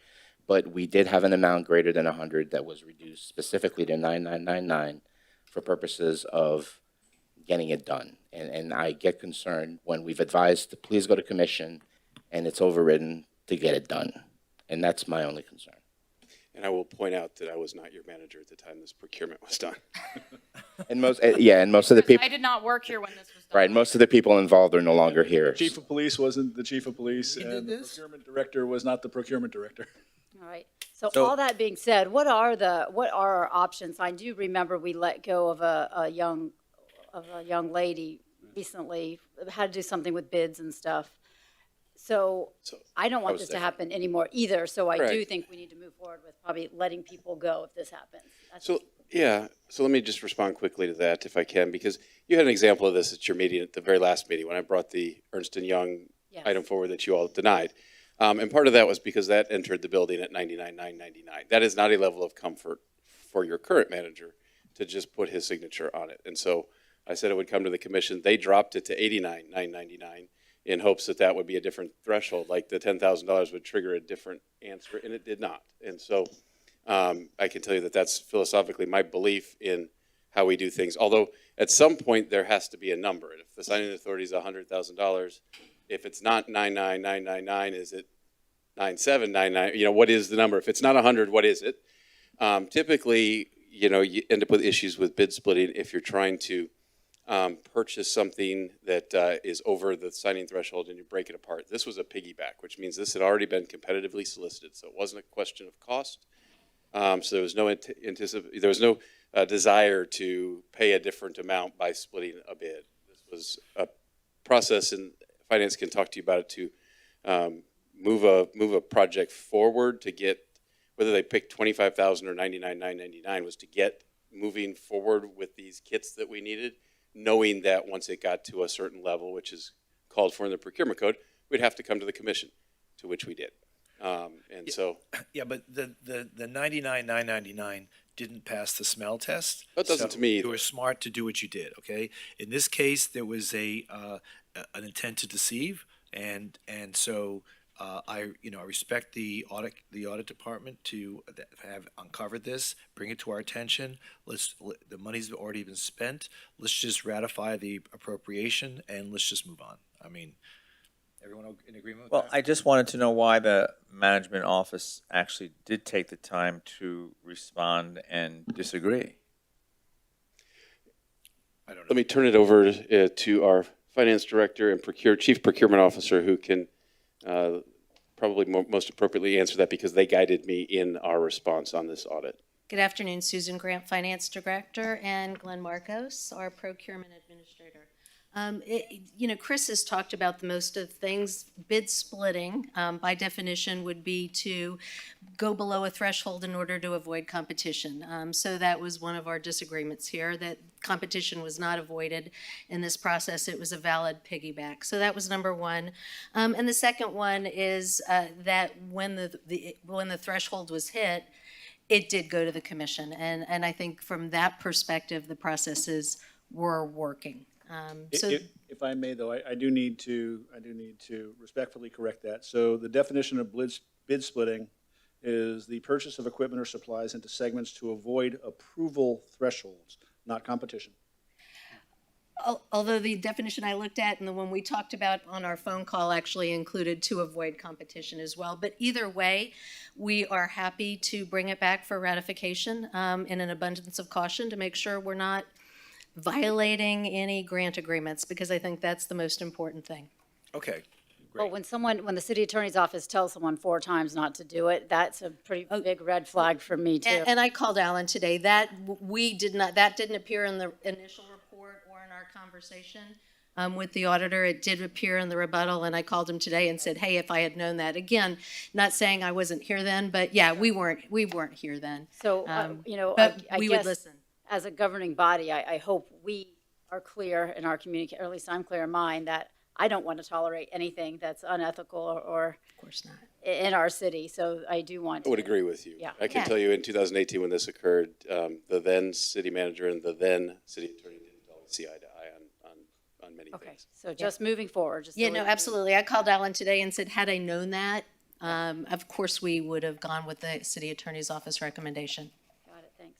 but we did have an amount greater than 100 that was reduced specifically to 9999 for purposes of getting it done. And I get concerned when we've advised to please go to commission and it's overridden to get it done. And that's my only concern. And I will point out that I was not your manager at the time this procurement was done. And most of the people, I did not work here when this was done. right, most of the people involved are no longer here. The chief of police wasn't the chief of police, and the procurement director was not the procurement director. All right. So all that being said, what are our options? I do remember we let go of a young lady recently, had to do something with bids and stuff. So I don't want this to happen anymore either. So I do think we need to move forward with probably letting people go if this happens. So let me just respond quickly to that if I can, because you had an example of this at your meeting, at the very last meeting, when I brought the Ernst & Young item forward that you all denied. And part of that was because that entered the building at $99,999. That is not a level of comfort for your current manager to just put his signature on it. And so I said it would come to the commission. They dropped it to $89,999 in hopes that that would be a different threshold, like the $10,000 would trigger a different answer, and it did not. And so I can tell you that that's philosophically my belief in how we do things. Although at some point there has to be a number. If the signing authority is $100,000, if it's not 99,999, is it 9,799? You know, what is the number? If it's not 100, what is it? Typically, you end up with issues with bid splitting if you're trying to purchase something that is over the signing threshold and you break it apart. This was a piggyback, which means this had already been competitively solicited, so it wasn't a question of cost. So there was no desire to pay a different amount by splitting a bid. This was a process, and finance can talk to you about it, to move a project forward to get, whether they picked $25,000 or $99,999, was to get moving forward with these kits that we needed, knowing that once it got to a certain level, which is called for in the procurement code, we'd have to come to the commission, to which we did. And so. Yeah, but the $99,999 didn't pass the smell test. That doesn't to me either. You were smart to do what you did, okay? In this case, there was an intent to deceive, and so I respect the audit department to have uncovered this, bring it to our attention. The money's already been spent. Let's just ratify the appropriation and let's just move on. I mean, everyone in agreement with that? Well, I just wanted to know why the management office actually did take the time to respond and disagree. I don't know. Let me turn it over to our finance director and chief procurement officer, who can probably most appropriately answer that, because they guided me in our response on this audit. Good afternoon, Susan Grant, Finance Director, and Glenn Marcos, our Procurement Administrator. Chris has talked about the most of things. Bid splitting, by definition, would be to go below a threshold in order to avoid competition. So that was one of our disagreements here, that competition was not avoided in this process. It was a valid piggyback. So that was number one. And the second one is that when the threshold was hit, it did go to the commission. And I think from that perspective, the processes were working. If I may, though, I do need to respectfully correct that. So the definition of bid splitting is the purchase of equipment or supplies into segments to avoid approval thresholds, not competition. although the definition I looked at and the one we talked about on our phone call actually included to avoid competition as well. But either way, we are happy to bring it back for ratification in an abundance of caution to make sure we're not violating any grant agreements, because I think that's the most important thing. Okay. Well, when the city attorney's office tells someone 4 times not to do it, that's a pretty big red flag for me too. And I called Alan today. That didn't appear in the initial report or in our conversation with the auditor. It did appear in the rebuttal, and I called him today and said, hey, if I had known that. Again, not saying I wasn't here then, but yeah, we weren't here then. So, but I we guess would listen. as a governing body, I hope we are clear in our communication, or at least I'm clear in mine, that I don't want to tolerate anything that's unethical or of course not in our city. So I do want to. I would agree with you. Yeah. I can tell you in 2018 when this occurred, the then city manager and the then city attorney didn't always see eye to eye on many things. So just moving forward. Just Yeah, so no, absolutely. I called Alan today and said, had I known that, of course we would have gone with the city attorney's office recommendation. Got it. Thanks.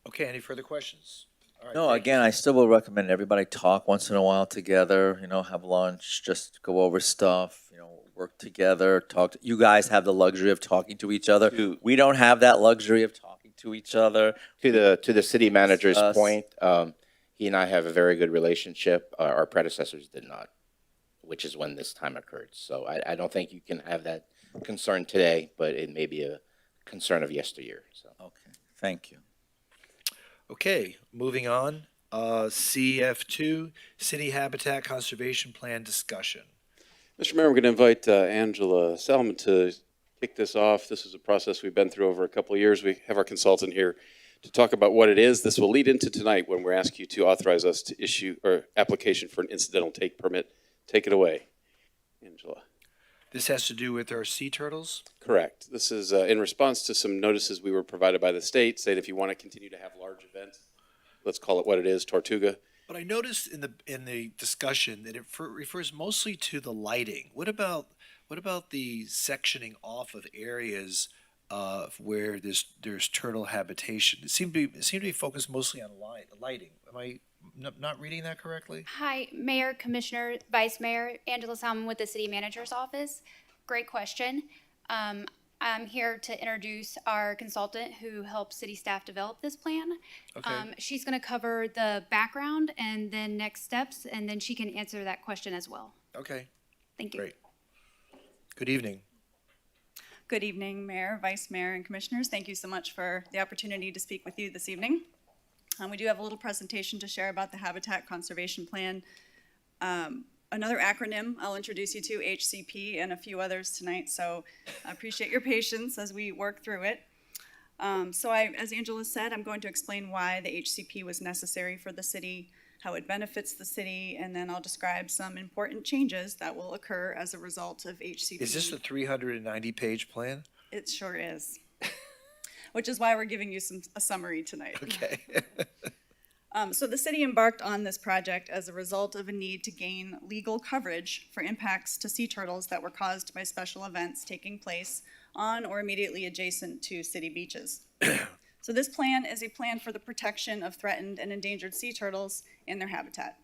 Okay, any further questions? All right, No, thank again, I still will recommend everybody talk once in a while together, have lunch, just go over stuff, work together, you guys have the luxury of talking to each other. We don't have that luxury of talking to each other. To the city manager's Us. point, he and I have a very good relationship. Our predecessors did not, which is when this time occurred. So I don't think you can have that concern today, but it may be a concern of yesteryear. So. Okay, thank you. Okay, moving on. CF2, City Habitat Conservation Plan discussion. Mr. Mayor, I'm going to invite Angela Salmon to kick this off. This is a process we've been through over a couple of years. We have our consultant here to talk about what it is. This will lead into tonight when we're asking you to authorize us to issue our application for an incidental take permit. Take it away, Angela. This has to do with our sea turtles? Correct. This is in response to some notices we were provided by the state saying if you want to continue to have large events, let's call it what it is, Tortuga. But I noticed in the discussion that it refers mostly to the lighting. What about the sectioning off of areas where there's turtle habitation? It seemed to be focused mostly on lighting. Am I not reading that correctly? Hi, Mayor, Commissioner, Vice Mayor, Angela Salmon with the City Manager's Office. Great question. I'm here to introduce our consultant who helps city staff develop this plan. Okay. She's going to cover the background and then next steps, and then she can answer that question as well. Okay. Thank you. Great. Good evening. Good evening, Mayor, Vice Mayor, and Commissioners. Thank you so much for the opportunity to speak with you this evening. We do have a little presentation to share about the Habitat Conservation Plan. Another acronym I'll introduce you to, HCP, and a few others tonight, so I appreciate your patience as we work through it. As Angela said, I'm going to explain why the HCP was necessary for the city, how it benefits the city, and then I'll describe some important changes that will occur as a result of HCP. Is this the 390-page plan? It sure is. Which is why we're giving you a summary tonight. Okay. So the city embarked on this project as a result of a need to gain legal coverage for impacts to sea turtles that were caused by special events taking place on or immediately adjacent to city beaches. So this plan is a plan for the protection of threatened and endangered sea turtles and their habitat.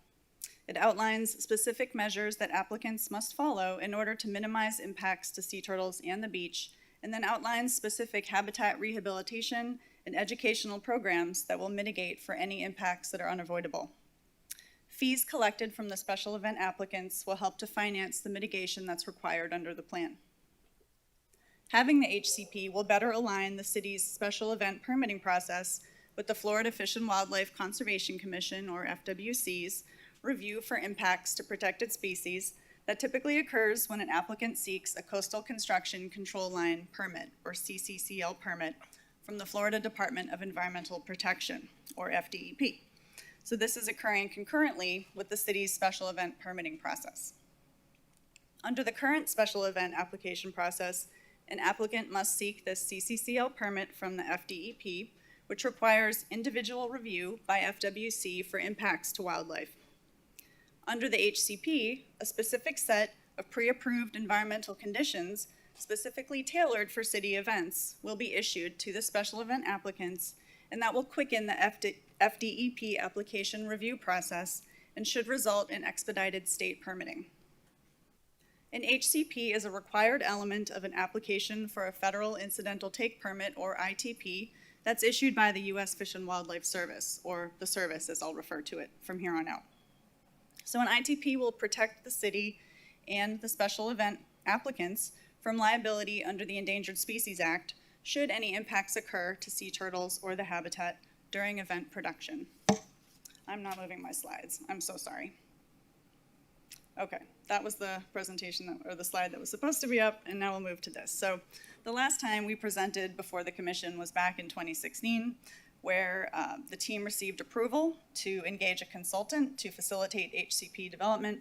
It outlines specific measures that applicants must follow in order to minimize impacts to sea turtles and the beach, and then outlines specific habitat rehabilitation and educational programs that will mitigate for any impacts that are unavoidable. Fees collected from the special event applicants will help to finance the mitigation that's required under the plan. Having the HCP will better align the city's special event permitting process with the Florida Fish and Wildlife Conservation Commission, or FWC's, review for impacts to protected species that typically occurs when an applicant seeks a coastal construction control line permit, or CCCL permit, from the Florida Department of Environmental Protection, or FDEP. So this is occurring concurrently with the city's special event permitting process. Under the current special event application process, an applicant must seek the CCCL permit from the FDEP, which requires individual review by FWC for impacts to wildlife. Under the HCP, a specific set of pre-approved environmental conditions specifically tailored for city events will be issued to the special event applicants, and that will quicken the FDEP application review process and should result in expedited state permitting. An HCP is a required element of an application for a federal incidental take permit, or ITP, that's issued by the U.S. Fish and Wildlife Service, or the service as I'll refer to it from here on out. So an ITP will protect the city and the special event applicants from liability under the Endangered Species Act should any impacts occur to sea turtles or the habitat during event production. I'm not moving my slides. I'm so sorry. Okay, that was the presentation or the slide that was supposed to be up, and now we'll move to this. So the last time we presented before the commission was back in 2016, where the team received approval to engage a consultant to facilitate HCP development.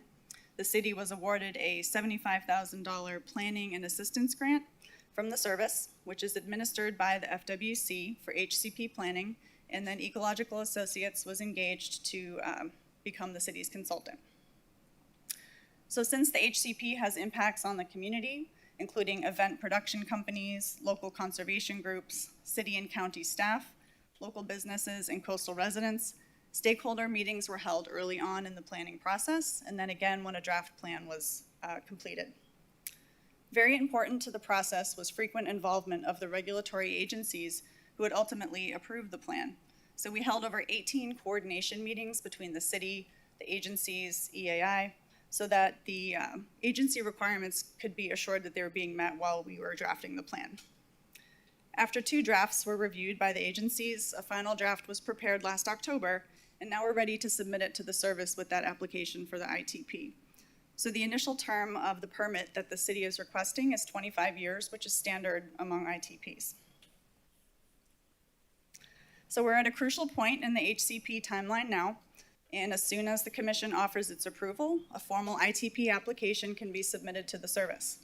The city was awarded a $75,000 planning and assistance grant from the service, which is administered by the FWC for HCP planning, and then Ecological Associates was engaged to become the city's consultant. So since the HCP has impacts on the community, including event production companies, local conservation groups, city and county staff, local businesses, and coastal residents, stakeholder meetings were held early on in the planning process, and then again when a draft plan was completed. Very important to the process was frequent involvement of the regulatory agencies who would ultimately approve the plan. So we held over 18 coordination meetings between the city, the agencies, EAI, so that the agency requirements could be assured that they were being met while we were drafting the plan. After 2 drafts were reviewed by the agencies, a final draft was prepared last October, and now we're ready to submit it to the service with that application for the ITP. So the initial term of the permit that the city is requesting is 25 years, which is standard among ITPs. So we're at a crucial point in the HCP timeline now, and as soon as the commission offers its approval, a formal ITP application can be submitted to the service.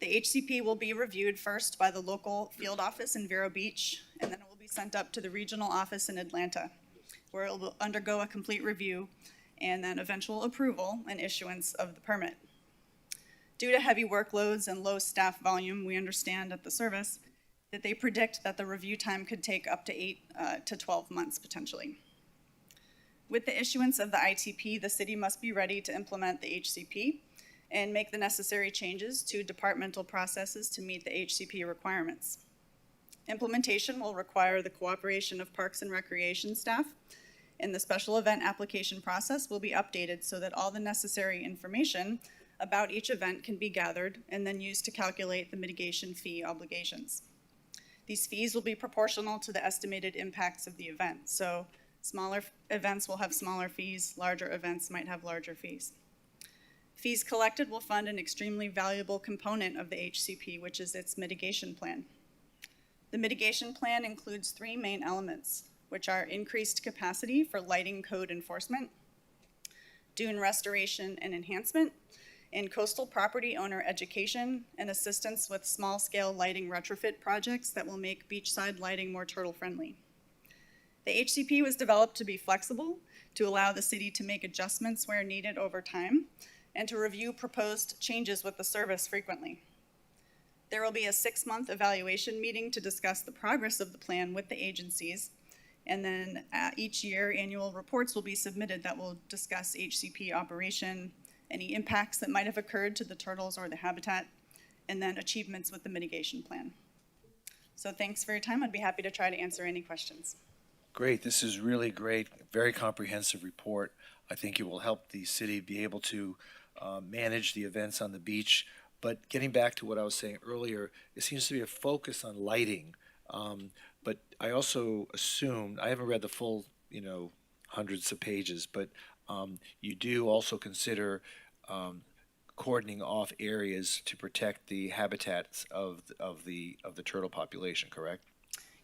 The HCP will be reviewed first by the local field office in Vero Beach, and then it will be sent up to the regional office in Atlanta, where it will undergo a complete review and then eventual approval and issuance of the permit. Due to heavy workloads and low staff volume, we understand at the service that they predict that the review time could take up to 8 to 12 months potentially. With the issuance of the ITP, the city must be ready to implement the HCP and make the necessary changes to departmental processes to meet the HCP requirements. Implementation will require the cooperation of Parks and Recreation staff, and the special event application process will be updated so that all the necessary information about each event can be gathered and then used to calculate the mitigation fee obligations. These fees will be proportional to the estimated impacts of the event. So smaller events will have smaller fees, larger events might have larger fees. Fees collected will fund an extremely valuable component of the HCP, which is its mitigation plan. The mitigation plan includes 3 main elements, which are increased capacity for lighting code enforcement, dune restoration and enhancement, and coastal property owner education and assistance with small-scale lighting retrofit projects that will make beachside lighting more turtle-friendly. The HCP was developed to be flexible, to allow the city to make adjustments where needed over time, and to review proposed changes with the service frequently. There will be a 6-month evaluation meeting to discuss the progress of the plan with the agencies, and then each year annual reports will be submitted that will discuss HCP operation, any impacts that might have occurred to the turtles or the habitat, and then achievements with the mitigation plan. So thanks for your time. I'd be happy to try to answer any questions. Great. This is really great. Very comprehensive report. I think it will help the city be able to manage the events on the beach. But getting back to what I was saying earlier, it seems to be a focus on lighting. But I also assume, I haven't read the full, hundreds of pages, but you do also consider cordoning off areas to protect the habitats of the turtle population, correct?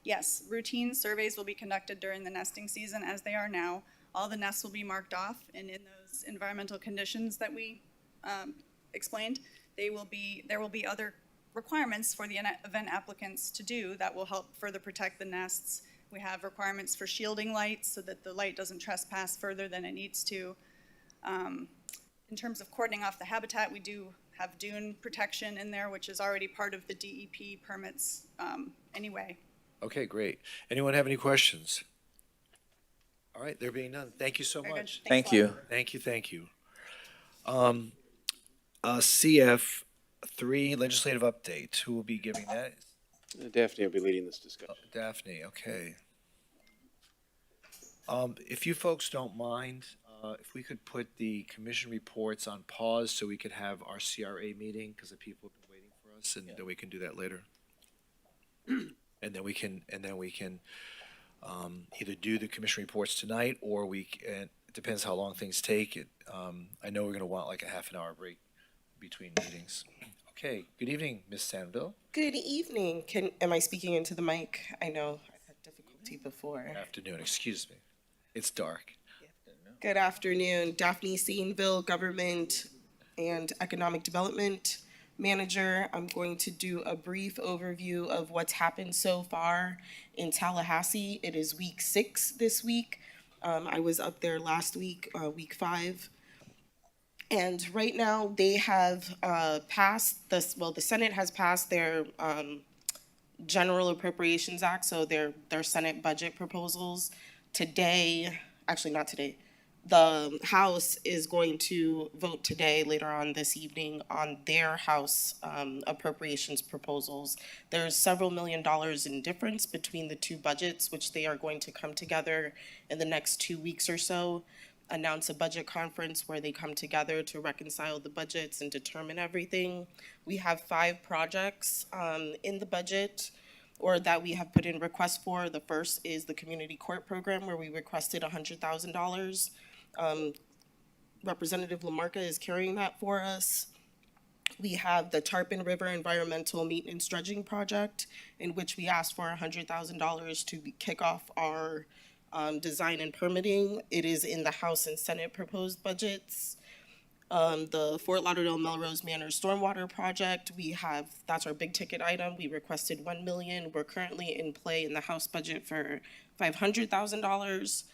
Yes, routine surveys will be conducted during the nesting season as they are now. All the nests will be marked off, and in those environmental conditions that we explained, there will be other requirements for the event applicants to do that will help further protect the nests. We have requirements for shielding lights so that the light doesn't trespass further than it needs to. In terms of cordoning off the habitat, we do have dune protection in there, which is already part of the DEP permits anyway. Okay, great. Anyone have any questions? All right, there being none, thank you so Very good. much. Thank you. Thank you, thank you. CF3 legislative update. Who will be giving that? Daphne will be leading this discussion. Daphne, okay. If you folks don't mind, if we could put the commission reports on pause so we could have our CRA meeting, because the people have been waiting for us, and then we can do that later. And then we can either do the commission reports tonight, or it depends how long things take. I know we're gonna want like a half an hour break between meetings. Okay, good evening, Ms. Sandville. Good evening. Am I speaking into the mic? I know I've had difficulty before. Afternoon, excuse me. It's dark. Good afternoon. Daphne Sainville, Government and Economic Development Manager. I'm going to do a brief overview of what's happened so far in Tallahassee. It is week 6 this week. I was up there last week, week 5. And right now they have passed this, well, the Senate has passed their General Appropriations Act, so their Senate budget proposals. Today, actually not today, the House is going to vote today, later on this evening, on their House appropriations proposals. There's several $1 million in difference between the two budgets, which they are going to come together in the next 2 weeks or so, announce a budget conference where they come together to reconcile the budgets and determine everything. We have 5 projects in the budget, or that we have put in requests for. The first is the community court program, where we requested $100,000. Representative LaMarca is carrying that for us. We have the Tarpon River Environmental Maintenance Dredging Project, in which we asked for $100,000 to kick off our design and permitting. It is in the House and Senate proposed budgets. The Fort Lauderdale Melrose Manor Stormwater Project, that's our big ticket item. We requested $1 million. We're currently in play in the House budget for $500,000.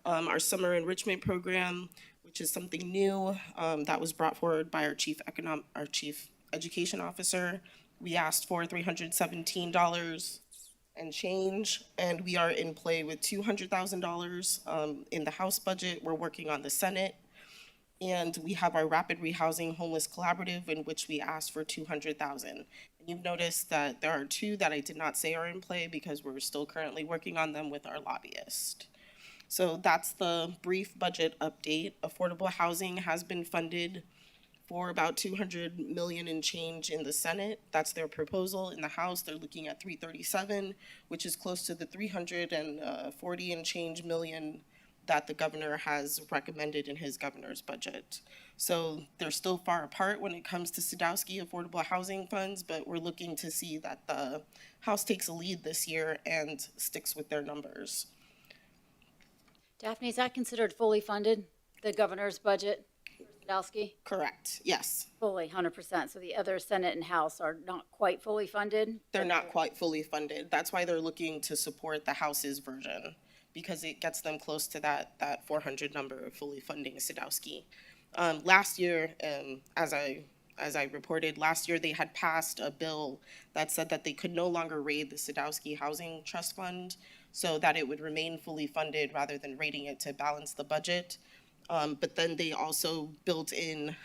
Our summer enrichment program, which is something new, that was brought forward by our chief education officer. We asked for $317 and change, and we are in play with $200,000 in the House budget. We're working on the Senate. And we have our Rapid Rehousing Homeless Collaborative, in which we asked for $200,000. And you've noticed that there are 2 that I did not say are in play because we're still currently working on them with our lobbyist. So that's the brief budget update. Affordable housing has been funded for about $200 million and change in the Senate. That's their proposal. In the House, they're looking at $337, which is close to the $340 and change million that the governor has recommended in his governor's budget. So they're still far apart when it comes to Sadowski affordable housing funds, but we're looking to see that the House takes a lead this year and sticks with their numbers. Daphne, is that considered fully funded, the governor's budget, Sadowski? Correct, yes. Fully, 100%. So the other Senate and House are not quite fully funded? They're not quite fully funded. That's why they're looking to support the House's version, because it gets them close to that 400 number of fully funding Sadowski. Last year, as I reported, last year they had passed a bill that said that they could no longer raid the Sadowski Housing Trust Fund, so that it would remain fully funded rather than raiding it to balance the budget. But then they also built in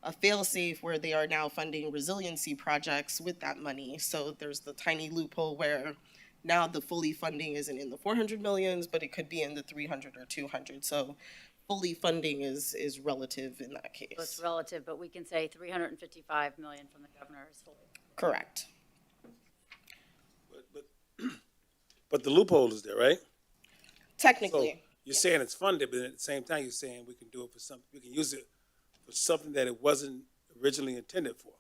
a fail-safe where they are now funding resiliency projects with that money. So there's the tiny loophole where now the fully funding isn't in the 400 millions, but it could be in the 300 or 200. So fully funding is relative in that case. So it's relative, but we can say $355 million from the governor is fully. Correct. But the loophole is there, right? Technically. So you're saying it's funded, but at the same time, you're saying we can do it for something, we can use it for something that it wasn't originally intended for,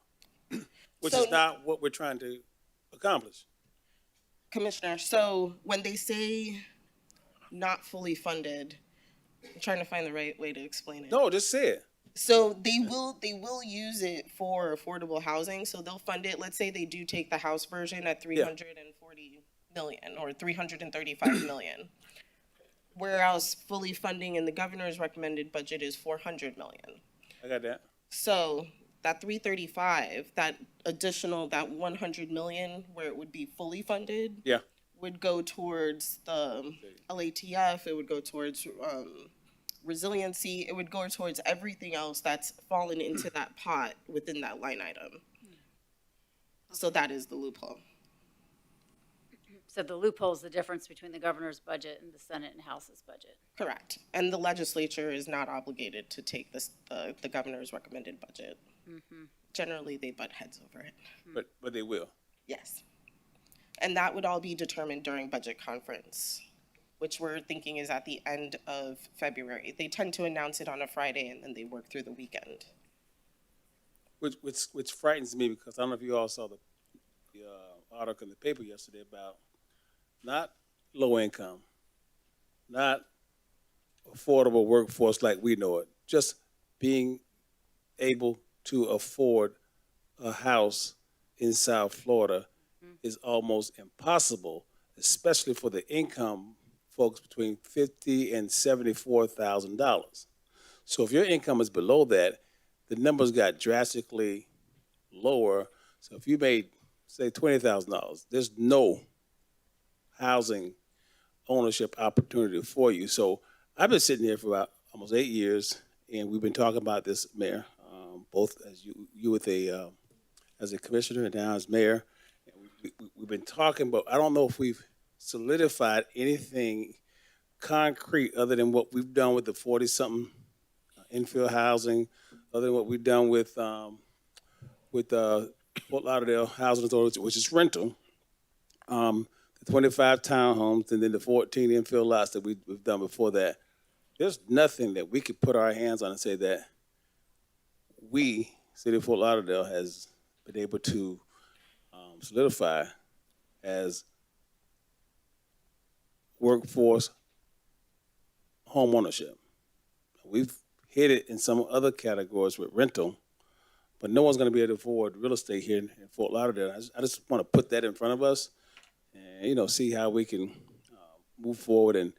which is not what we're trying to accomplish. Commissioner, so when they say not fully funded, I'm trying to find the right way to explain it. No, just say it. So they will use it for affordable housing. So they'll fund it. Let's say they do take the House version at 340 million or 335 million. Whereas fully funding in the governor's recommended budget is 400 million. I got that. So that 335, that additional, that 100 million where it would be fully funded, would go towards the LATF, it would go towards resiliency, it would go towards everything else that's fallen into that pot within that line item. So that is the loophole. So the loophole is the difference between the governor's budget and the Senate and House's budget. Correct. And the legislature is not obligated to take this, the governor's recommended budget. Generally, they butt heads over it. But they will. Yes. And that would all be determined during budget conference, which we're thinking is at the end of February. They tend to announce it on a Friday and then they work through the weekend. Which frightens me, because I don't know if you all saw the article in the paper yesterday about not low income, not affordable workforce like we know it, just being able to afford a house in South Florida is almost impossible, especially for the income folks between $50,000 and $74,000. So if your income is below that, the numbers got drastically lower. So if you made, say, $20,000, there's no housing ownership opportunity for you. So I've been sitting here for about almost 8 years, and we've been talking about this, Mayor, both as you with as a commissioner and now as mayor. We've been talking, but I don't know if we've solidified anything concrete other than what we've done with the 40-something infill housing, other than what we've done with Fort Lauderdale Housing Authority, which is rental, the 25 townhomes, and then the 14 infill lots that we've done before that. There's nothing that we could put our hands on and say that we, City of Fort Lauderdale, has been able to solidify as workforce home ownership. We've hit it in some other categories with rental, but no one's going to be able to afford real estate here in Fort Lauderdale. I just want to put that in front of us and, see how we can move forward and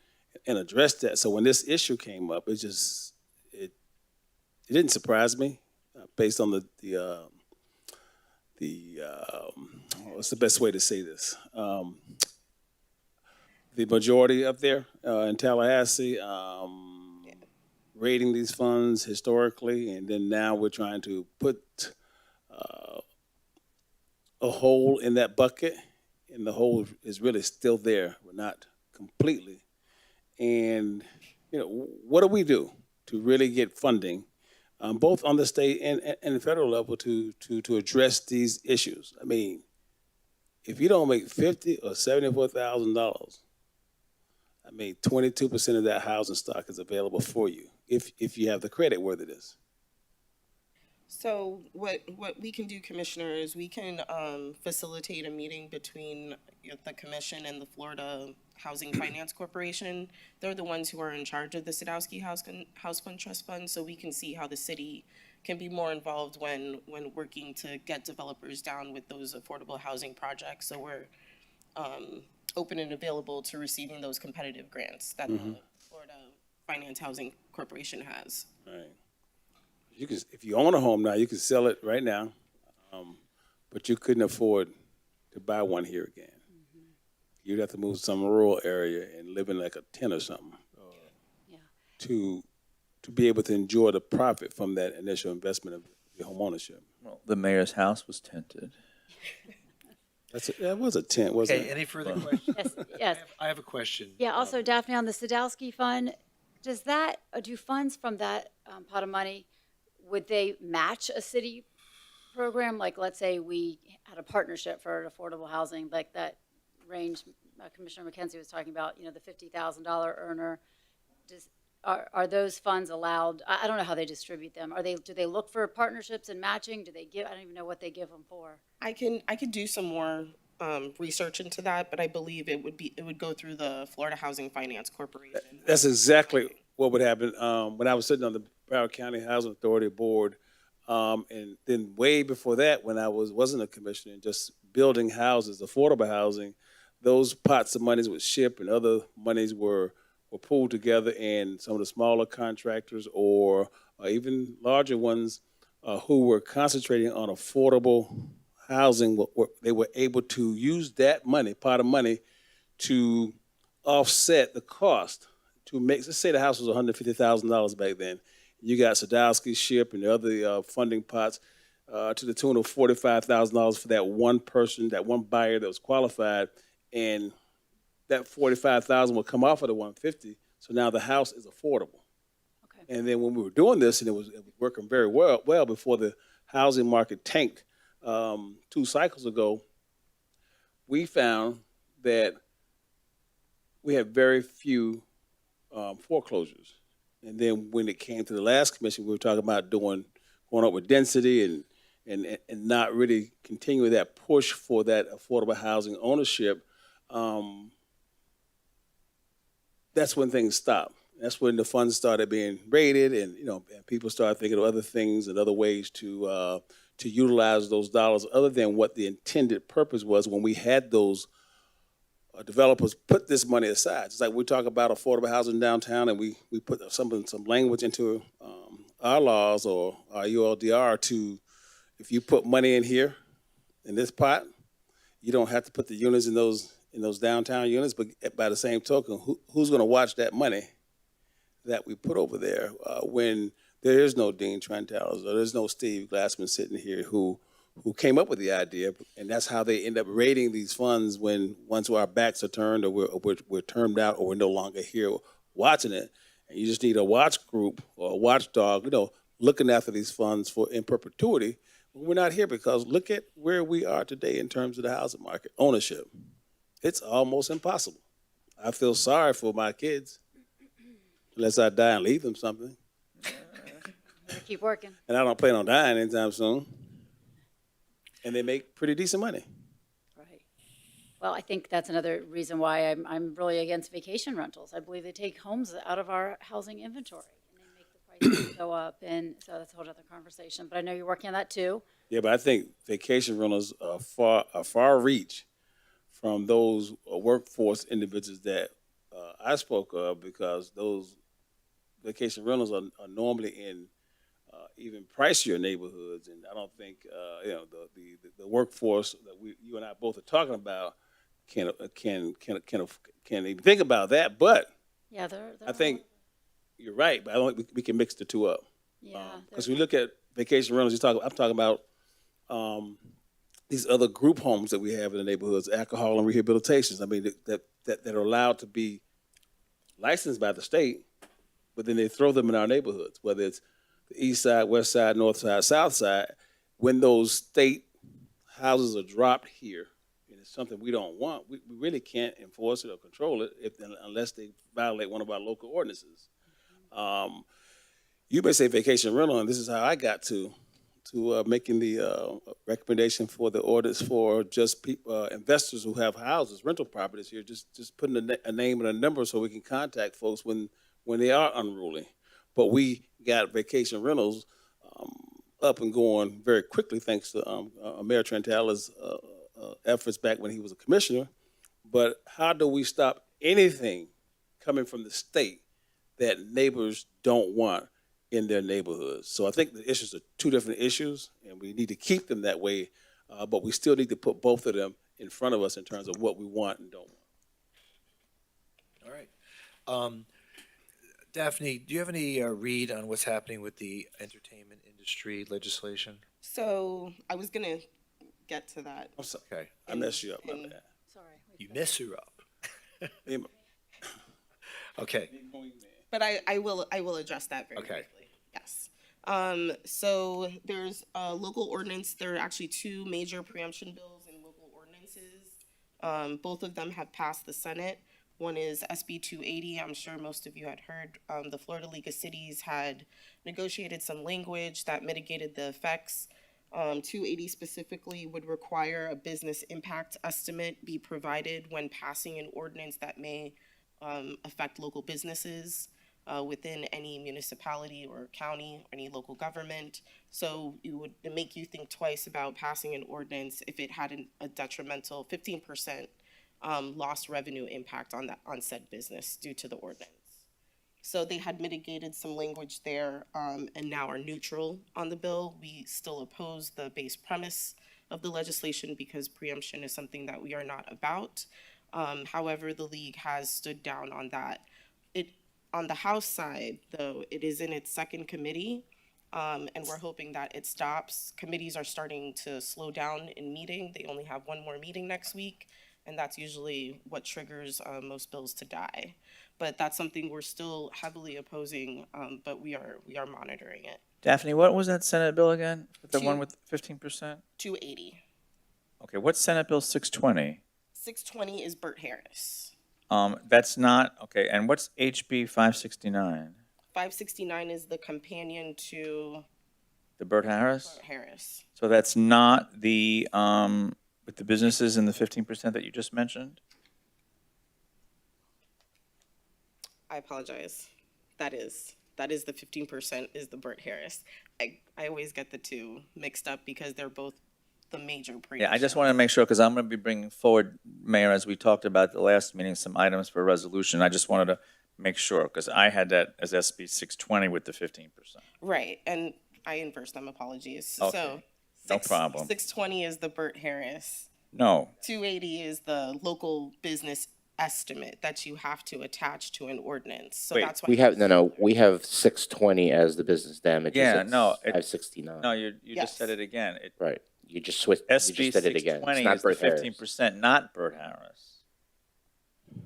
address that. So when this issue came up, it didn't surprise me based on what's the best way to say this? The majority up there in Tallahassee rating these funds historically, and then now we're trying to put a hole in that bucket, and the hole is really still there, but not completely. And what do we do to really get funding, both on the state and the federal level, to address these issues? I mean, if you don't make $50,000 or $74,000, I mean, 22% of that housing stock is available for you if you have the credit worthiness. So what we can do, Commissioner, is we can facilitate a meeting between the commission and the Florida Housing Finance Corporation. They're the ones who are in charge of the Sadowski House Fund Trust Fund, so we can see how the city can be more involved when working to get developers down with those affordable housing projects. So we're open and available to receiving those competitive grants that the Florida Finance Housing Corporation has. Right. If you own a home now, you can sell it right now, but you couldn't afford to buy one here again. You'd have to move to some rural area and live in like a tent or something to be able to enjoy the profit from that initial investment of your home ownership. Well, the mayor's house was tented. That was a tent, wasn't Okay, it? any further questions? Yes. I have a question. Yeah, also Daphne, on the Sadowski Fund, does that, do funds from that pot of money, would they match a city program? Like, let's say we had a partnership for affordable housing, like that range Commissioner McKenzie was talking about, the $50,000 earner. Are those funds allowed? I don't know how they distribute them. Do they look for partnerships and matching? Do they give? I don't even know what they give them for. I could do some more research into that, but I believe it would go through the Florida Housing Finance Corporation. That's exactly what would happen when I was sitting on the Broward County Housing Authority board, and then way before that, when I wasn't a commissioner, just building houses, affordable housing, those pots of monies would ship, and other monies were pulled together, and some of the smaller contractors or even larger ones who were concentrating on affordable housing, they were able to use that money, pot of money, to offset the cost to make, let's say the house was $150,000 back then. You got Sadowski, Ship, and the other funding pots to the tune of $45,000 for that one person, that one buyer that was qualified, and that $45,000 will come off of the $150,000. So now the house is affordable. Okay. And then when we were doing this, and it was working very well before the housing market tanked 2 cycles ago, we found that we had very few foreclosures. And then when it came to the last commission, we were talking about going up with density and not really continuing that push for that affordable housing ownership. That's when things stopped. That's when the funds started being raided, and and people started thinking of other things and other ways to utilize those dollars other than what the intended purpose was when we had those developers put this money aside. It's like we talk about affordable housing downtown, and we put some language into our laws or our ULDR to, if you put money in here in this pot, you don't have to put the units in those downtown units. But by the same token, who's going to watch that money that we put over there when there is no Dean Trentalis or there's no Steve Glassman sitting here who came up with the idea, and that's how they end up raiding these funds once our backs are turned or we're termed out or we're no longer here watching it. And you just need a watch group or a watchdog, looking after these funds in perpetuity. We're not here because look at where we are today in terms of the housing market ownership. It's almost impossible. I feel sorry for my kids, unless I die and leave them something. Keep working. And I don't plan on dying anytime soon. And they make pretty decent money. Right. Well, I think that's another reason why I'm really against vacation rentals. I believe they take homes out of our housing inventory and they make the prices go up. And so that's a whole other conversation. But I know you're working on that too. Yeah, but I think vacation rentals are far reach from those workforce individuals that I spoke of, because those vacation rentals are normally in even pricier neighborhoods, and I don't think the workforce that you and I both are talking about can even think about that. But yeah, I think you're right, but I don't think we can mix the two up. Yeah, because we look at vacation rentals. I'm talking about these other group homes that we have in the neighborhoods, alcohol and rehabilitations. I mean, that are allowed to be licensed by the state, but then they throw them in our neighborhoods, whether it's the east side, west side, north side, south side. When those state houses are dropped here, and it's something we don't want, we really can't enforce it or control it unless they violate one of our local ordinances. You may say vacation rental, and this is how I got to making the recommendation for the orders for just investors who have houses, rental properties here, just putting a name and a number so we can contact folks when they are unruly. But we got vacation rentals up and going very quickly thanks to Mayor Trentala's efforts back when he was a commissioner. But how do we stop anything coming from the state that neighbors don't want in their neighborhoods? So I think the issues are two different issues, and we need to keep them that way, but we still need to put both of them in front of us in terms of what we want and don't want. All right. Daphne, do you have any read on what's happening with the entertainment industry legislation? So I was going to get to that. I'm sorry. Okay. I messed you up, my bad. Sorry. You mess her up. Okay. But I will address that very quickly. Yes. So there's a local ordinance. There are actually 2 major preemption bills in local ordinances. Both of them have passed the Senate. One is SB 280. I'm sure most of you had heard. The Florida League of Cities had negotiated some language that mitigated the effects. 280 specifically would require a business impact estimate be provided when passing an ordinance that may affect local businesses within any municipality or county or any local government. So it would make you think twice about passing an ordinance if it had a detrimental 15% lost revenue impact on said business due to the ordinance. So they had mitigated some language there and now are neutral on the bill. We still oppose the base premise of the legislation because preemption is something that we are not about. However, the league has stood down on that. On the House side, though, it is in its second committee, and we're hoping that it stops. Committees are starting to slow down in meeting. They only have one more meeting next week, and that's usually what triggers most bills to die. But that's something we're still heavily opposing, but we are monitoring it. Daphne, what was that Senate bill again? The one Two- with 15%? 280. Okay, what's Senate Bill 620? 620 is Burt Harris. That's not, okay, and what's HB 569? 569 is the companion to The Burt Harris? Burt Harris. So that's not the, with the businesses and the 15% that you just mentioned? I apologize. That is the 15% is the Burt Harris. I always get the two mixed up because they're both the major Yeah, I just want to make sure, because I'm going to be bringing forward, Mayor, as we talked about at the last meeting, some items for resolution. I just wanted to make sure, because I had that as SB 620 with the 15%. Right, and I inversed them, apologies. Okay, So no problem. 620 is the Burt Harris. No, 280 is the local business estimate that you have to attach to an ordinance. So Wait, that's why We have 620 as the business damages. Yeah, It's no, 569. no, you Yes. just said it again. Right. You just switched. You SB just did it again. 620 It's not is the Burt Harris. 15%, not Burt Harris.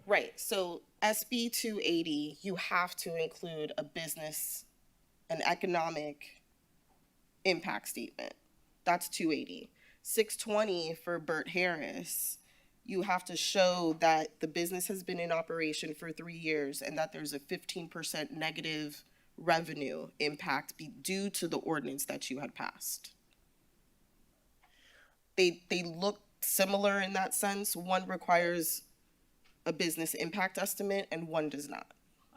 Right, so SB 280, you have to include an economic impact statement. That's 280. 620 for Burt Harris, you have to show that the business has been in operation for 3 years and that there's a 15% negative revenue impact due to the ordinance that you had passed. They look similar in that sense. One requires a business impact estimate and one does not.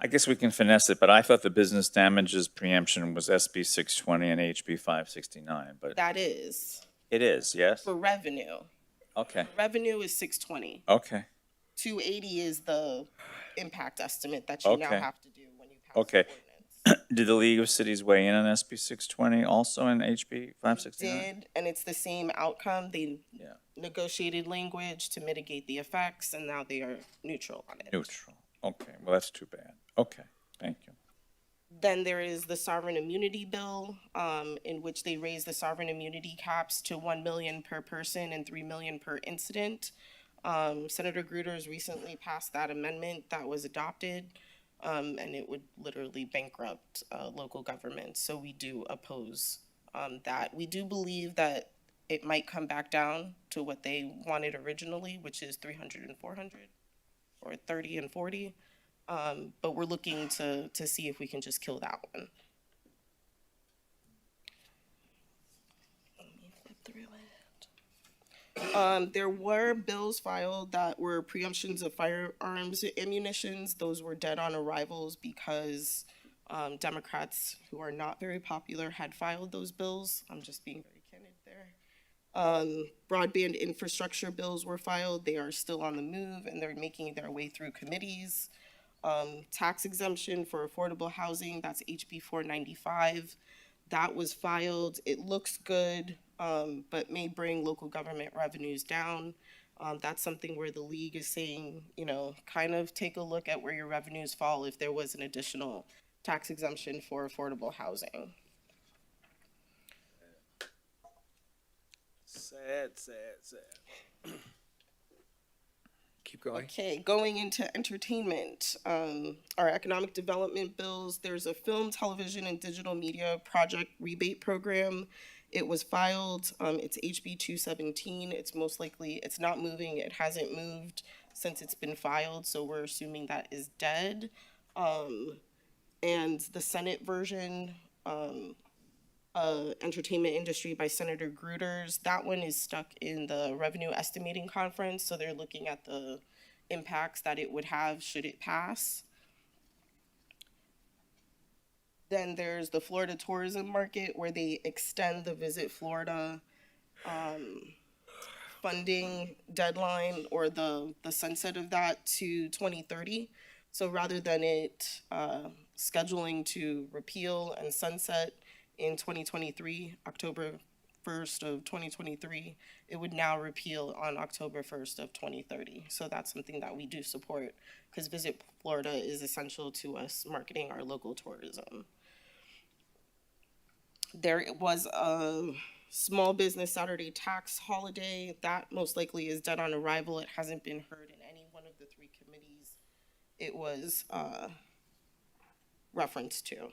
I guess we can finesse it, but I thought the business damages preemption was SB 620 and HB 569, but That is it is, yes? for revenue. Okay, Revenue is 620. okay, 280 is the impact estimate that you now Okay. have to do when you pass okay. the ordinance. Did the League of Cities weigh in on SB 620 also in HB 569? Did, and it's the same outcome. They Yeah. negotiated language to mitigate the effects, and now they are neutral on it. Neutral. Okay, well, that's too bad. Okay, thank you. Then there is the sovereign immunity bill, in which they raise the sovereign immunity caps to 1 million per person and 3 million per incident. Senator Gruters recently passed that amendment that was adopted, and it would literally bankrupt local governments. So we do oppose that. We do believe that it might come back down to what they wanted originally, which is 300 and 400, or 30 and 40. But we're looking to see if we can just kill that one. Let me flip through it. There were bills filed that were preemptions of firearms and ammunitions. Those were dead on arrivals because Democrats, who are not very popular, had filed those bills. I'm just being very candid there. Broadband infrastructure bills were filed. They are still on the move and they're making their way through committees. Tax exemption for affordable housing, that's HB 495. That was filed. It looks good, but may bring local government revenues down. That's something where the league is saying, kind of take a look at where your revenues fall if there was an additional tax exemption for affordable housing. Sad. Keep going. Okay, going into entertainment, our economic development bills, there's a film, television, and digital media project rebate program. It was filed, it's HB 217. It's not moving. It hasn't moved since it's been filed, so we're assuming that is dead. And the Senate version, entertainment industry by Senator Gruters, that one is stuck in the revenue estimating conference, so they're looking at the impacts that it would have should it pass. Then there's the Florida tourism market where they extend the Visit Florida funding deadline or the sunset of that to 2030. So rather than it scheduling to repeal and sunset in 2023, October 1st of 2023, it would now repeal on October 1st of 2030. So that's something that we do support because Visit Florida is essential to us marketing our local tourism. There was a small business Saturday tax holiday. That most likely is dead on arrival. It hasn't been heard in any one of the 3 committees it was referenced to.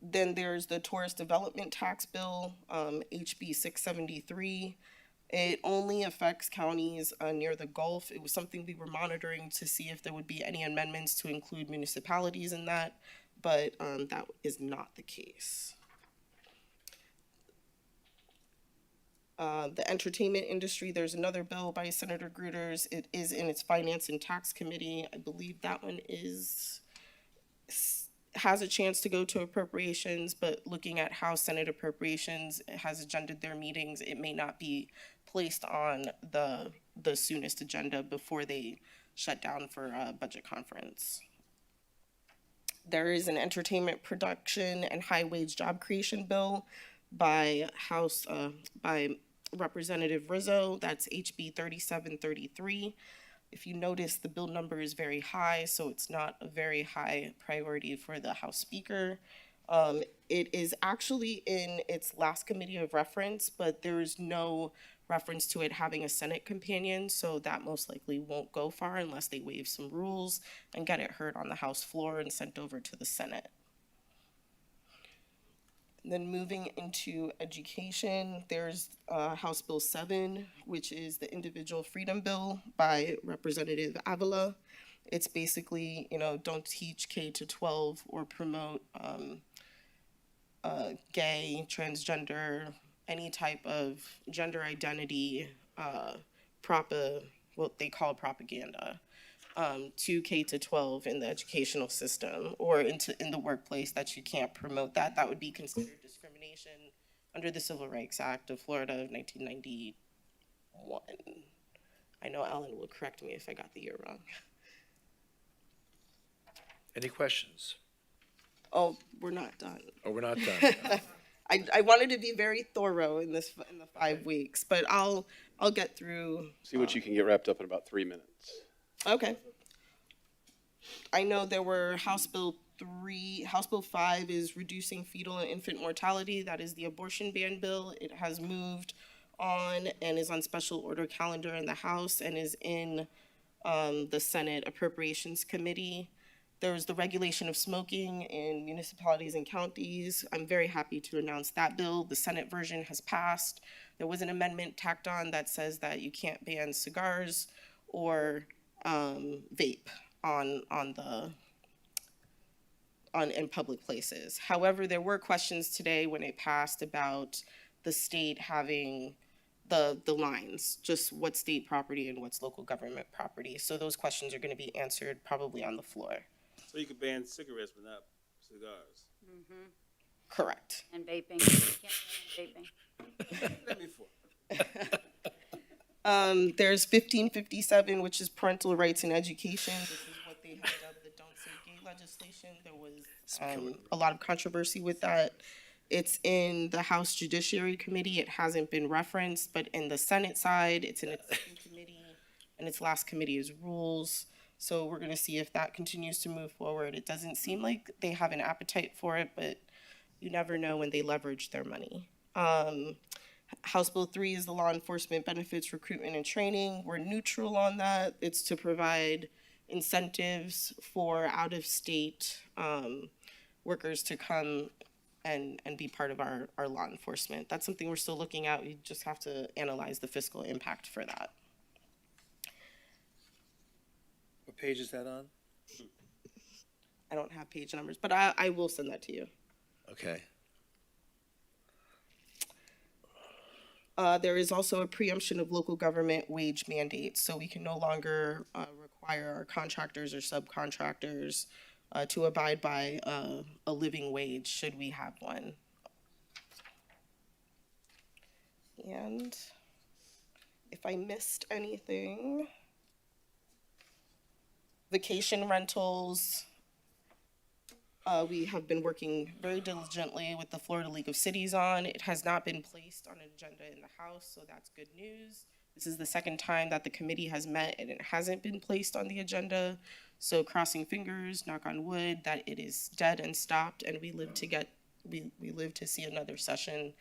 Then there's the Tourist Development Tax Bill, HB 673. It only affects counties near the Gulf. It was something we were monitoring to see if there would be any amendments to include municipalities in that, but that is not the case. The entertainment industry, there's another bill by Senator Gruters. It is in its Finance and Tax Committee. I believe that one has a chance to go to appropriations, but looking at how Senate Appropriations has agended their meetings, it may not be placed on the soonest agenda before they shut down for a budget conference. There is an entertainment production and high wage job creation bill by Representative Rizzo. That's HB 3733. If you notice, the bill number is very high, so it's not a very high priority for the House Speaker. It is actually in its last committee of reference, but there is no reference to it having a Senate companion, so that most likely won't go far unless they waive some rules and get it heard on the House floor and sent over to the Senate. And then moving into education, there's House Bill 7, which is the Individual Freedom Bill by Representative Avila. It's basically, don't teach K-12 or promote gay, transgender, any type of gender identity, what they call propaganda, to K-12 in the educational system or in the workplace, that you can't promote that. That would be considered discrimination under the Civil Rights Act of Florida of 1991. I know Alan will correct me if I got the year wrong. Any questions? Oh, we're not done. Oh, we're not done. I wanted to be very thorough in the 5 weeks, but I'll get through. See what you can get wrapped up in about 3 minutes. Okay. I know there were House Bill 5 is reducing fetal and infant mortality. That is the abortion ban bill. It has moved on and is on special order calendar in the House and is in the Senate Appropriations Committee. There was the regulation of smoking in municipalities and counties. I'm very happy to announce that bill. The Senate version has passed. There was an amendment tacked on that says that you can't ban cigars or vape in public places. However, there were questions today when it passed about the state having the lines, just what's state property and what's local government property. So those questions are going to be answered probably on the floor. So you could ban cigarettes but not cigars. Mm-hmm. Correct. And vaping. You can't ban vaping. Let me for. There's 1557, which is parental rights in education. This is what they have dubbed the Don't Say Gay legislation. There was a lot of controversy with that. It's in the House Judiciary Committee. It hasn't been referenced, but in the Senate side, it's in its second committee, and its last committee is rules. So we're going to see if that continues to move forward. It doesn't seem like they have an appetite for it, but you never know when they leverage their money. House Bill 3 is the law enforcement benefits, recruitment, and training. We're neutral on that. It's to provide incentives for out-of-state workers to come and be part of our law enforcement. That's something we're still looking at. We just have to analyze the fiscal impact for that. What page is that on? I don't have page numbers, but I will send that to you. Okay. There is also a preemption of local government wage mandates, so we can no longer require our contractors or subcontractors to abide by a living wage, should we have one. And if I missed anything, vacation rentals, we have been working very diligently with the Florida League of Cities on. It has not been placed on an agenda in the House, so that's good news. This is the second time that the committee has met and it hasn't been placed on the agenda. So crossing fingers, knock on wood, that it is dead and stopped, and we live to see another session,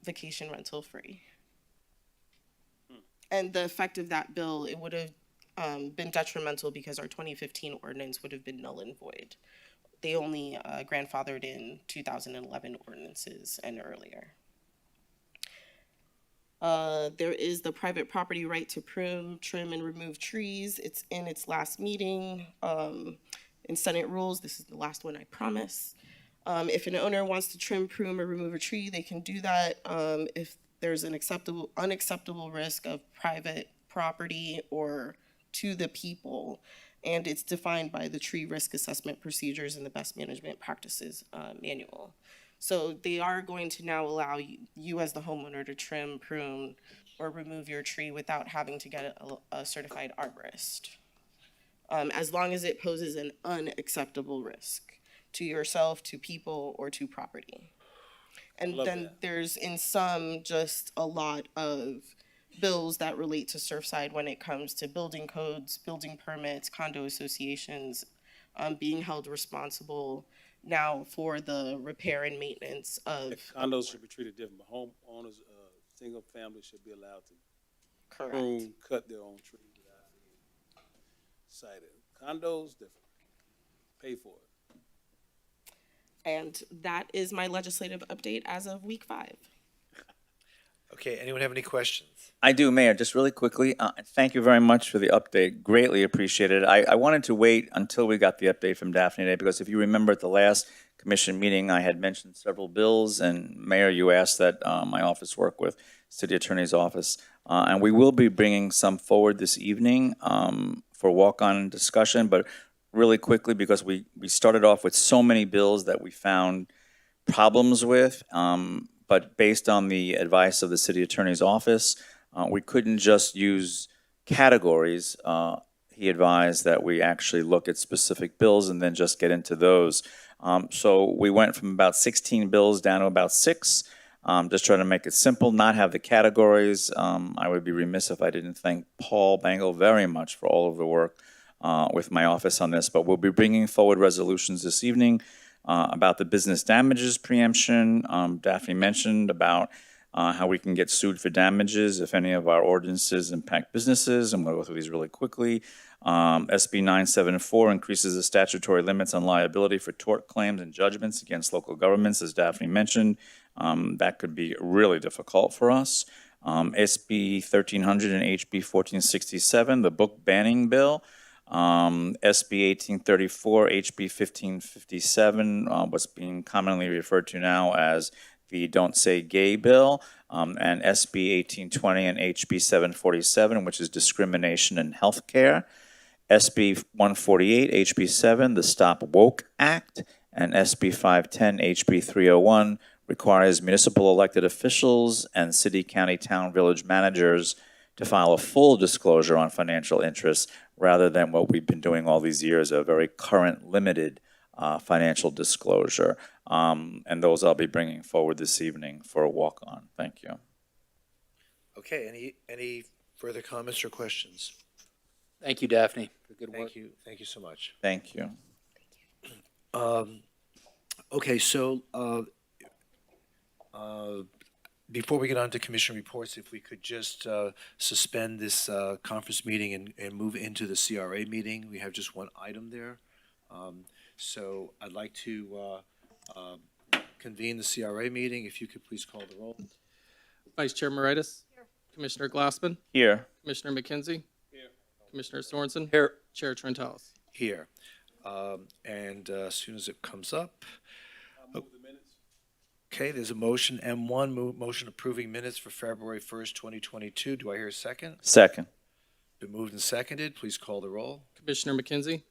vacation rental free. And the effect of that bill, it would have been detrimental because our 2015 ordinance would have been null and void. They only grandfathered in 2011 ordinances and earlier. There is the private property right to prune, trim, and remove trees. It's in its last meeting. In Senate rules, this is the last one, I promise. If an owner wants to trim, prune, or remove a tree, they can do that if there's an unacceptable risk of private property or to the people, and it's defined by the tree risk assessment procedures and the best management practices manual. So they are going to now allow you as the homeowner to trim, prune, or remove your tree without having to get a certified arborist, as long as it poses an unacceptable risk to yourself, to people, or to property. And then there's in some just a lot of bills that relate to Surfside when it comes to building codes, building permits, condo associations, being held responsible now for the repair and maintenance of. Condos should be treated different, but homeowners, single family should be allowed to Correct. prune, cut their own trees without being cited. Condos, different. Pay for it. And that is my legislative update as of week 5. Okay, anyone have any questions? I do, Mayor, just really quickly. Thank you very much for the update. Greatly appreciated. I wanted to wait until we got the update from Daphne today, because if you remember at the last commission meeting, I had mentioned several bills, and Mayor, you asked that my office work with City Attorney's Office. And we will be bringing some forward this evening for walk-on discussion, but really quickly, because we started off with so many bills that we found problems with, but based on the advice of the City Attorney's Office, we couldn't just use categories. He advised that we actually look at specific bills and then just get into those. So we went from about 16 bills down to about 6, just trying to make it simple, not have the categories. I would be remiss if I didn't thank Paul Bangle very much for all of the work with my office on this, but we'll be bringing forward resolutions this evening about the business damages preemption. Daphne mentioned about how we can get sued for damages if any of our ordinances impact businesses, and we'll go through these really quickly. SB 974 increases the statutory limits on liability for tort claims and judgments against local governments, as Daphne mentioned. That could be really difficult for us. SB 1300 and HB 1467, the book banning bill. SB 1834, HB 1557, what's being commonly referred to now as the Don't Say Gay bill, and SB 1820 and HB 747, which is discrimination in healthcare. SB 148, HB 7, the Stop Woke Act, and SB 510, HB 301 requires municipal elected officials and city, county, town, village managers to file a full disclosure on financial interests rather than what we've been doing all these years, a very current limited financial disclosure. And those I'll be bringing forward this evening for a walk-on. Thank you. Okay, any further comments or questions? Thank you, Daphne, for good work. Thank you so much. Thank you. Okay, so before we get on to commission reports, if we could just suspend this conference meeting and move into the CRA meeting. We have just one item there. So I'd like to convene the CRA meeting. If you could please call the roll. Vice Chair Moritas? Here. Commissioner Glassman? Here. Commissioner McKenzie? Here. Commissioner Sorensen? Here. Chair Trentalis? Here. And as soon as it comes up. Okay, there's a motion, M1, motion approving minutes for February 1st, 2022. Do I hear a second? Second. Been moved and seconded. Please call the roll. Commissioner McKenzie?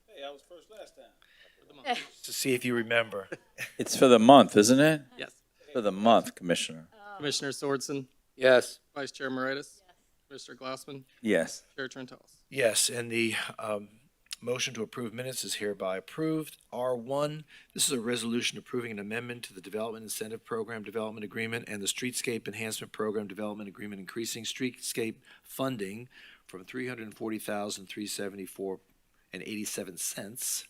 Hey, I was first last time. To see if you remember. It's for the month, isn't it? Yes. For the month, Commissioner. Commissioner Sorensen? Yes. Vice Chair Moritas? Yes. Commissioner Glassman? Yes. Chair Trentalis? Yes, and the Motion to approve minutes is hereby approved. R1, this is a resolution approving an amendment to the Development Incentive Program Development Agreement and the Streetscape Enhancement Program Development Agreement, increasing streetscape funding from $340,374.87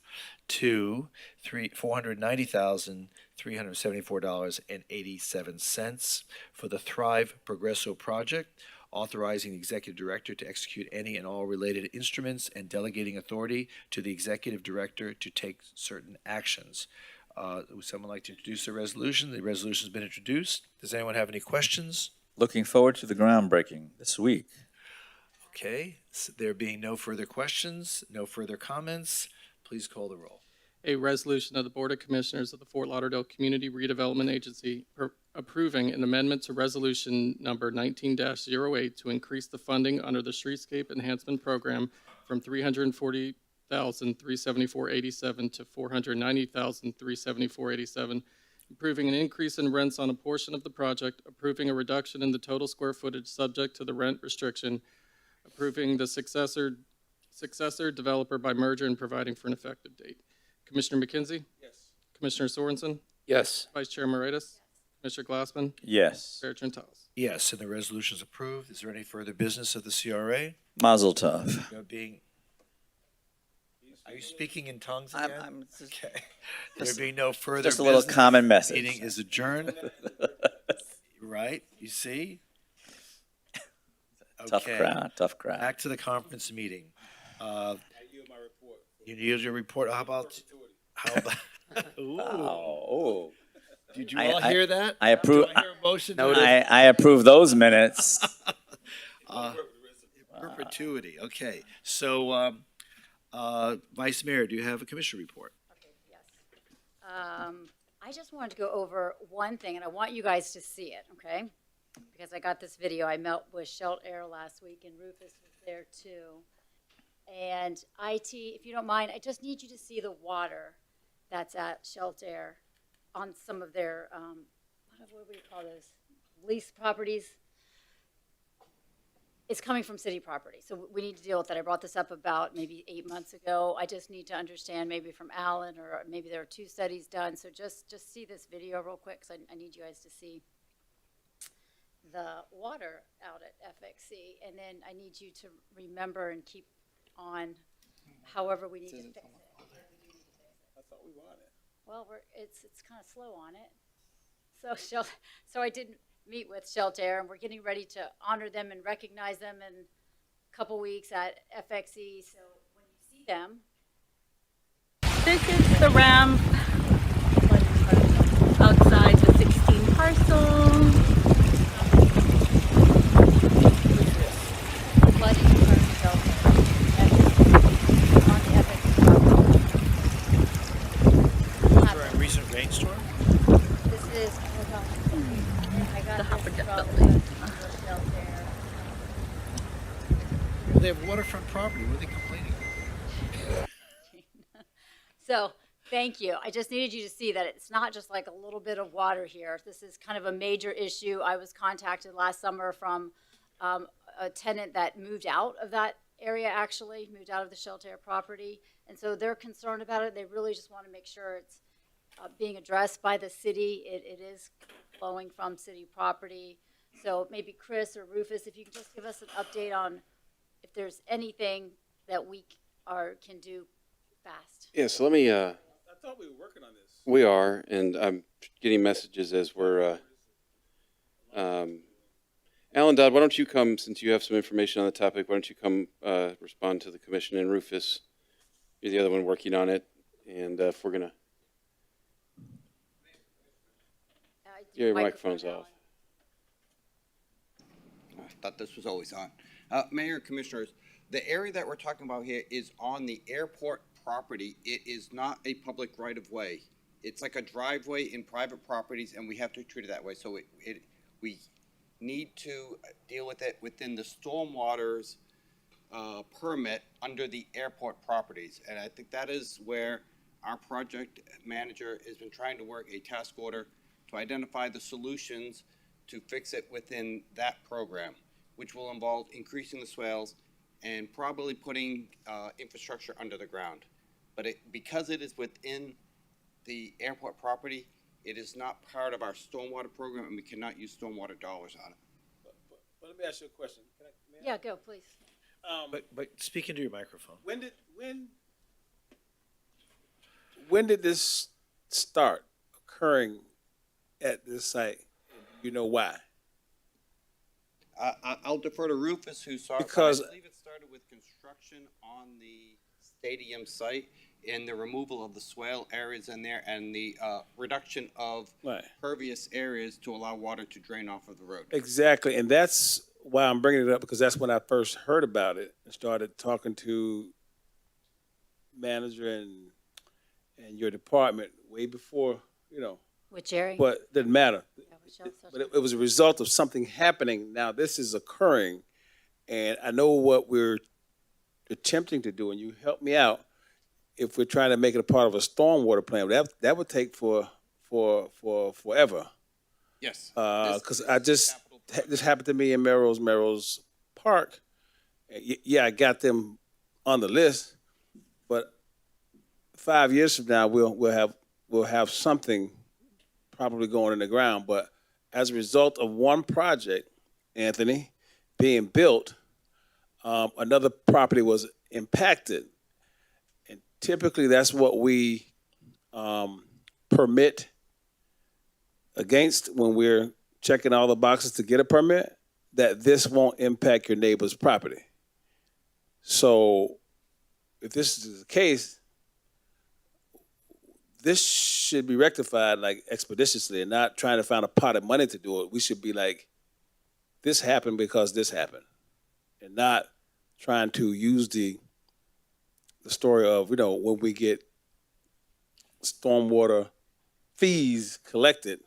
to $490,374.87 for the Thrive Progresso project, authorizing the executive director to execute any and all related instruments and delegating authority to the executive director to take certain actions. Would someone like to introduce the resolution? The resolution's been introduced. Does anyone have any questions? Looking forward to the groundbreaking this week. Okay, so there being no further questions, no further comments, please call the roll. A resolution of the Board of Commissioners of the Fort Lauderdale Community Redevelopment Agency approving an amendment to Resolution Number 19-08 to increase the funding under the Streetscape Enhancement Program from $340,374.87 to $490,374.87, approving an increase in rents on a portion of the project, approving a reduction in the total square footage subject to the rent restriction, approving the successor developer by merger and providing for an effective date. Commissioner McKenzie? Yes. Commissioner Sorensen? Yes. Vice Chair Moritas? Commissioner Glassman? Yes. Chair Trentalis. Yes, and the resolution is approved. Is there any further business of the CRA? Mazel tov. Are you speaking in tongues I'm again? just- Okay. just- There being no further just a little business, common message. Meeting is adjourned. Right, you see? Tough Okay. crowd, tough crowd. Back to the conference meeting. I yield my report. You yield your report. How about? Ooh. Oh. Did you all hear that? I approve. Do I hear a motion to- I approve those minutes. Perpetuity. Okay. So, Vice Mayor, do you have a commission report? I just wanted to go over one thing, and I want you guys to see it, okay? Because I got this video. I met with Shelt Air last week, and Rufus was there too. And IT, if you don't mind, I just need you to see the water that's at Shelt Air on some of their, what do we call those, lease properties. It's coming from city property, so we need to deal with that. I brought this up about maybe 8 months ago. I just need to understand, maybe from Alan, or maybe there are 2 studies done. So just see this video real quick, because I need you guys to see the water out at FXC, and then I need you to remember and keep on however we need to fix it. I thought we wanted. Well, it's kind of slow on it. So I did meet with Shelter, and we're getting ready to honor them and recognize them in a couple weeks at FXE. So when you see them, this is the ramp outside the 16 parcels. flooding in front of Shelter on the FXE. For a recent rainstorm? This is, I got this from Shelter. They have waterfront property. What are they complaining about? So, thank you. I just needed you to see that it's not just like a little bit of water here. This is kind of a major issue. I was contacted last summer from a tenant that moved out of that area, actually, moved out of the Shelter property. And so they're concerned about it. They really just want to make sure it's being addressed by the city. It is flowing from city property. So maybe Chris or Rufus, if you could just give us an update on if there's anything that we can do fast. Yeah, so let me, I thought we were working on this. we are, and I'm getting messages as we're, Alan Dodd, why don't you come, since you have some information on the topic, why don't you come respond to the commission, and Rufus, you're the other one working on it, and if we're gonna, your microphone's off. I thought this was always on. Mayor and Commissioners, the area that we're talking about here is on the airport property. It is not a public right-of-way. It's like a driveway in private properties, and we have to treat it that way. So we need to deal with it within the stormwater's permit under the airport properties. And I think that is where our project manager has been trying to work a task order to identify the solutions to fix it within that program, which will involve increasing the swales and probably putting infrastructure under the ground. But because it is within the airport property, it is not part of our stormwater program, and we cannot use stormwater dollars on it. But let me ask you a question. Yeah, go, please. But speak into your microphone. When did this start occurring at this site? You know why? I'll defer to Rufus, who saw it. Because- I believe it started with construction on the stadium site and the removal of the swale areas in there and the reduction of Right. pervious areas to allow water to drain off of the road. Exactly, and that's why I'm bringing it up, because that's when I first heard about it and started talking to manager and your department way before, With Jerry? but it doesn't matter. Yeah, with Shel- But it was a result of something happening. Now this is occurring, and I know what we're attempting to do, and you help me out. If we're trying to make it a part of a stormwater plan, that would take for forever. Yes. Because this happened to me in Melrose Park. Yeah, I got them on the list, but 5 years from now we'll have something probably going in the ground. But as a result of one project, Anthony, being built, another property was impacted, and typically that's what we permit against when we're checking all the boxes to get a permit, that this won't impact your neighbor's property. So if this is the case, this should be rectified like expeditiously and not trying to find a pot of money to do it. We should be like, this happened because this happened, and not trying to use the story of, when we get stormwater fees collected,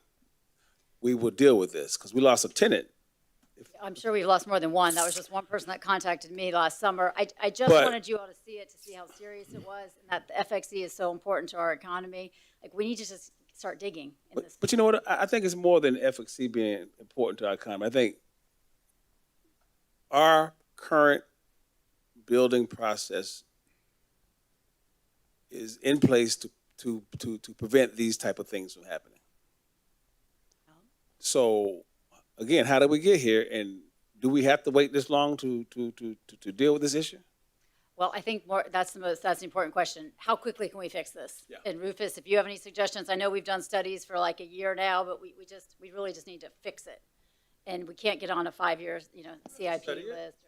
we will deal with this, because we lost a tenant. I'm sure we've lost more than one. That was just one person that contacted me last summer. I just But- wanted you all to see it, to see how serious it was, and that the FXE is so important to our economy. Like, we need to just start digging in this. But you know what? I think it's more than FXC being important to our economy. I think our current building process is in place to prevent these type of things from happening. So, again, how did we get here, and do we have to wait this long to deal with this issue? Well, I think that's the important question. How quickly can we fix this? Yeah. And Rufus, if you have any suggestions, I know we've done studies for like a year now, but we really just need to fix it. And we can't get on a 5-year, CIP Study it? list.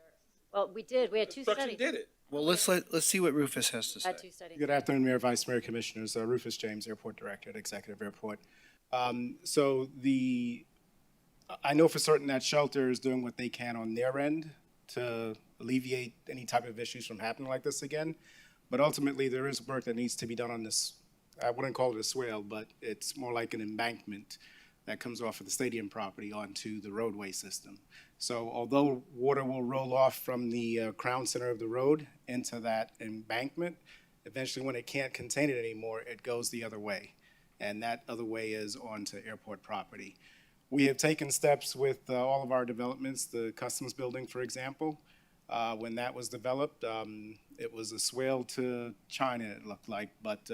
Well, we did. We had two studies. Did it. Well, let's see what Rufus has to say. Had two studies. Good afternoon, Mayor, Vice Mayor, Commissioners. Rufus James, Airport Director at Executive Airport. I know for certain that Shelter is doing what they can on their end to alleviate any type of issues from happening like this again. But ultimately, there is work that needs to be done on this. I wouldn't call it a swale, but it's more like an embankment that comes off of the stadium property onto the roadway system. So although water will roll off from the crown center of the road into that embankment, eventually when it can't contain it anymore, it goes the other way. And that other way is onto airport property. We have taken steps with all of our developments, the Customs Building, for example. When that was developed, it was a swale to China, it looked like, but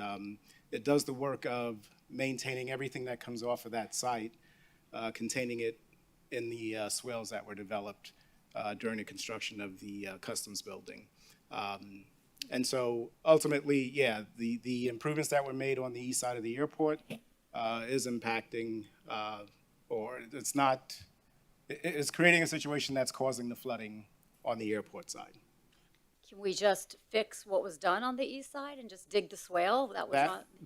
it does the work of maintaining everything that comes off of that site, containing it in the swales that were developed during the construction of the Customs Building. And so ultimately, yeah, the improvements that were made on the east side of the airport is impacting, or it's creating a situation that's causing the flooding on the airport side. Can we just fix what was done on the east side and just dig the swale?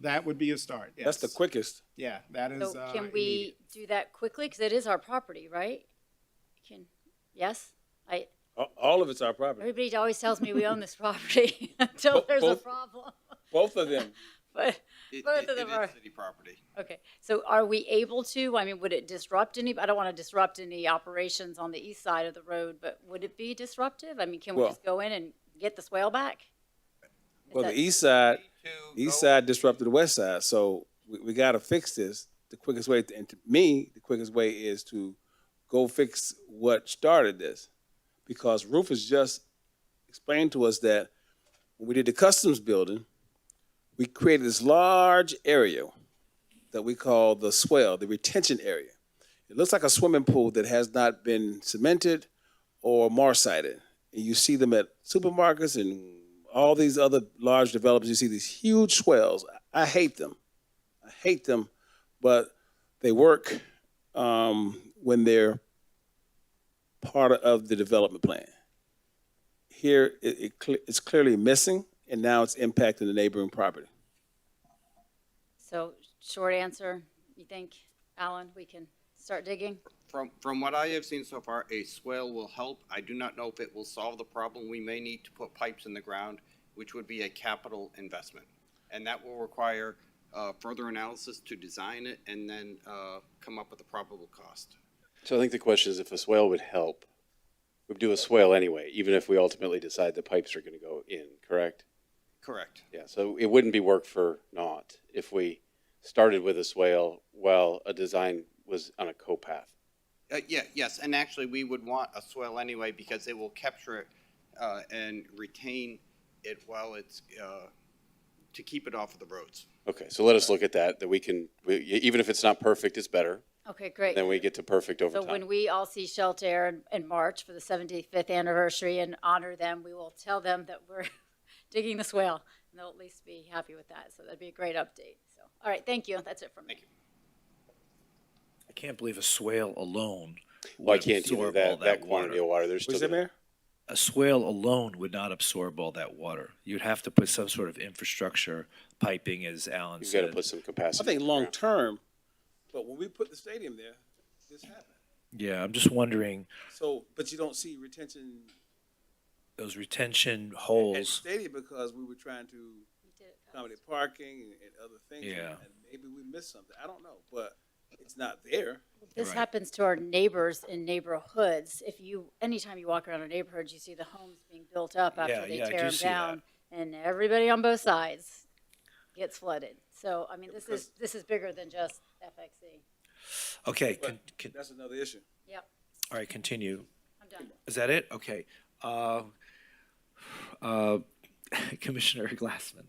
That would be a start, yes. That's the quickest. Yeah, that is So can immediate. we do that quickly? Because it is our property, right? Yes? All of it's our property. Everybody always tells me we own this property until there's a both- problem. Both of them. But both of them are. city property. Okay, so are we able to, would it disrupt I don't want to disrupt any operations on the east side of the road, but would it be disruptive? Can we Well- just go in and get the swale back? Well, that- the east side disrupted the west side, so we got to fix this. The quickest way, and to me, the quickest way is to go fix what started this, because Rufus just explained to us that when we did the customs building, we created this large area that we call the swell, the retention area. It looks like a swimming pool that has not been cemented or marsited. And you see them at supermarkets and all these other large developers. You see these huge swells. I hate them. I hate them, but they work when they're part of the development plan. Here, it's clearly missing, and now it's impacting the neighboring property. So, short answer, you think, Alan, we can start digging? From what I have seen so far, a swale will help. I do not know if it will solve the problem. We may need to put pipes in the ground, which would be a capital investment. And that will require further analysis to design it and then come up with a probable cost. So I think the question is if a swale would help. We'd do a swale anyway, even if we ultimately decide the pipes are going to go in, correct? Correct. Yeah, so it wouldn't be work for naught if we started with a swale while a design was on a co-path. Yes, and actually we would want a swale anyway because it will capture it and retain it while it's, to keep it off of the roads. Okay, so let us look at that we can, even if it's not perfect, it's better. Okay, great. Then we get to perfect over So time. when we all see Shelter in March for the 75th anniversary and honor them, we will tell them that we're digging the swale, and they'll at least be happy with that. So that'd be a great update. So, all right, thank you. That's it from me. Thank you. I can't believe a swale alone Well, I would can't either, absorb all that quantity of water. There's still What's that, Mayor? A swale alone would not absorb all that water. You'd have to put some sort of infrastructure piping, as Alan You've said. got to put some capacity. I think long term, but when we put the stadium there, this happened. Yeah, I'm just wondering, So, but you don't see retention those retention at the holes. stadium because we were trying to accommodate parking and other things. Yeah. And maybe we missed something. I don't know, but it's not there. This Right. happens to our neighbors in neighborhoods. Anytime you walk around a neighborhood, you see the homes being built up after Yeah, they yeah, I tear do them see down, and everybody on both sides gets flooded. So, I mean, this is bigger than just FXE. Okay, But that's another issue. Yep, all right, continue. I'm done. Is that it? Okay. Commissioner Glassman.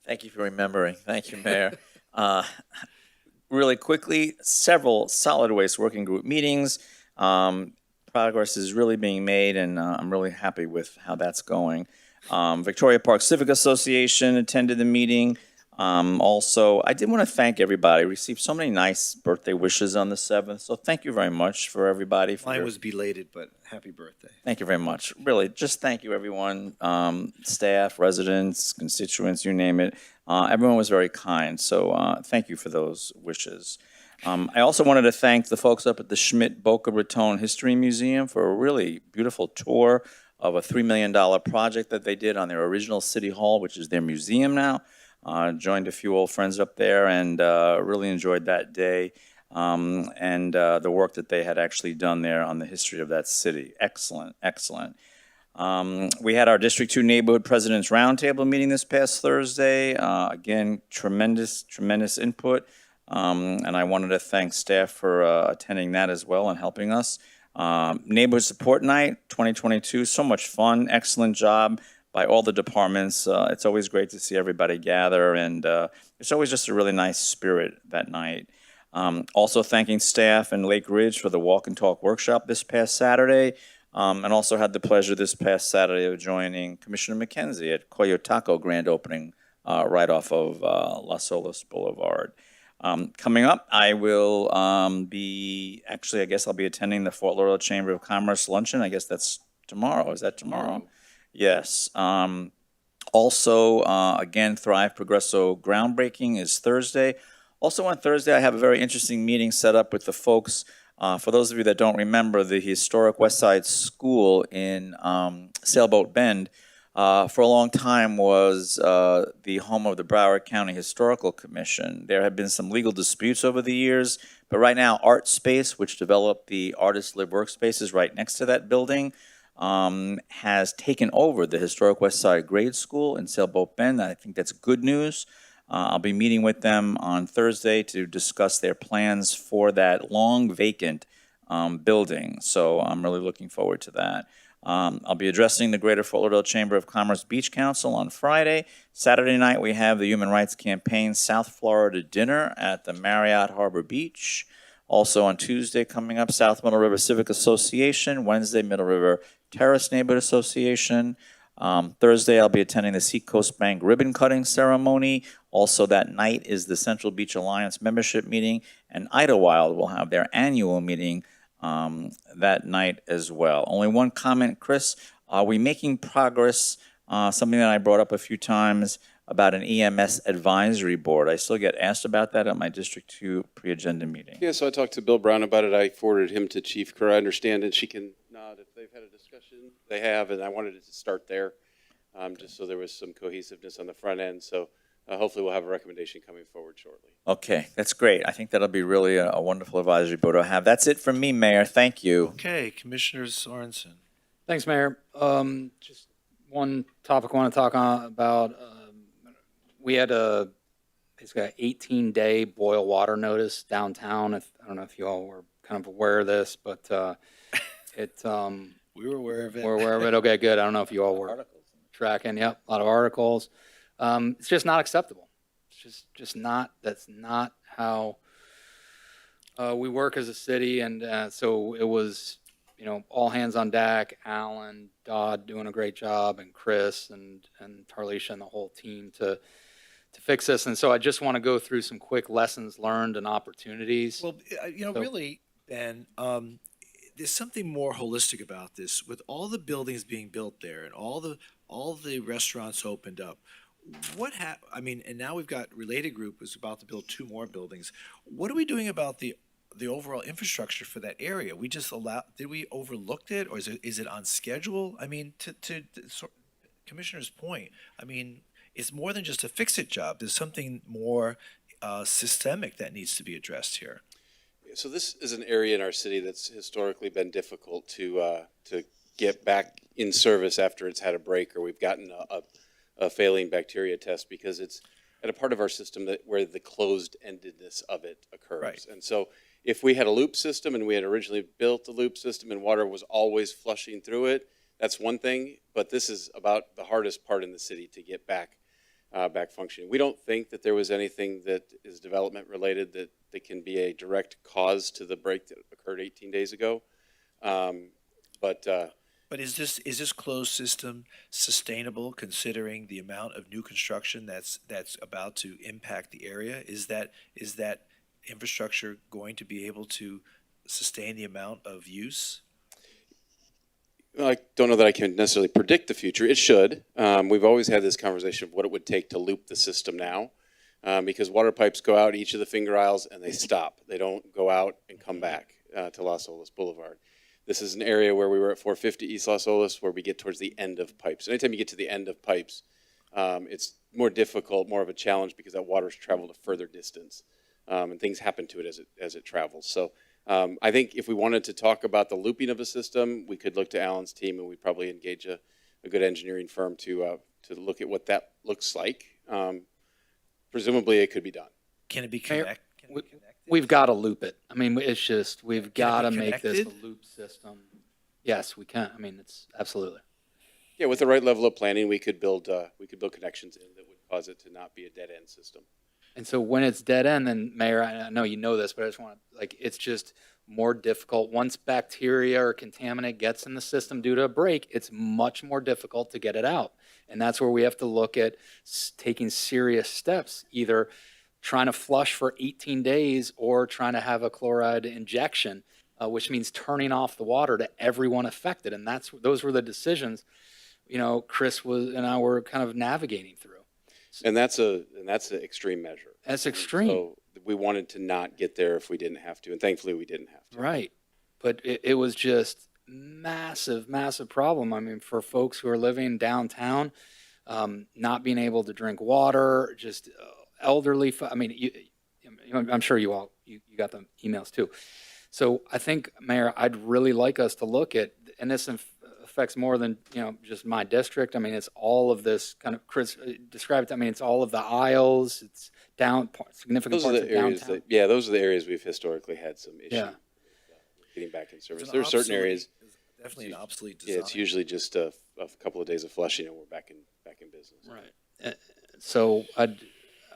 Thank you for remembering. Thank you, Mayor. Really quickly, several solid waste working group meetings. Progress is really being made, and I'm really happy with how that's going. Victoria Park Civic Association attended the meeting. Also, I did want to thank everybody. I received so many nice birthday wishes on the 7th, so thank you very much for everybody. Mine was belated, but happy birthday. Thank you very much. Really, just thank you, everyone, staff, residents, constituents, you name it. Everyone was very kind, so thank you for those wishes. I also wanted to thank the folks up at the Schmidt Boca Raton History Museum for a really beautiful tour of a $3 million project that they did on their original City Hall, which is their museum now. Joined a few old friends up there and really enjoyed that day and the work that they had actually done there on the history of that city. Excellent, excellent. We had our District 2 Neighborhood President's Roundtable meeting this past Thursday. Again, tremendous input. And I wanted to thank staff for attending that as well and helping us. Neighborhood Support Night 2022, so much fun, excellent job by all the departments. It's always great to see everybody gather, and it's always just a really nice spirit that night. Also thanking staff in Lake Ridge for the Walk and Talk workshop this past Saturday, and also had the pleasure this past Saturday of joining Commissioner McKenzie at Coyo Taco grand opening right off of Las Olas Boulevard. Coming up, I will I guess I'll be attending the Fort Lauderdale Chamber of Commerce luncheon. I guess that's tomorrow. Is that tomorrow? Yes. Also, again, Thrive Progresso groundbreaking is Thursday. Also on Thursday, I have a very interesting meeting set up with the folks. For those of you that don't remember, the historic West Side School in Sailboat Bend for a long time was the home of the Broward County Historical Commission. There have been some legal disputes over the years, but right now Art Space, which developed the Artist Live Workspaces right next to that building, has taken over the historic West Side Grade School in Sailboat Bend. I think that's good news. I'll be meeting with them on Thursday to discuss their plans for that long vacant building. So I'm really looking forward to that. I'll be addressing the Greater Fort Lauderdale Chamber of Commerce Beach Council on Friday. Saturday night, we have the Human Rights Campaign South Florida dinner at the Marriott Harbor Beach. Also on Tuesday coming up, South Middle River Civic Association. Wednesday, Middle River Terrace Neighborhood Association. Thursday, I'll be attending the Seacoast Bank ribbon cutting ceremony. Also that night is the Central Beach Alliance membership meeting, and Idlewild will have their annual meeting that night as well. Only one comment, Chris. Are we making progress? Something that I brought up a few times about an EMS advisory board. I still get asked about that at my District 2 pre-agenda meeting. Yeah, so I talked to Bill Brown about it. I forwarded him to Chief Kerr. I understand, and she can nod if they've had a discussion. They have, and I wanted it to start there, just so there was some cohesiveness on the front end. So hopefully we'll have a recommendation coming forward shortly. Okay, that's great. I think that'll be really a wonderful advisory board to have. That's it from me, Mayor. Thank you. Okay, Commissioner Sorensen. Thanks, Mayor. Just one topic I want to talk about. We had basically an 18-day boil water notice downtown. I don't know if you all were kind of aware of this, but we were aware of it. We're aware of it. Okay, good. I don't know if you all were tracking. Yep, a lot of articles. It's just not acceptable. It's just not. That's not how we work as a city. And so it was, all hands on deck. Alan, Dodd doing a great job, and Chris and Tarlisha and the whole team to fix this. And so I just want to go through some quick lessons learned and opportunities. Well, really, Ben, there's something more holistic about this. With all the buildings being built there and all the restaurants opened up, and now we've got Related Group is about to build 2 more buildings. What are we doing about the overall infrastructure for that area? Did we overlooked it, or is it on schedule? I mean, to Commissioner's point, I mean, it's more than just a fix-it job. There's something more systemic that needs to be addressed here. So this is an area in our city that's historically been difficult to get back in service after it's had a break, or we've gotten a failing bacteria test, because it's at a part of our system where the closed-endedness of it occurs. Right. And so if we had a loop system and we had originally built the loop system and water was always flushing through it, that's one thing, but this is about the hardest part in the city to get back functioning. We don't think that there was anything that is development related that can be a direct cause to the break that occurred 18 days ago. But is this closed system sustainable, considering the amount of new construction that's about to impact the area? Is that infrastructure going to be able to sustain the amount of use? I don't know that I can necessarily predict the future. It should. We've always had this conversation of what it would take to loop the system now, because water pipes go out each of the finger aisles and they stop. They don't go out and come back to Las Olas Boulevard. This is an area where we were at 450 East Las Olas, where we get towards the end of pipes. Anytime you get to the end of pipes, it's more difficult, more of a challenge, because that water's traveled a further distance, and things happen to it as it travels. So I think if we wanted to talk about the looping of a system, we could look to Alan's team, and we'd probably engage a good engineering firm to look at what that looks like. Presumably, it could be done. Can it be connected? We've got to loop it. I mean, it's just, we've got to make this a connected? loop system. Yes, we can. I mean, it's absolutely. Yeah, with the right level of planning, we could build connections in that would cause it to not be a dead end system. And so when it's dead end, then Mayor, I know you know this, but I just want to, it's just more difficult. Once bacteria or contaminant gets in the system due to a break, it's much more difficult to get it out. And that's where we have to look at taking serious steps, either trying to flush for 18 days or trying to have a chloride injection, which means turning off the water to everyone affected. And those were the decisions, Chris and I were kind of navigating through. And that's an extreme measure. That's extreme. So we wanted to not get there if we didn't have to, and thankfully we didn't have to. Right. But it was just massive, massive problem. I mean, for folks who are living downtown, not being able to drink water, just elderly. I mean, I'm sure you got the emails too. So I think, Mayor, I'd really like us to look at, and this affects more than just my district. I mean, it's all of this kind of, Chris described it. I mean, it's all of the aisles. It's significant parts of downtown. Those are the areas we've historically had some issues with getting back in service. There are certain areas definitely an obsolete design. Yeah, it's usually just a couple of days of flushing and we're back in business. Right. So I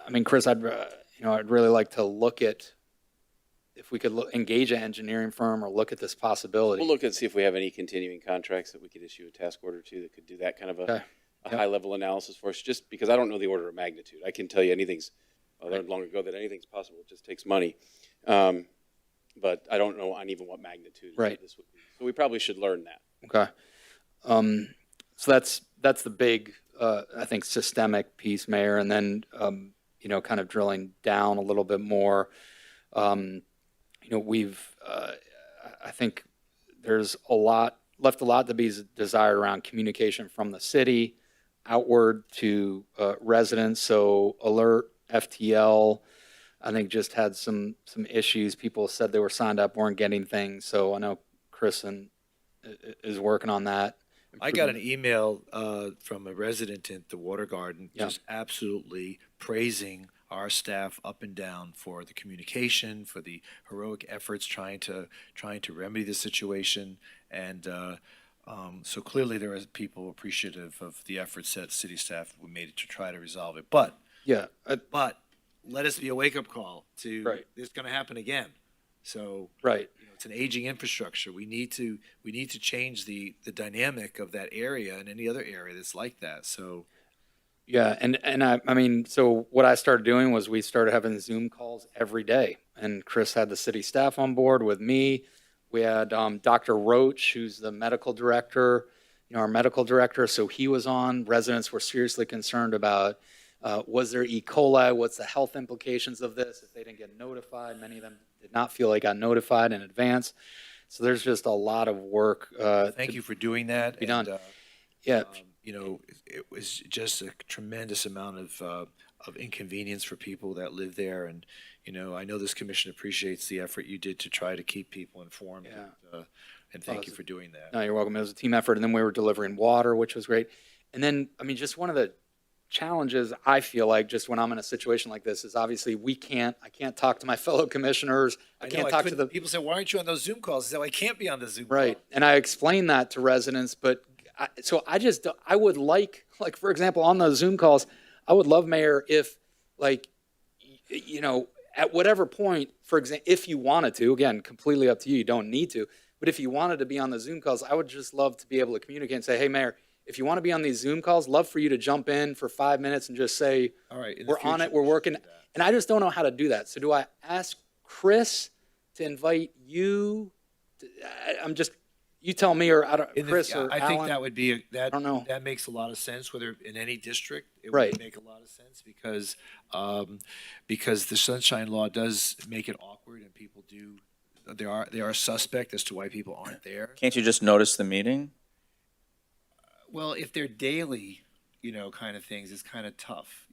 mean, Chris, I'd really like to look at if we could engage an engineering firm or look at this possibility. We'll look and see if we have any continuing contracts that we could issue a task order to that could do that kind of a high-level analysis for us, just because I don't know the order of magnitude. I can tell you I learned long ago that anything's possible. It just takes money. But I don't know on even what magnitude this would be. So we probably should learn that. Okay. So that's the big, I think, systemic piece, Mayor. And then, kind of drilling down a little bit more, I think there's left a lot to be desired around communication from the city outward to residents. So Alert, FTL, I think just had some issues. People said they were signed up, weren't getting things. So I know Chris is working on that. I got an email from a resident at the Water Garden just absolutely praising our staff up and down for the communication, for the heroic efforts trying to remedy the situation. And so clearly there are people appreciative of the efforts that city staff made to try to resolve it. But but let us be a wake-up call to it's going to happen again. So it's an aging infrastructure. We need to change the dynamic of that area and any other area that's like that. So yeah, and I mean, so what I started doing was we started having Zoom calls every day, and Chris had the city staff on board with me. We had Dr. Roach, who's the medical director, our medical director. So he was on. Residents were seriously concerned about was there E. coli? What's the health implications of this? If they didn't get notified, many of them did not feel they got notified in advance. So there's just a lot of work. Thank you for doing that. Be done. It was just a tremendous amount of inconvenience for people that live there. And, I know this commission appreciates the effort you did to try to keep people informed. And thank you for doing that. No, you're welcome. It was a team effort. And then we were delivering water, which was great. And then, I mean, just one of the challenges I feel like just when I'm in a situation like this is obviously I can't talk to my fellow commissioners. I can't talk to the people say, why aren't you on those Zoom calls? I say, I can't be on the Zoom call. And I explain that to residents, but I would like, for example, on those Zoom calls, I would love, Mayor, if at whatever point, for example, if you wanted to, again, completely up to you, you don't need to, but if you wanted to be on the Zoom calls, I would just love to be able to communicate and say, hey, Mayor, if you want to be on these Zoom calls, love for you to jump in for 5 minutes and just say, all right, we're on it, we're working. And I just don't know how to do that. So do I ask Chris to invite you? You tell me, or Chris or I Alan? think that would be I don't know. That makes a lot of sense. Whether in any district, it Right. would make a lot of sense because the Sunshine Law does make it awkward, and people do. They are suspect as to why people aren't there. Can't you just notice the meeting? Well, if they're daily, kind of things, it's kind of tough,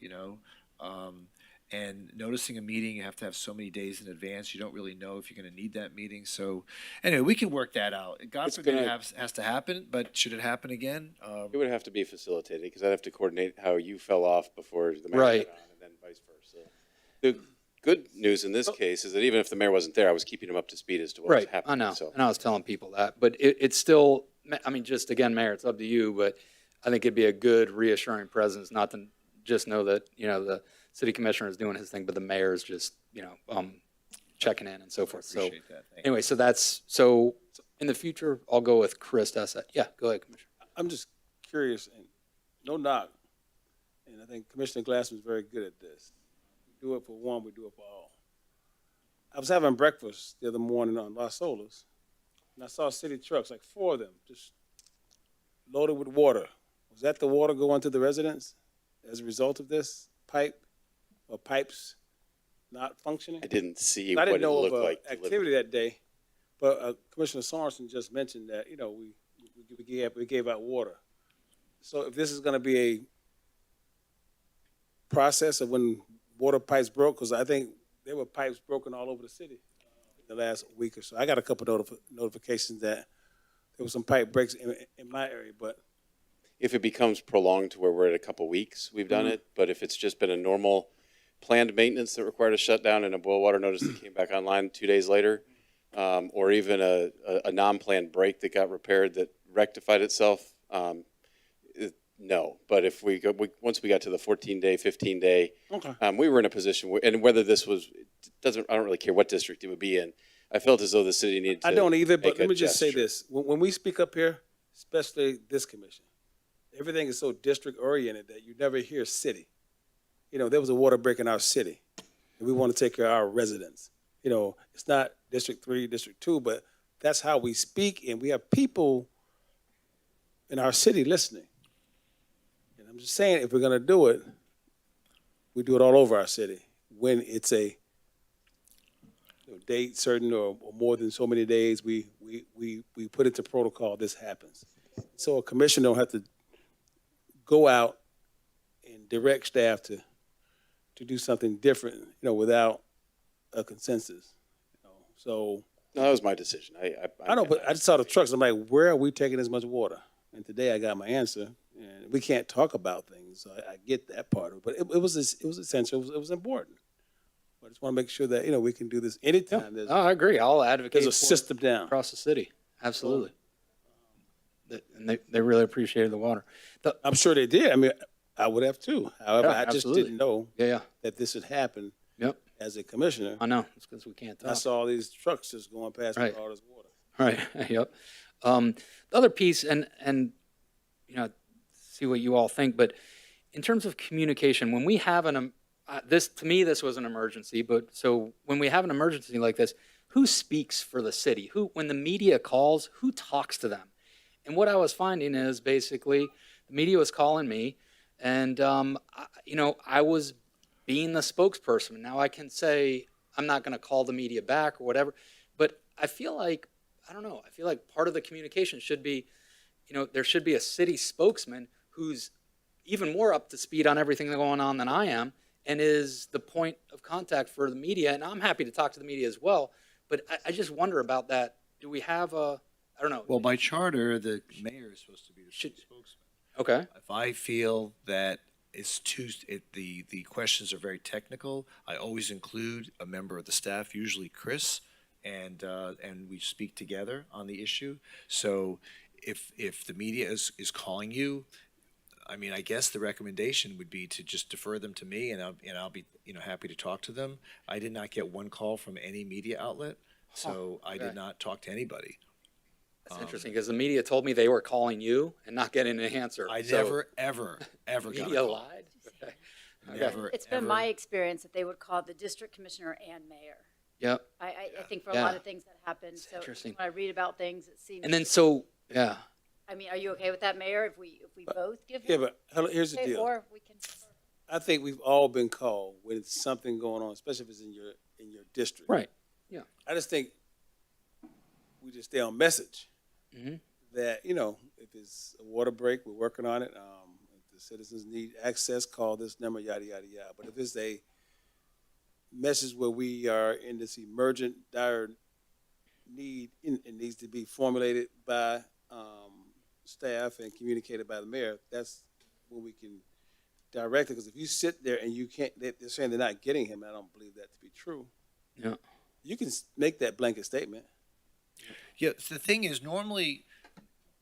and noticing a meeting, you have to have so many days in advance. You don't really know if you're going to need that meeting. So anyway, we can work that out. God forbid it has to happen, but should it happen again? It would have to be facilitated because I'd have to coordinate how you fell off before the mayor got on and then vice versa. The good news in this case is that even if the mayor wasn't there, I was keeping him up to speed as to what was happening. I know, So. and I was telling people that, but it's still, I mean, just again, Mayor, it's up to you, but I think it'd be a good reassuring presence, not to just know that, the city commissioner is doing his thing, but the mayor is just, checking in and so forth. So anyway, so in the future, I'll go with Chris Dessett. Yeah, go ahead, Commissioner. I'm just curious, and no knock, and I think Commissioner Glassman's very good at this. We do it for one, we do it for all. I was having breakfast the other morning on Las Olas, and I saw city trucks, like 4 of them, just loaded with water. Was that the water going to the residents as a result of this pipe or pipes not functioning? I didn't see I didn't what it know looked of like. activity that day, but Commissioner Sorensen just mentioned that, we gave out water. So if this is going to be a process of when water pipes broke, because I think there were pipes broken all over the city in the last week or so. I got a couple of notifications that there was some pipe breaks in my area, but If it becomes prolonged to where we're at a couple weeks, we've done it. But if it's just been a normal planned maintenance that required a shutdown and a boil water notice that came back online 2 days later, or even a non-planned break that got repaired that rectified itself, no. But if once we got to the 14-day, 15-day, Okay. we were in a position where, and whether this was, I don't really care what district it would be in. I felt as though the city needed to I don't either, but make a let me just say gesture. this. When we speak up here, especially this commission, everything is so district-oriented that you never hear city. You know, there was a water break in our city, and we want to take care of our residents. You know, it's not District 3, District 2, but that's how we speak, and we have people in our city listening. And I'm just saying, if we're going to do it, we do it all over our city. When it's a date certain or more than so many days, we put into protocol, this happens. So a commissioner don't have to go out and direct staff to do something different, you know, without a consensus. You know? So No, that was my decision. I know, but I just saw the trucks. I'm like, where are we taking this much water? And today I got my answer. And we can't talk about things, so I get that part of it. But it was essential. It was important. I just want to make sure that, you know, we can do this anytime. Oh, I agree. I'll advocate There's a for it system down. across the city. Absolutely. And they really appreciated the water. I'm sure they did. I mean, I would have too. However, Yeah, I just absolutely. didn't know Yeah. that this had happened Yep. as a commissioner. I know. It's because we can't I talk. saw all these trucks just going past Right. with all this water. Right. Yep. The other piece, and you know, see what you all think, but in terms of communication, when we have this, to me, this was an emergency, but so when we have an emergency like this, who speaks for the city? When the media calls, who talks to them? And what I was finding is basically the media was calling me, and you know, I was being the spokesperson. Now I can say I'm not going to call the media back or whatever, but I feel like, I don't know, I feel like part of the communication should be, you know, there should be a city spokesman who's even more up to speed on everything that's going on than I am, and is the point of contact for the media. And I'm happy to talk to the media as well, but I just wonder about that. Do we have I don't know. Well, by charter, the mayor is supposed to be the spokesman. Okay. If I feel that the questions are very technical, I always include a member of the staff, usually Chris, and we speak together on the issue. So if the media is calling you, I mean, I guess the recommendation would be to just defer them to me, and I'll be, you know, happy to talk to them. I did not get one call from any media outlet, so I did not talk to anybody. That's interesting, because the media told me they were calling you and not getting an answer. I So- never, ever got a Media call. lied? Okay. Never, It's been ever. my experience that they would call the district commissioner and mayor. Yep. I think for a Yeah. lot of things that happen. So interesting. when I read about things, it seems. And then yeah. I mean, are you okay with that, Mayor? If we both give Yeah, him? but here's the Okay, deal. Or we can. I think we've all been called when it's something going on, especially if it's in your district. Right. Yeah. I just think we just stay on message. Mm-hmm. That, you know, if it's a water break, we're working on it. If the citizens need access, call this number, yada, yada, yada. But if it's a message where we are in this emergent, dire need, it needs to be formulated by staff and communicated by the mayor, that's when we can direct it. Because if you sit there and you can't, they're saying they're not getting him, I don't believe that to be true. Yeah. You can make that blanket statement. Yeah, the thing is, normally,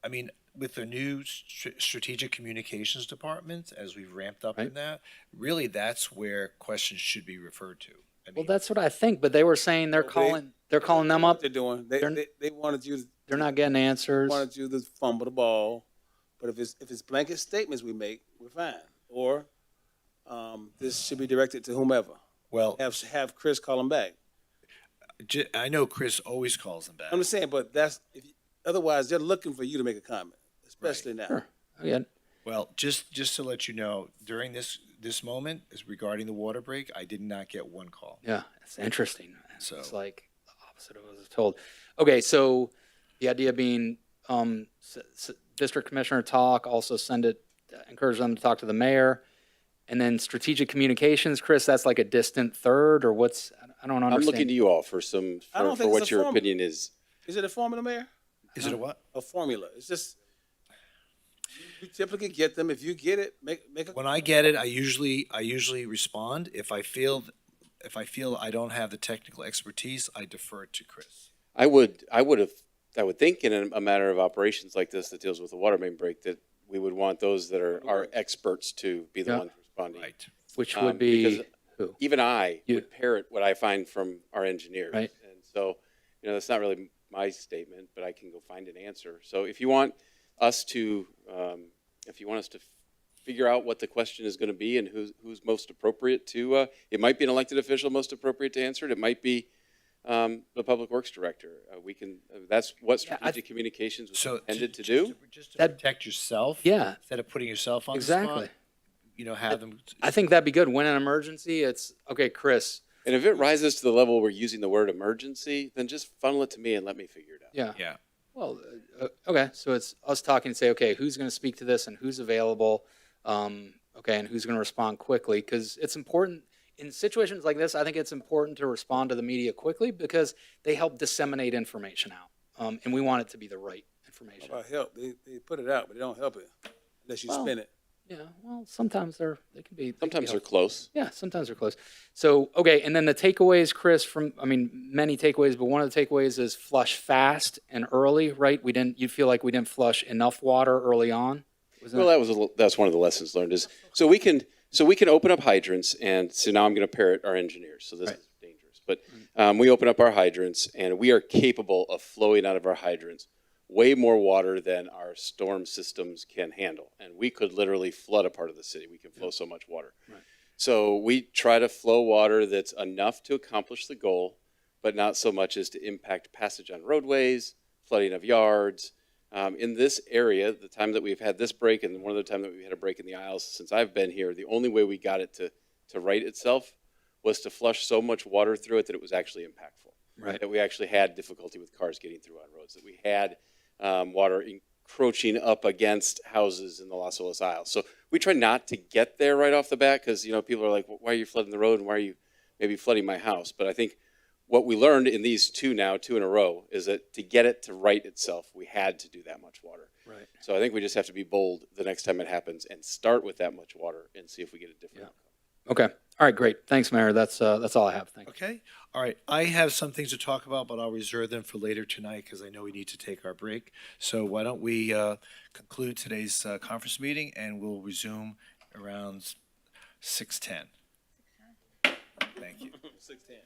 I mean, with the new strategic communications department, as we've ramped up in that, really that's where questions should be referred to. Well, that's what I think, but they were saying they're calling them up. They're doing. They wanted you. They're not getting answers. Wanted you to fumble the ball, but if it's blanket statements we make, we're fine. Or this should be directed to whomever. Well, have Chris call him back. I know Chris always calls them back. I'm just saying, but otherwise they're looking for you to make a comment, especially now. Sure. Again. Well, just to let you know, during this moment, is regarding the water break, I did not get one call. Yeah, it's interesting. So it's like the opposite of what I was told. Okay, so the idea being district commissioner talk, also encourage them to talk to the mayor, and then strategic communications, Chris, that's like a distant third, or what's, I don't understand. I'm looking to you all for I don't for think what it's a your formula. opinion is. Is it a formula, Mayor? Is it a what? A formula. It's just you typically get them. If you get it, make a. When I get it, I usually respond. If I feel I don't have the technical expertise, I defer it to Chris. I would think in a matter of operations like this that deals with a water main break, that we would want those that are experts to be the Yeah. ones responding. Right. Which would be because who? even I You. would parrot what I find from our engineers. Right. And so, that's not really my statement, but I can go find an answer. So if you want us to, figure out what the question is going to be and who's most appropriate to, it might be an elected official most appropriate to answer it. It might be the public works director. That's what strategic communications was intended to do. Just to protect yourself. Yeah. Instead of putting yourself on the Exactly. spot. Have them. I think that'd be good. When an emergency, it's, okay, Chris. And if it rises to the level we're using the word emergency, then just funnel it to me and let me figure it out. Yeah. Yeah. Well, okay, so it's us talking, say, okay, who's going to speak to this and who's available, okay, and who's going to respond quickly, because it's important, in situations like this, I think it's important to respond to the media quickly because they help disseminate information out, and we want it to be the right information. How about help? They put it out, but they don't help it unless you spin it. Yeah, well, sometimes they can be. Sometimes they're close. Yeah, sometimes they're close. So, okay, and then the takeaways, Chris, many takeaways, but one of the takeaways is flush fast and early, right? You feel like we didn't flush enough water early on? That's one of the lessons learned is, so we can open up hydrants, and so now I'm going to parrot our engineers, so this is dangerous. But we open up our hydrants, and we are capable of flowing out of our hydrants way more water than our storm systems can handle. And we could literally flood a part of the city. We can flow so much water. Right. So we try to flow water that's enough to accomplish the goal, but not so much as to impact passage on roadways, flooding of yards. In this area, the time that we've had this break, and one of the time that we've had a break in the aisles since I've been here, the only way we got it to right itself was to flush so much water through it that it was actually impactful. Right. That we actually had difficulty with cars getting through on roads, that we had water encroaching up against houses in the Las Olas Isle. So we try not to get there right off the bat because, people are like, why are you flooding the road and why are you maybe flooding my house? But I think what we learned in these two in a row, is that to get it to right itself, we had to do that much water. Right. So I think we just have to be bold the next time it happens and start with that much water and see if we get a different outcome. Okay, all right, great. Thanks, Mayor. That's all I have. Thank you. Okay. All right. I have some things to talk about, but I'll reserve them for later tonight because I know we need to take our break. So why don't we conclude today's conference meeting, and we'll resume around 6:10. Thank you. 6:10.